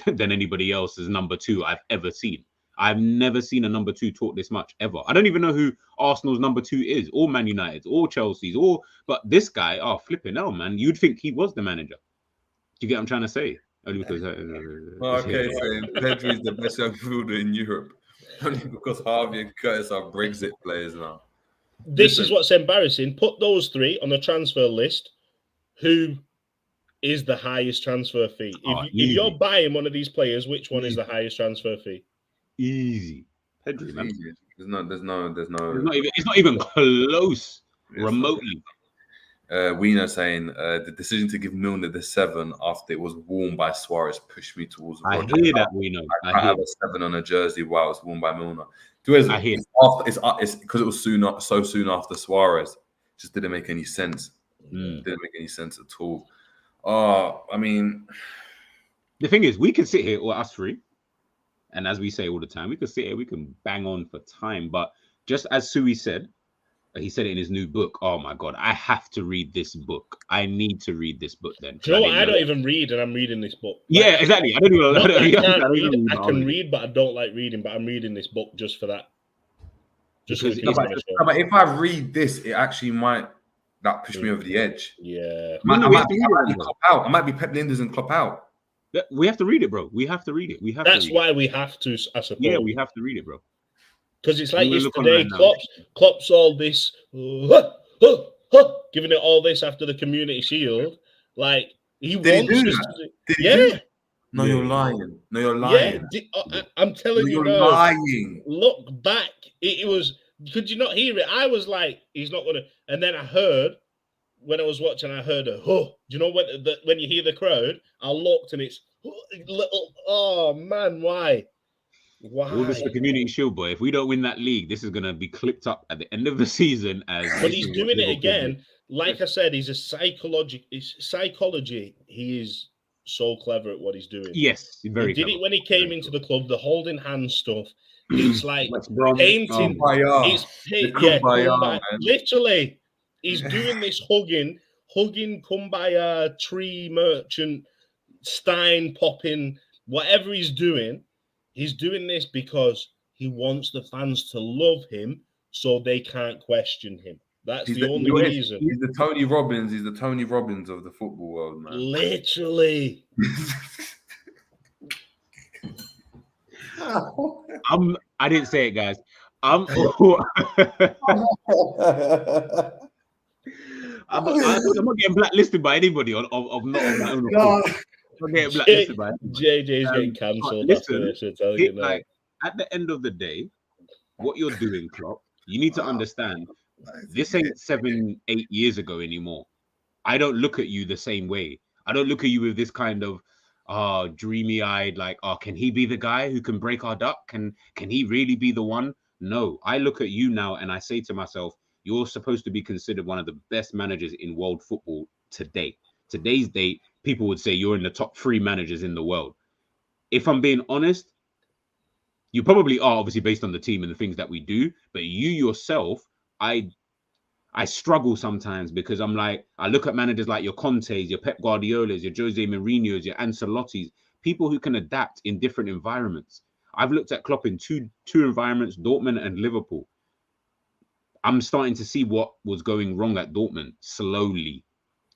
than anybody else's number 2 I've ever seen. I've never seen a number 2 talk this much ever. I don't even know who Arsenal's number 2 is, or Man United's, or Chelsea's, but this guy, flipping hell, man. You'd think he was the manager. Do you get what I'm trying to say? Only because saying Pedri is the best young fielder in Europe. Only because Harvey and Curtis are Brexit players now. This is what's embarrassing. Put those 3 on the transfer list. Who is the highest transfer fee? If you're buying one of these players, which one is the highest transfer fee? Easy. Pedri, man. Easy. There's no. It's not even close. Remotely. Wiener saying the decision to give Milner the 7 after it was worn by Suarez pushed me towards. I hear that, Wiener. I have a 7 on a jersey while it's worn by Milner. I hear it's because it was so soon after Suarez. It just didn't make any sense. Didn't make any sense at all. I mean, the thing is, we can sit here, or us 3, and as we say all the time, we can sit here, we can bang on for time. But just as Sui said, he said it in his new book. Oh my God, I have to read this book. I need to read this book then. Do you know what? I don't even read, and I'm reading this book. Yeah, exactly. I can read, but I don't like reading. But I'm reading this book just for that. But if I read this, it actually might push me over the edge. Yeah. I might be Klopp out. I might be Pep Linders and Klopp out. We have to read it, bro. We have to read it. That's why we have to, I suppose. Yeah, we have to read it, bro. Because it's like yesterday, Klopp's all this, giving it all this after the Community Shield. Like, he wants us. No, you're lying. No, you're lying. Yeah, I'm telling you, you're lying. Look back. It was. Could you not hear it? I was like, he's not gonna. And then I heard when I was watching, I heard a Do you know when you hear the crowd? I looked and it's little. Oh man, why? All this the Community Shield, boy. If we don't win that league, this is gonna be clipped up at the end of the season. But he's doing it again. Like I said, he's a psychology. He is so clever at what he's doing. Yes, very. He did it when he came into the club. The holding hand stuff. It's like painting. Literally, he's doing this hugging kumbaya, tree merchant, Stein popping, whatever he's doing. He's doing this because he wants the fans to love him, so they can't question him. That's the only reason. He's the Tony Robbins. He's the Tony Robbins of the football world, man. Literally. I didn't say it, guys. I'm not getting blacklisted by anybody of not on my own report. I'm getting blacklisted by JJ's getting cancelled. Like, at the end of the day, what you're doing, Klopp, you need to understand this ain't 7-8 years ago anymore. I don't look at you the same way. I don't look at you with this kind of dreamy-eyed, like, can he be the guy who can break our duck? Can he really be the one? No, I look at you now and I say to myself, you're supposed to be considered one of the best managers in world football today. Today's date, people would say you're in the top 3 managers in the world. If I'm being honest, you probably are, obviously based on the team and the things that we do, but you yourself, I struggle sometimes because I'm like, I look at managers like your Contes, your Pep Guardiolas, your Jose Mourinho's, your Ancelotti's, people who can adapt in different environments. I've looked at Klopp in two environments, Dortmund and Liverpool. I'm starting to see what was going wrong at Dortmund slowly,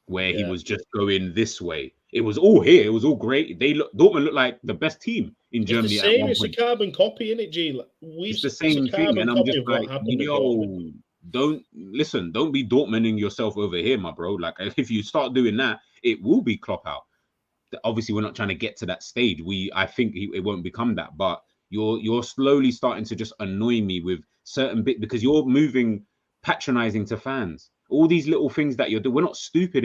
where he was just going this way. It was all here. It was all great. Dortmund looked like the best team in Germany. It's the same. It's a carbon copy, isn't it, G? It's the same thing, and I'm just like, yo, don't be Dortmunding yourself over here, my bro. Like, if you start doing that, it will be Klopp out. Obviously, we're not trying to get to that stage. I think it won't become that, but you're slowly starting to just annoy me with certain bit because you're moving patronizing to fans. All these little things that you're doing, we're not stupid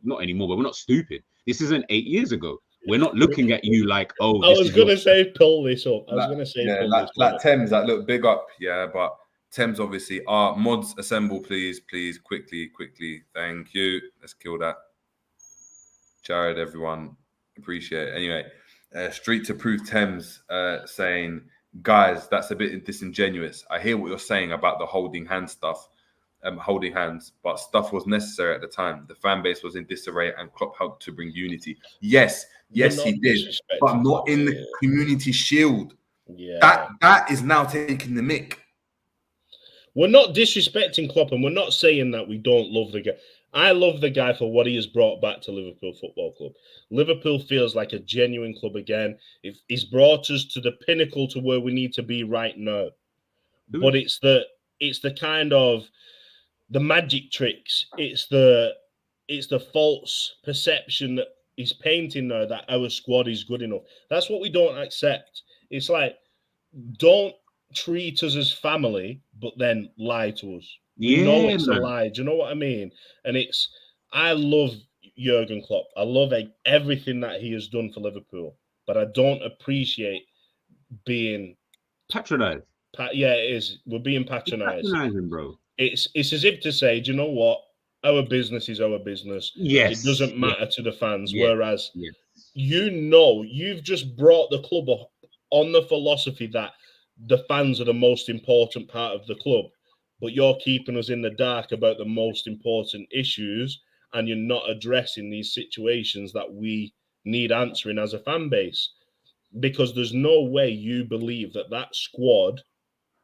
not anymore, but we're not stupid. This isn't 8 years ago. We're not looking at you like, oh. I was gonna say pull this up. I was gonna say like Thames, that look big up, yeah, but Thames obviously are mods assemble, please, quickly. Thank you. Let's kill that. Jared, everyone, appreciate it. Anyway, Street to Prove Thames saying, guys, that's a bit disingenuous. I hear what you're saying about the holding hands, but stuff was necessary at the time. The fan base was in disarray and Klopp helped to bring unity. Yes, he did, but not in the Community Shield. Yeah, that is now taking the mick. We're not disrespecting Klopp, and we're not saying that we don't love the guy. I love the guy for what he has brought back to Liverpool Football Club. Liverpool feels like a genuine club again. He's brought us to the pinnacle to where we need to be right now. But it's the kind of the magic tricks. It's the false perception that he's painting now that our squad is good enough. That's what we don't accept. It's like, don't treat us as family, but then lie to us. You know it's a lie. Do you know what I mean? And I love Jurgen Klopp. I love everything that he has done for Liverpool, but I don't appreciate being patronized. Yeah, it is. We're being patronized. Patronizing, bro. It's as if to say, do you know what? Our business is our business. Yes. It doesn't matter to the fans. Yes. Whereas, you've just brought the club up on the philosophy that the fans are the most important part of the club, but you're keeping us in the dark about the most important issues, and you're not addressing these situations that we need answering as a fan base. Because there's no way you believe that squad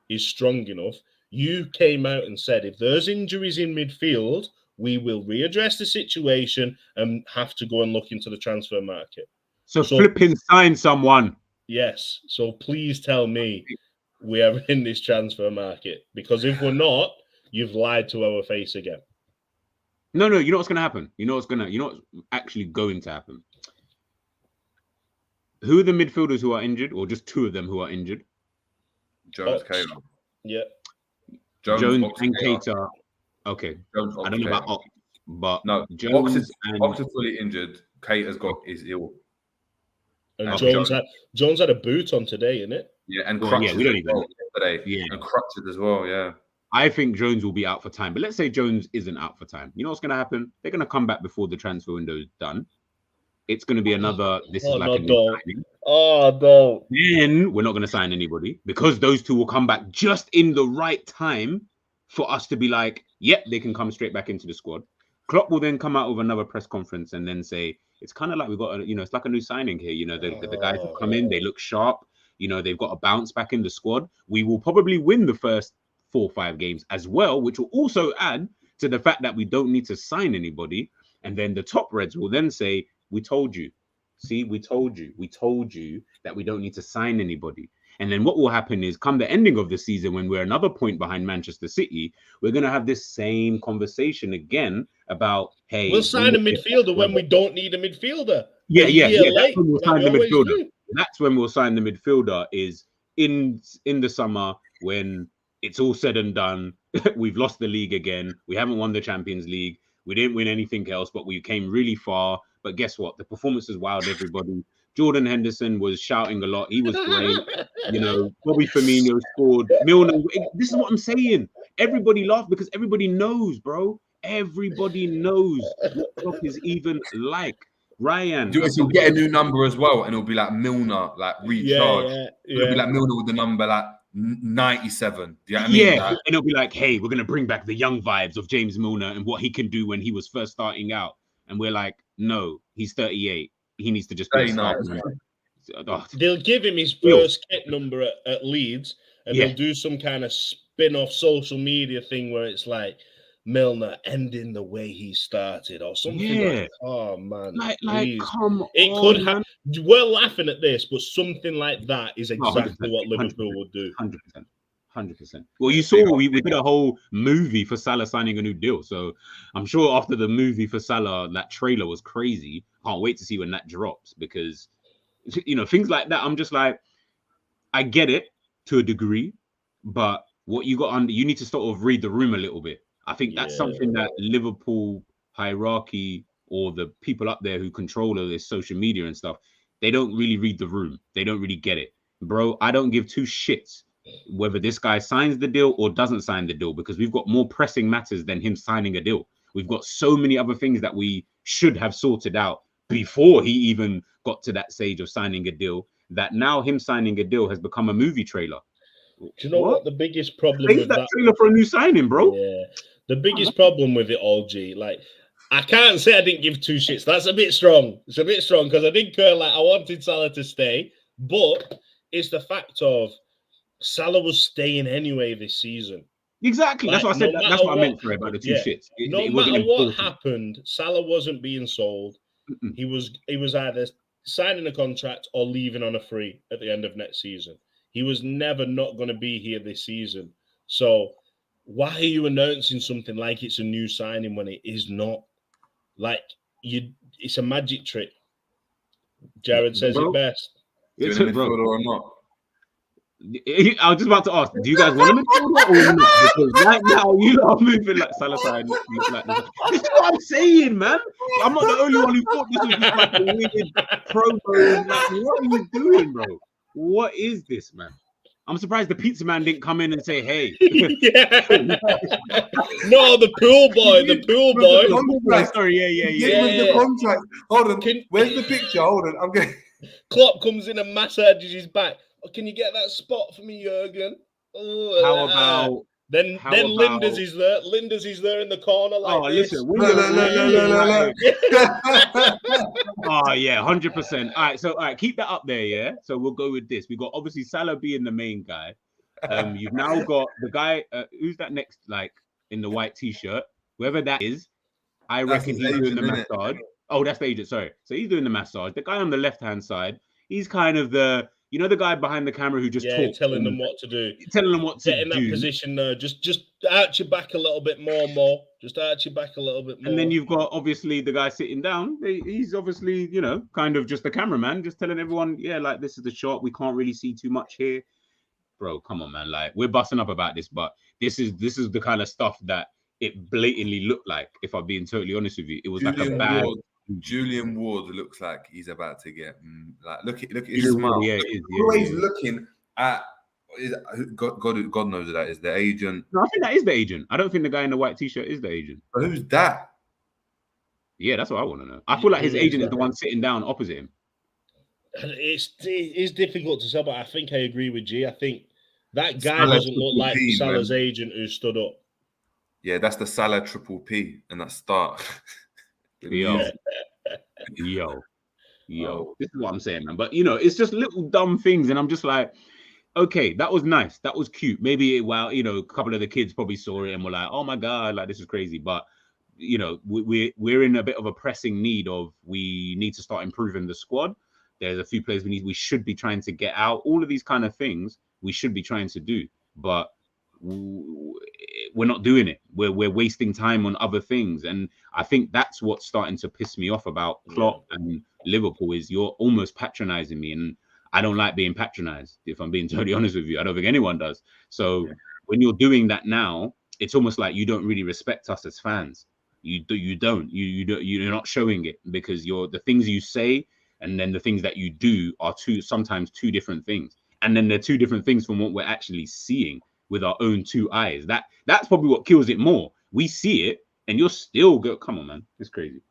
is strong enough. You came out and said, if there's injuries in midfield, we will readdress the situation and have to go and look into the transfer market. So flipping sign someone. Yes. So please tell me we are in this transfer market, because if we're not, you've lied to our face again. No, you know what's going to happen. You know what's actually going to happen. Who are the midfielders who are injured, or just two of them who are injured? Jones, Keita. Yeah. Jones and Keita. Okay. Jones, I don't know about Ox, but no. Jones Ox is fully injured. Keita's is ill. And Jones had a boot on today, innit? Yeah, and crutches we don't even today. Yeah, and crutches as well. Yeah. I think Jones will be out for time, but let's say Jones isn't out for time. You know what's going to happen? They're going to come back before the transfer window is done. It's going to be another. This is like a new signing. Oh no! Then we're not going to sign anybody because those two will come back just in the right time for us to be like, yep, they can come straight back into the squad. Klopp will then come out with another press conference and then say, it's kind of like we've got, it's like a new signing here. The guys who come in, they look sharp. They've got a bounce back in the squad. We will probably win the first 4 or 5 games as well, which will also add to the fact that we don't need to sign anybody. And then the top Reds will then say, we told you. See, we told you that we don't need to sign anybody. And then what will happen is, come the ending of the season, when we're another point behind Manchester City, we're going to have this same conversation again about, hey, we'll sign a midfielder when we don't need a midfielder. Yeah. That's when we'll sign the midfielder. That's when we'll sign the midfielder, is in the summer when it's all said and done. We've lost the league again. We haven't won the Champions League. We didn't win anything else, but we came really far. But guess what? The performances wowed everybody. Jordan Henderson was shouting a lot. He was great. You know, Bobby Firmino scored. Milner. This is what I'm saying. Everybody laughed because everybody knows, bro. Everybody knows what Klopp is even like. Ryan. He'll get a new number as well, and it'll be like Milner, like recharged. It'll be like Milner with the number like 97. Do you know what I mean? Yeah, and it'll be like, hey, we're gonna bring back the young vibes of James Milner and what he can do when he was first starting out. And we're like, no, he's 38. He needs to just be They'll give him his first kit number at Leeds, and they'll do some kind of spin-off social media thing where it's like Milner ending the way he started or something like, oh man, like come it on, could happen. We're laughing at this, but something like that is exactly what Liverpool would do. 100%. Well, you saw we did a whole movie for Salah signing a new deal, so I'm sure after the movie for Salah, that trailer was crazy. Can't wait to see when that drops, because you know, things like that, I'm just like, I get it to a degree, but what you got you need to sort of read the room a little bit. I think that's something that Liverpool hierarchy or the people up there who control all this social media and stuff, they don't really read the room. They don't really get it. Bro, I don't give two shits whether this guy signs the deal or doesn't sign the deal, because we've got more pressing matters than him signing a deal. We've got so many other things that we should have sorted out before he even got to that stage of signing a deal, that now him signing a deal has become a movie trailer. Do you know what the biggest problem with that trailer for a new signing, bro? Yeah, the biggest problem with it all, G, like, I can't say I didn't give two shits. That's a bit strong. It's a bit strong because I did care. Like, I wanted Salah to stay, but it's the fact of Salah was staying anyway this season. Exactly. Like, that's what I said. That's what I meant for about the two shits. No matter what happened, Salah wasn't being sold. He was either signing a contract or leaving on a free at the end of next season. He was never not going to be here this season. So why are you announcing something like it's a new signing when it is not? Like, it's a magic trick. Jared says it best. Is it midfielder or not? I was just about to ask, do you guys want him or not? Because right now you are moving like Salah side. This is what I'm saying, man. I'm not the only one who thought this was just like a weird promo. Like, what are you doing, bro? What is this, man? I'm surprised the pizza man didn't come in and say, hey. No, the pool boy. Sorry, the contract. Hold on. Where's the picture? Hold on. I'm getting. Klopp comes in and massages his back. Oh, can you get that spot for me, Jurgen? Oh, how about then Linders is there. Linders is there in the corner like this. Listen, oh yeah, 100%. All right, keep that up there, yeah. So we'll go with this. We got obviously Salah being the main guy. You've now got the guy who's that next, like in the white t-shirt, whoever that is. I reckon he's doing the massage. Oh, that's the agent. Sorry. So he's doing the massage. The guy on the left-hand side, he's kind of the, you know, the guy behind the camera who just talks, telling them what to do. Telling them what to do. Get in that position there. Just arch your back a little bit more. Just arch your back a little bit more. And then you've got obviously the guy sitting down. He's obviously, you know, kind of just the cameraman, just telling everyone, yeah, like this is the shot. We can't really see too much here. Bro, come on, man. Like, we're busting up about this, but this is the kind of stuff that it blatantly looked like, if I'm being totally honest with you. It was like a bad... Julian Ward looks like he's about to get like look at his smile. Yeah, always looking at God knows who that is, the agent. No, I think that is the agent. I don't think the guy in the white t-shirt is the agent. But who's that? Yeah, that's what I want to know. I feel like his agent is the one sitting down opposite him. It's difficult to say, but I think I agree with G. I think that guy doesn't look like Salah's agent who stood up. Yeah, that's the Salah triple P and that start. Yo, this is what I'm saying, man. But you know, it's just little dumb things, and I'm just like, okay, that was nice, that was cute. Maybe you know, a couple of the kids probably saw it and were like, oh my god, like this is crazy. But you know, we're in a bit of a pressing need of, we need to start improving the squad. There's a few players we should be trying to get out. All of these kind of things we should be trying to do, but we're not doing it. We're wasting time on other things, and I think that's what's starting to piss me off about Klopp and Liverpool, is you're almost patronizing me, and I don't like being patronized, if I'm being totally honest with you. I don't think anyone does. So when you're doing that now, it's almost like you don't really respect us as fans. You're not showing it, because the things you say and then the things that you do are sometimes two different things, and then they're two different things from what we're actually seeing with our own two eyes. That's probably what kills it more. We see it, and you're still go. Come on, man, it's crazy.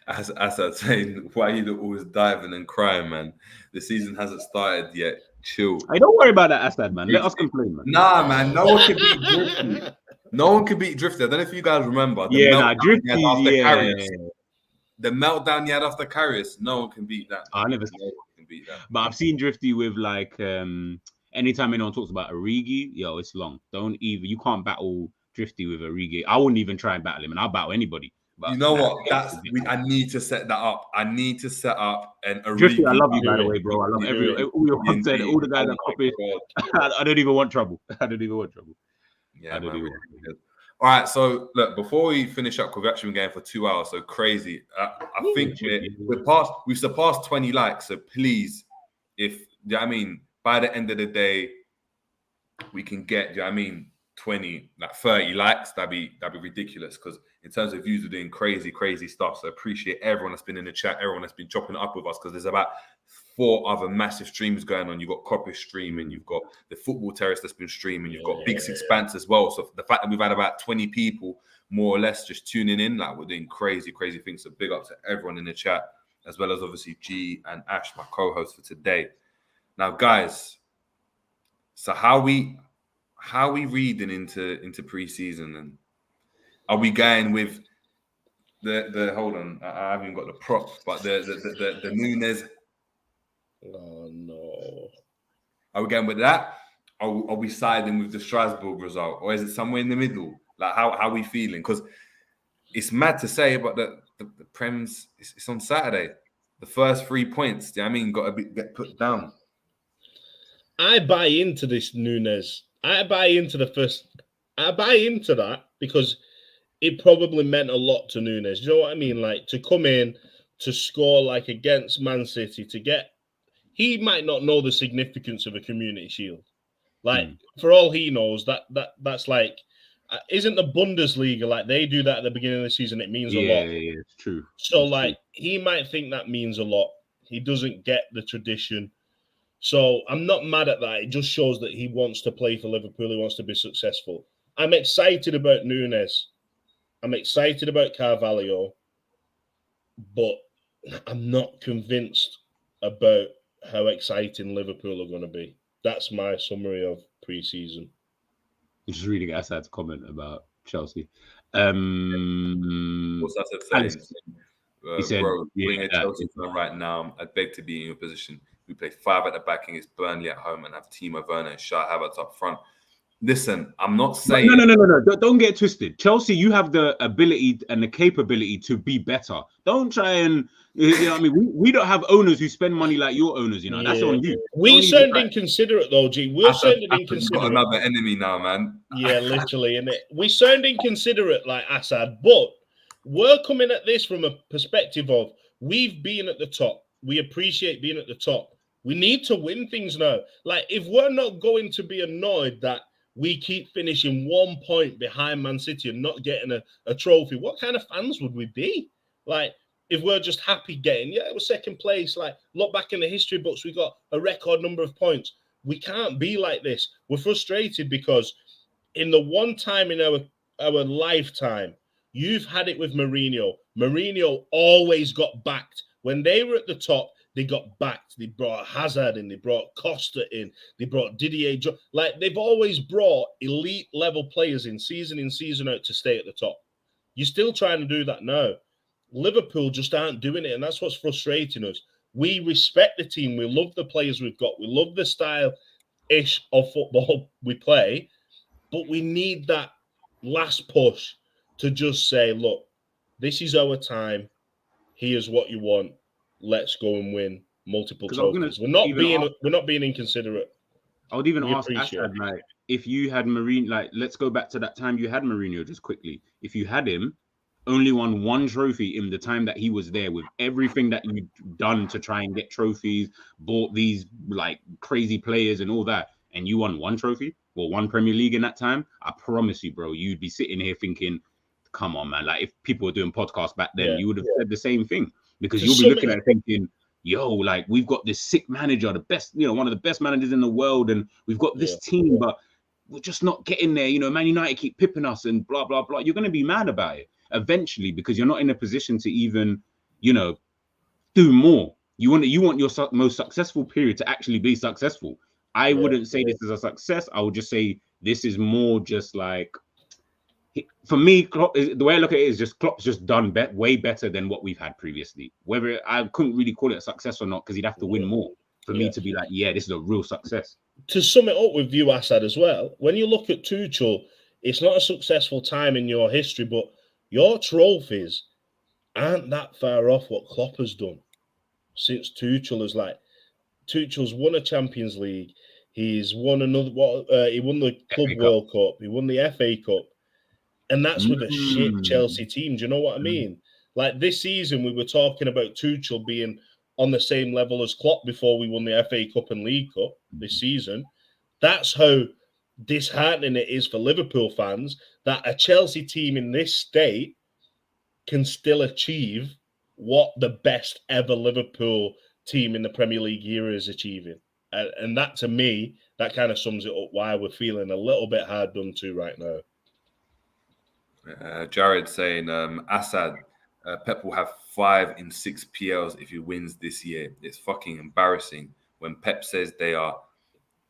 As I was saying, why are you always diving and crying, man? The season hasn't started yet. Chill. Hey, don't worry about that, Assad, man. Let us complain, man. Nah, man. No one can beat Drifty. No one can beat Drifty. I don't know if you guys remember. Drifty. The meltdown he had after Karius. No one can beat that. I never can beat that. But I've seen Drifty with like anytime anyone talks about Origi, yo, it's long. You can't battle Drifty with Origi. I wouldn't even try and battle him, and I'll battle anybody. But you know what? I need to set that up. I need to set up an Drifty. I love you, by the way, bro. I love all your content, all the guys that copy. I don't even want trouble. Yeah, all right. So look, before we finish up, we've actually been going for 2 hours. So crazy. I think we've surpassed 20 likes. So please, by the end of the day, we can get 20, like 30 likes. That'd be ridiculous, because in terms of views, we're doing crazy stuff. So I appreciate everyone that's been in the chat, everyone that's been chopping it up with us, because there's about 4 other massive streams going on. You've got Coppish streaming, you've got the Football Terrace that's been streaming, you've got Big Sixpence as well. So the fact that we've had about 20 people more or less just tuning in, like, we're doing crazy things. So big up to everyone in the chat, as well as obviously G and Ash, my co-host for today. Now, guys, so how we reading into pre-season, and are we going with the hold on? I haven't got the prop, but the Nunes. Oh no! Are we going with that? Are we siding with the Strasbourg result, or is it somewhere in the middle? Like how are we feeling? Because it's mad to say, but the Prem's it's on Saturday. The first 3 points, got to get put down. I buy into this Nunes. I buy into that because it probably meant a lot to Nunes. You know what I mean? Like, to come in, to score like against Man City, he might not know the significance of a Community Shield. Like, for all he knows, that's like, isn't the Bundesliga, like, they do that at the beginning of the season, it means a lot. Yeah, it's true. So, he might think that means a lot. He doesn't get the tradition. So I'm not mad at that. It just shows that he wants to play for Liverpool. He wants to be successful. I'm excited about Nunes. I'm excited about Carvalho. But I'm not convinced about how exciting Liverpool are going to be. That's my summary of pre-season. I'm just reading Assad's comment about Chelsea. What's Assad saying? He said, bro, being a Chelsea fan right now, I beg to be in your position. We play 5 at the back against Burnley at home and have Timo Werner and Shah Havertz up front. Listen, I'm not saying... No. Don't get twisted. Chelsea, you have the ability and the capability to be better. Don't try and... We don't have owners who spend money like your owners, That's on you. We sound inconsiderate, though, G. We're sounding inconsiderate. Got another enemy now, man. Yeah, literally, innit? We sound inconsiderate like Assad, but we're coming at this from a perspective of we've been at the top. We appreciate being at the top. We need to win things now. Like, if we're not going to be annoyed that we keep finishing 1 point behind Man City and not getting a trophy, what kind of fans would we be? Like, if we're just happy getting, it was second place. Like, look back in the history books, we got a record number of points. We can't be like this. We're frustrated because in the one time in our lifetime, you've had it with Mourinho. Mourinho always got backed. When they were at the top, they got backed. They brought Hazard in. They brought Costa in. They brought Didier. Like, they've always brought elite level players in season out to stay at the top. You're still trying to do that now. Liverpool just aren't doing it, and that's what's frustrating us. We respect the team. We love the players we've got. We love the style-ish of football we play, but we need that last push to just say, look, this is our time. Here's what you want. Let's go and win multiple trophies. We're not being inconsiderate. I would even ask Assad, like, if you had Mourinho, like, let's go back to that time you had Mourinho just quickly. If you had him, only won 1 trophy in the time that he was there, with everything that you'd done to try and get trophies, bought these like crazy players and all that, and you won 1 trophy or 1 Premier League in that time, I promise you, bro, you'd be sitting here thinking, come on, man. Like, if people were doing podcasts back then, you would have said the same thing. because you'll be looking at it thinking, yo, like we've got this sick manager, the best, one of the best managers in the world, and we've got this team, but we're just not getting there. Man United keep pipping us and blah, blah, blah. You're going to be mad about it eventually because you're not in a position to even, do more. You want your most successful period to actually be successful. I wouldn't say this is a success. I would just say this is more just like, for me, Klopp, the way I look at it is just Klopp's just done way better than what we've had previously. Whether I couldn't really call it a success or not because he'd have to win more for me to be like, yeah, this is a real success. To sum it up with you, Assad, as well, when you look at Tuchel, it's not a successful time in your history, but your trophies aren't that far off what Klopp has done since Tuchel's won a Champions League. He's won he won the Club World Cup. He won the FA Cup. And that's with a shit Chelsea team. Do you know what I mean? Like this season, we were talking about Tuchel being on the same level as Klopp before we won the FA Cup and League Cup this season. That's how disheartening it is for Liverpool fans that a Chelsea team in this state can still achieve what the best ever Liverpool team in the Premier League era is achieving. And that, to me, that kind of sums it up why we're feeling a little bit hard done to right now. Jared saying, Assad, Pep will have 5 in 6 PLs if he wins this year. It's fucking embarrassing when Pep says they are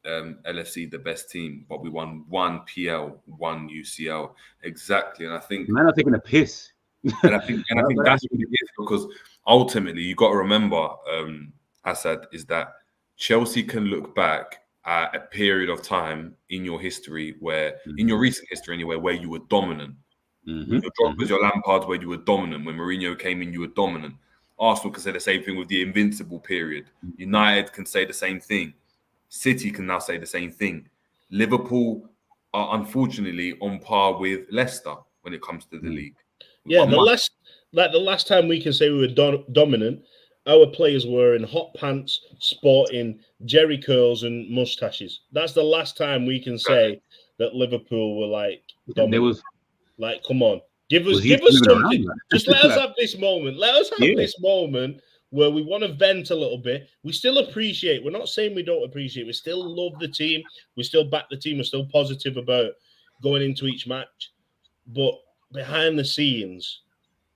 LFC the best team, but we won 1 PL, 1 UCL. Exactly. And I think man are taking a piss. And I think that's what it is, because ultimately you got to remember, Assad, is that Chelsea can look back at a period of time in your history where, in your recent history anyway, where you were dominant. Your Drogba's, your Lampard's, where you were dominant. When Mourinho came in, you were dominant. Arsenal can say the same thing with the invincible period. United can say the same thing. City can now say the same thing. Liverpool are unfortunately on par with Leicester when it comes to the league. Yeah, the last time we can say we were dominant, our players were in hot pants, sporting Jerry curls and mustaches. That's the last time we can say that Liverpool were like dominant. Like, come on, give us something. Just let us have this moment. Let us have this moment where we want to vent a little bit. We still appreciate. We're not saying we don't appreciate. We still love the team. We still back the team. We're still positive about going into each match. But behind the scenes,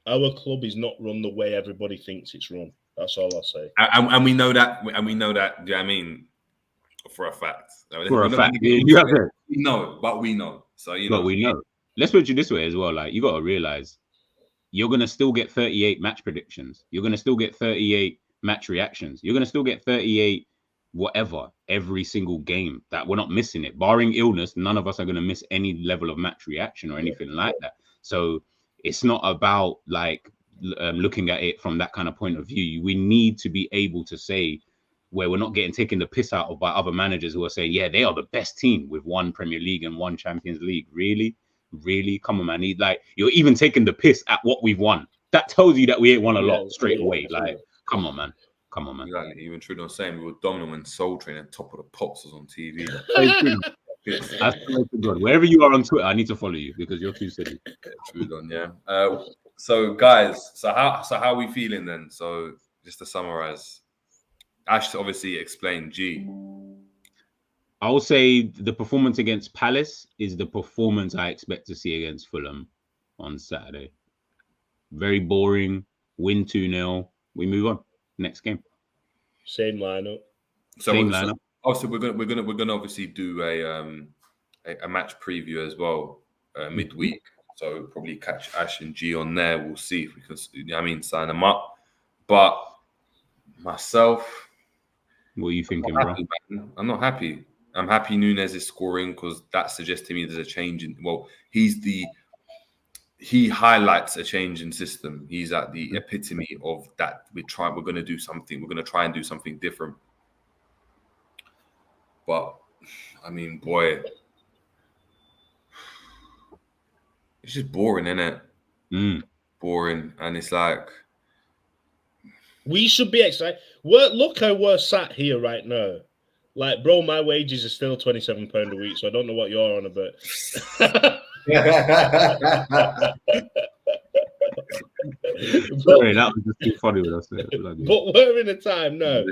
our club is not run the way everybody thinks it's run. That's all I'll say. And we know that. And we know that. Do you know what I mean? For a fact. For a fact. We know, but we know. So But we know. Let's put it this way as well. Like, you got to realize you're going to still get 38 match predictions. You're going to still get 38 match reactions. You're going to still get 38 whatever every single game. That we're not missing it. Barring illness, none of us are going to miss any level of match reaction or anything like that. So it's not about like looking at it from that kind of point of view. We need to be able to say where we're not getting taken the piss out of by other managers who are saying, yeah, they are the best team with 1 Premier League and 1 Champions League. Really? Come on, man. You're even taking the piss at what we've won. That tells you that we ain't won a lot straight away. Like, come on, man. Exactly. Even Trudeau saying we were dominant when Soul Train and Top of the Pops was on TV. Wherever you are on Twitter, I need to follow you because you're too silly. Trudeau, yeah. So guys, so how are we feeling then? So just to summarize, Ash obviously explained G. I will say the performance against Palace is the performance I expect to see against Fulham on Saturday. Very boring. Win 2-0. We move on. Next game. Same lineup. Same lineup. Also, we're gonna obviously do a match preview as well midweek. So probably catch Ash and G on there. We'll see if we can, sign them up. But myself, what are you thinking, bro? I'm not happy. I'm happy Núñez is scoring because that suggests to me there's a change in. Well, he highlights a change in system. He's at the epitome of that. We're going to do something. We're going to try and do something different. But boy, it's just boring, isn't it? Boring, and it's like we should be excited. Look how we're sat here right now. Like, bro, my wages are still £27 a week, so I don't know what you're on about. Sorry, that was just too funny when I said it. But we're in a time now.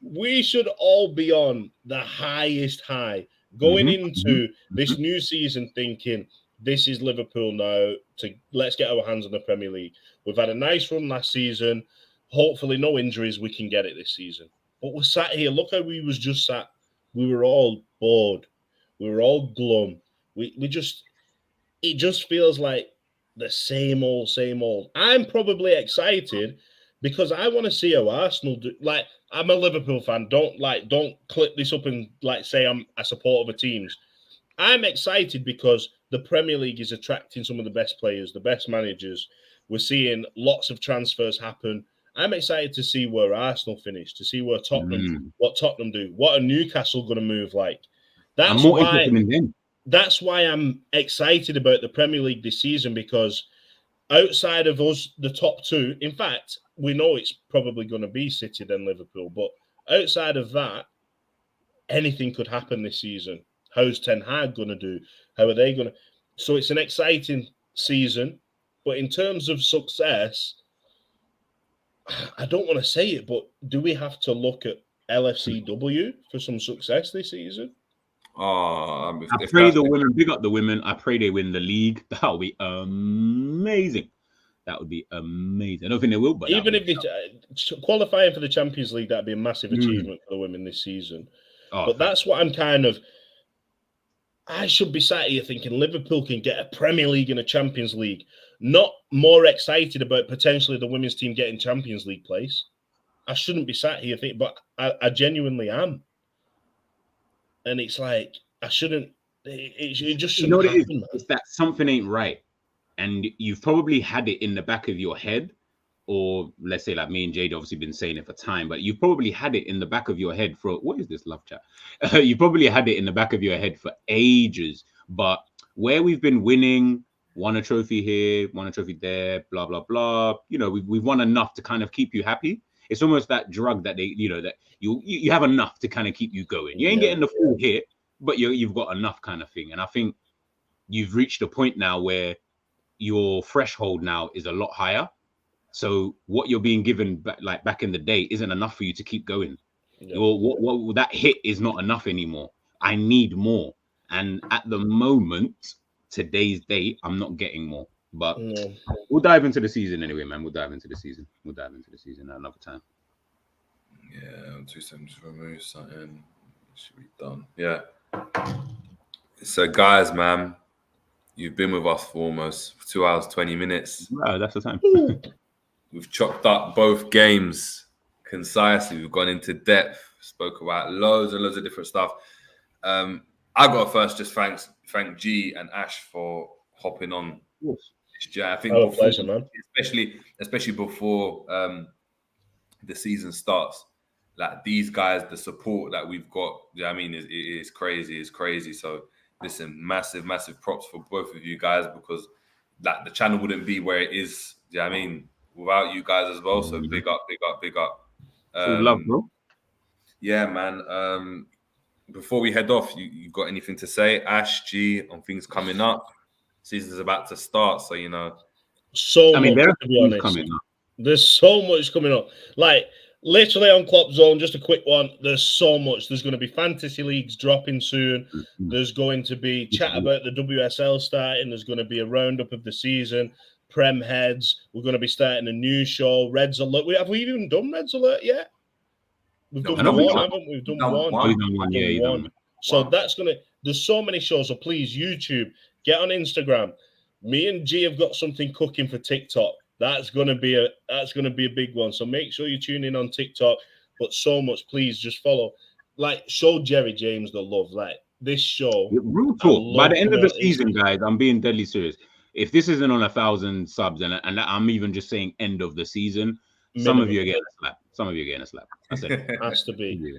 We should all be on the highest high going into this new season thinking this is Liverpool now. Let's get our hands on the Premier League. We've had a nice run last season. Hopefully no injuries. We can get it this season. But we're sat here. Look how we was just sat. We were all bored. We were all glum. It just feels like the same old, same old. I'm probably excited because I want to see how Arsenal do. Like, I'm a Liverpool fan. Don't clip this up and say I'm a supporter of a team's. I'm excited because the Premier League is attracting some of the best players, the best managers. We're seeing lots of transfers happen. I'm excited to see where Arsenal finish, to see where what Tottenham do. What are Newcastle going to move like? That's why I'm excited about the Premier League this season, because outside of us, the top two, in fact, we know it's probably going to be City then Liverpool, but outside of that, anything could happen this season. How's Ten Hag going to do? How are they going to? So it's an exciting season, but in terms of success, I don't want to say it, but do we have to look at LFCW for some success this season? I pray the women, big up the women. I pray they win the league. That would be amazing. That would be amazing. I don't think they will, but even if they qualifying for the Champions League, that'd be a massive achievement for the women this season. But that's what I'm kind of. I should be sat here thinking Liverpool can get a Premier League and a Champions League. Not more excited about potentially the women's team getting Champions League place. I shouldn't be sat here thinking, but I genuinely am. And it's like, I shouldn't, it just shouldn't happen. You know what it is? It's that something ain't right. And you've probably had it in the back of your head, or let's say like me and Jade obviously been saying it for time, but you've probably had it in the back of your head for, what is this love chat? You probably had it in the back of your head for ages, but where we've been winning, won a trophy here, won a trophy there, blah, blah, blah. You know, we've won enough to kind of keep you happy. It's almost that drug that they, you know, that you have enough to kind of keep you going. You ain't getting the full hit, but you've got enough kind of thing. And I think you've reached a point now where your threshold now is a lot higher. So what you're being given back in the day isn't enough for you to keep going. Yeah. What that hit is not enough anymore. I need more. And at the moment, today's date, I'm not getting more. But we'll dive into the season anyway, man. We'll dive into the season at another time. Yeah, 2 seconds to remove something. Should be done. Yeah. So, guys, man, you've been with us for almost 2 hours, 20 minutes. Oh, that's the time. We've chopped up both games concisely. We've gone into depth, spoke about loads and loads of different stuff. I got to first just thank G and Ash for hopping on. Yes. I think pleasure, man. Especially before the season starts, like these guys, the support that we've got, I mean, it is crazy. It's crazy. So listen, massive props for both of you guys, because like the channel wouldn't be where it is. I mean, without you guys as well. So big up. Love, bro. Yeah, man. Before we head off, you got anything to say, Ash, G, on things coming up? Season's about to start, so you know. So much, to be honest. Coming up. There's so much coming up. Like literally on Kloppzone, just a quick one. There's so much. There's going to be fantasy leagues dropping soon. There's going to be chat about the WSL starting. There's going to be a roundup of the season. Prem heads. We're going to be starting a new show. Reds Alert. Have we even done Reds Alert yet? We've done one, haven't we? We've done one. Yeah, so that's going to. There's so many shows. So please, YouTube. Get on Instagram. Me and G have got something cooking for TikTok. That's gonna be a big one. So make sure you tune in on TikTok. But so much, please just follow. Like, show Jerry James the love. Like this show. Real talk. By the end of the season, guys, I'm being deadly serious. If this isn't on 1,000 subs, and I'm even just saying end of the season, some of you are getting a slap. That's it. Has to be.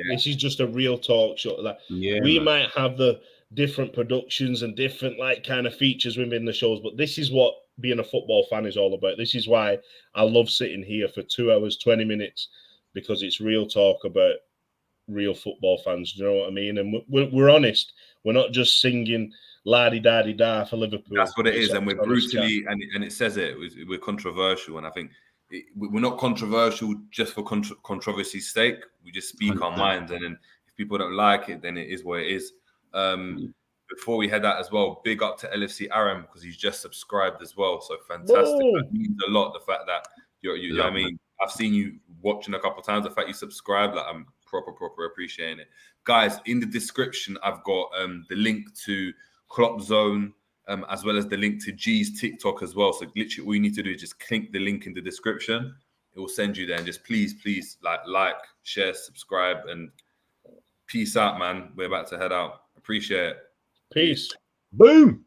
This is just a real talk show. Like we might have the different productions and different like kind of features within the shows, but this is what being a football fan is all about. This is why I love sitting here for 2 hours, 20 minutes, because it's real talk about real football fans. Do you know what I mean? And we're honest. We're not just singing la-di-da-di-da for Liverpool. That's what it is. It's And we're brutally, and it says it, we're controversial. And I think we're not controversial just for controversy's sake. We just speak our minds. And then if people don't like it, then it is what it is. Before we head out as well, big up to LFC Aram because he's just subscribed as well. So fantastic. Whoa. That means a lot. The fact that you know what I mean, I've seen you watching a couple of times. The fact you subscribe, like I'm proper appreciating it. Guys, in the description, I've got the link to Kloppzone, as well as the link to G's TikTok as well. So literally all you need to do is just click the link in the description. It will send you there. And just please, like, share, subscribe, and peace out, man. We're about to head out. Appreciate it. Peace. Boom.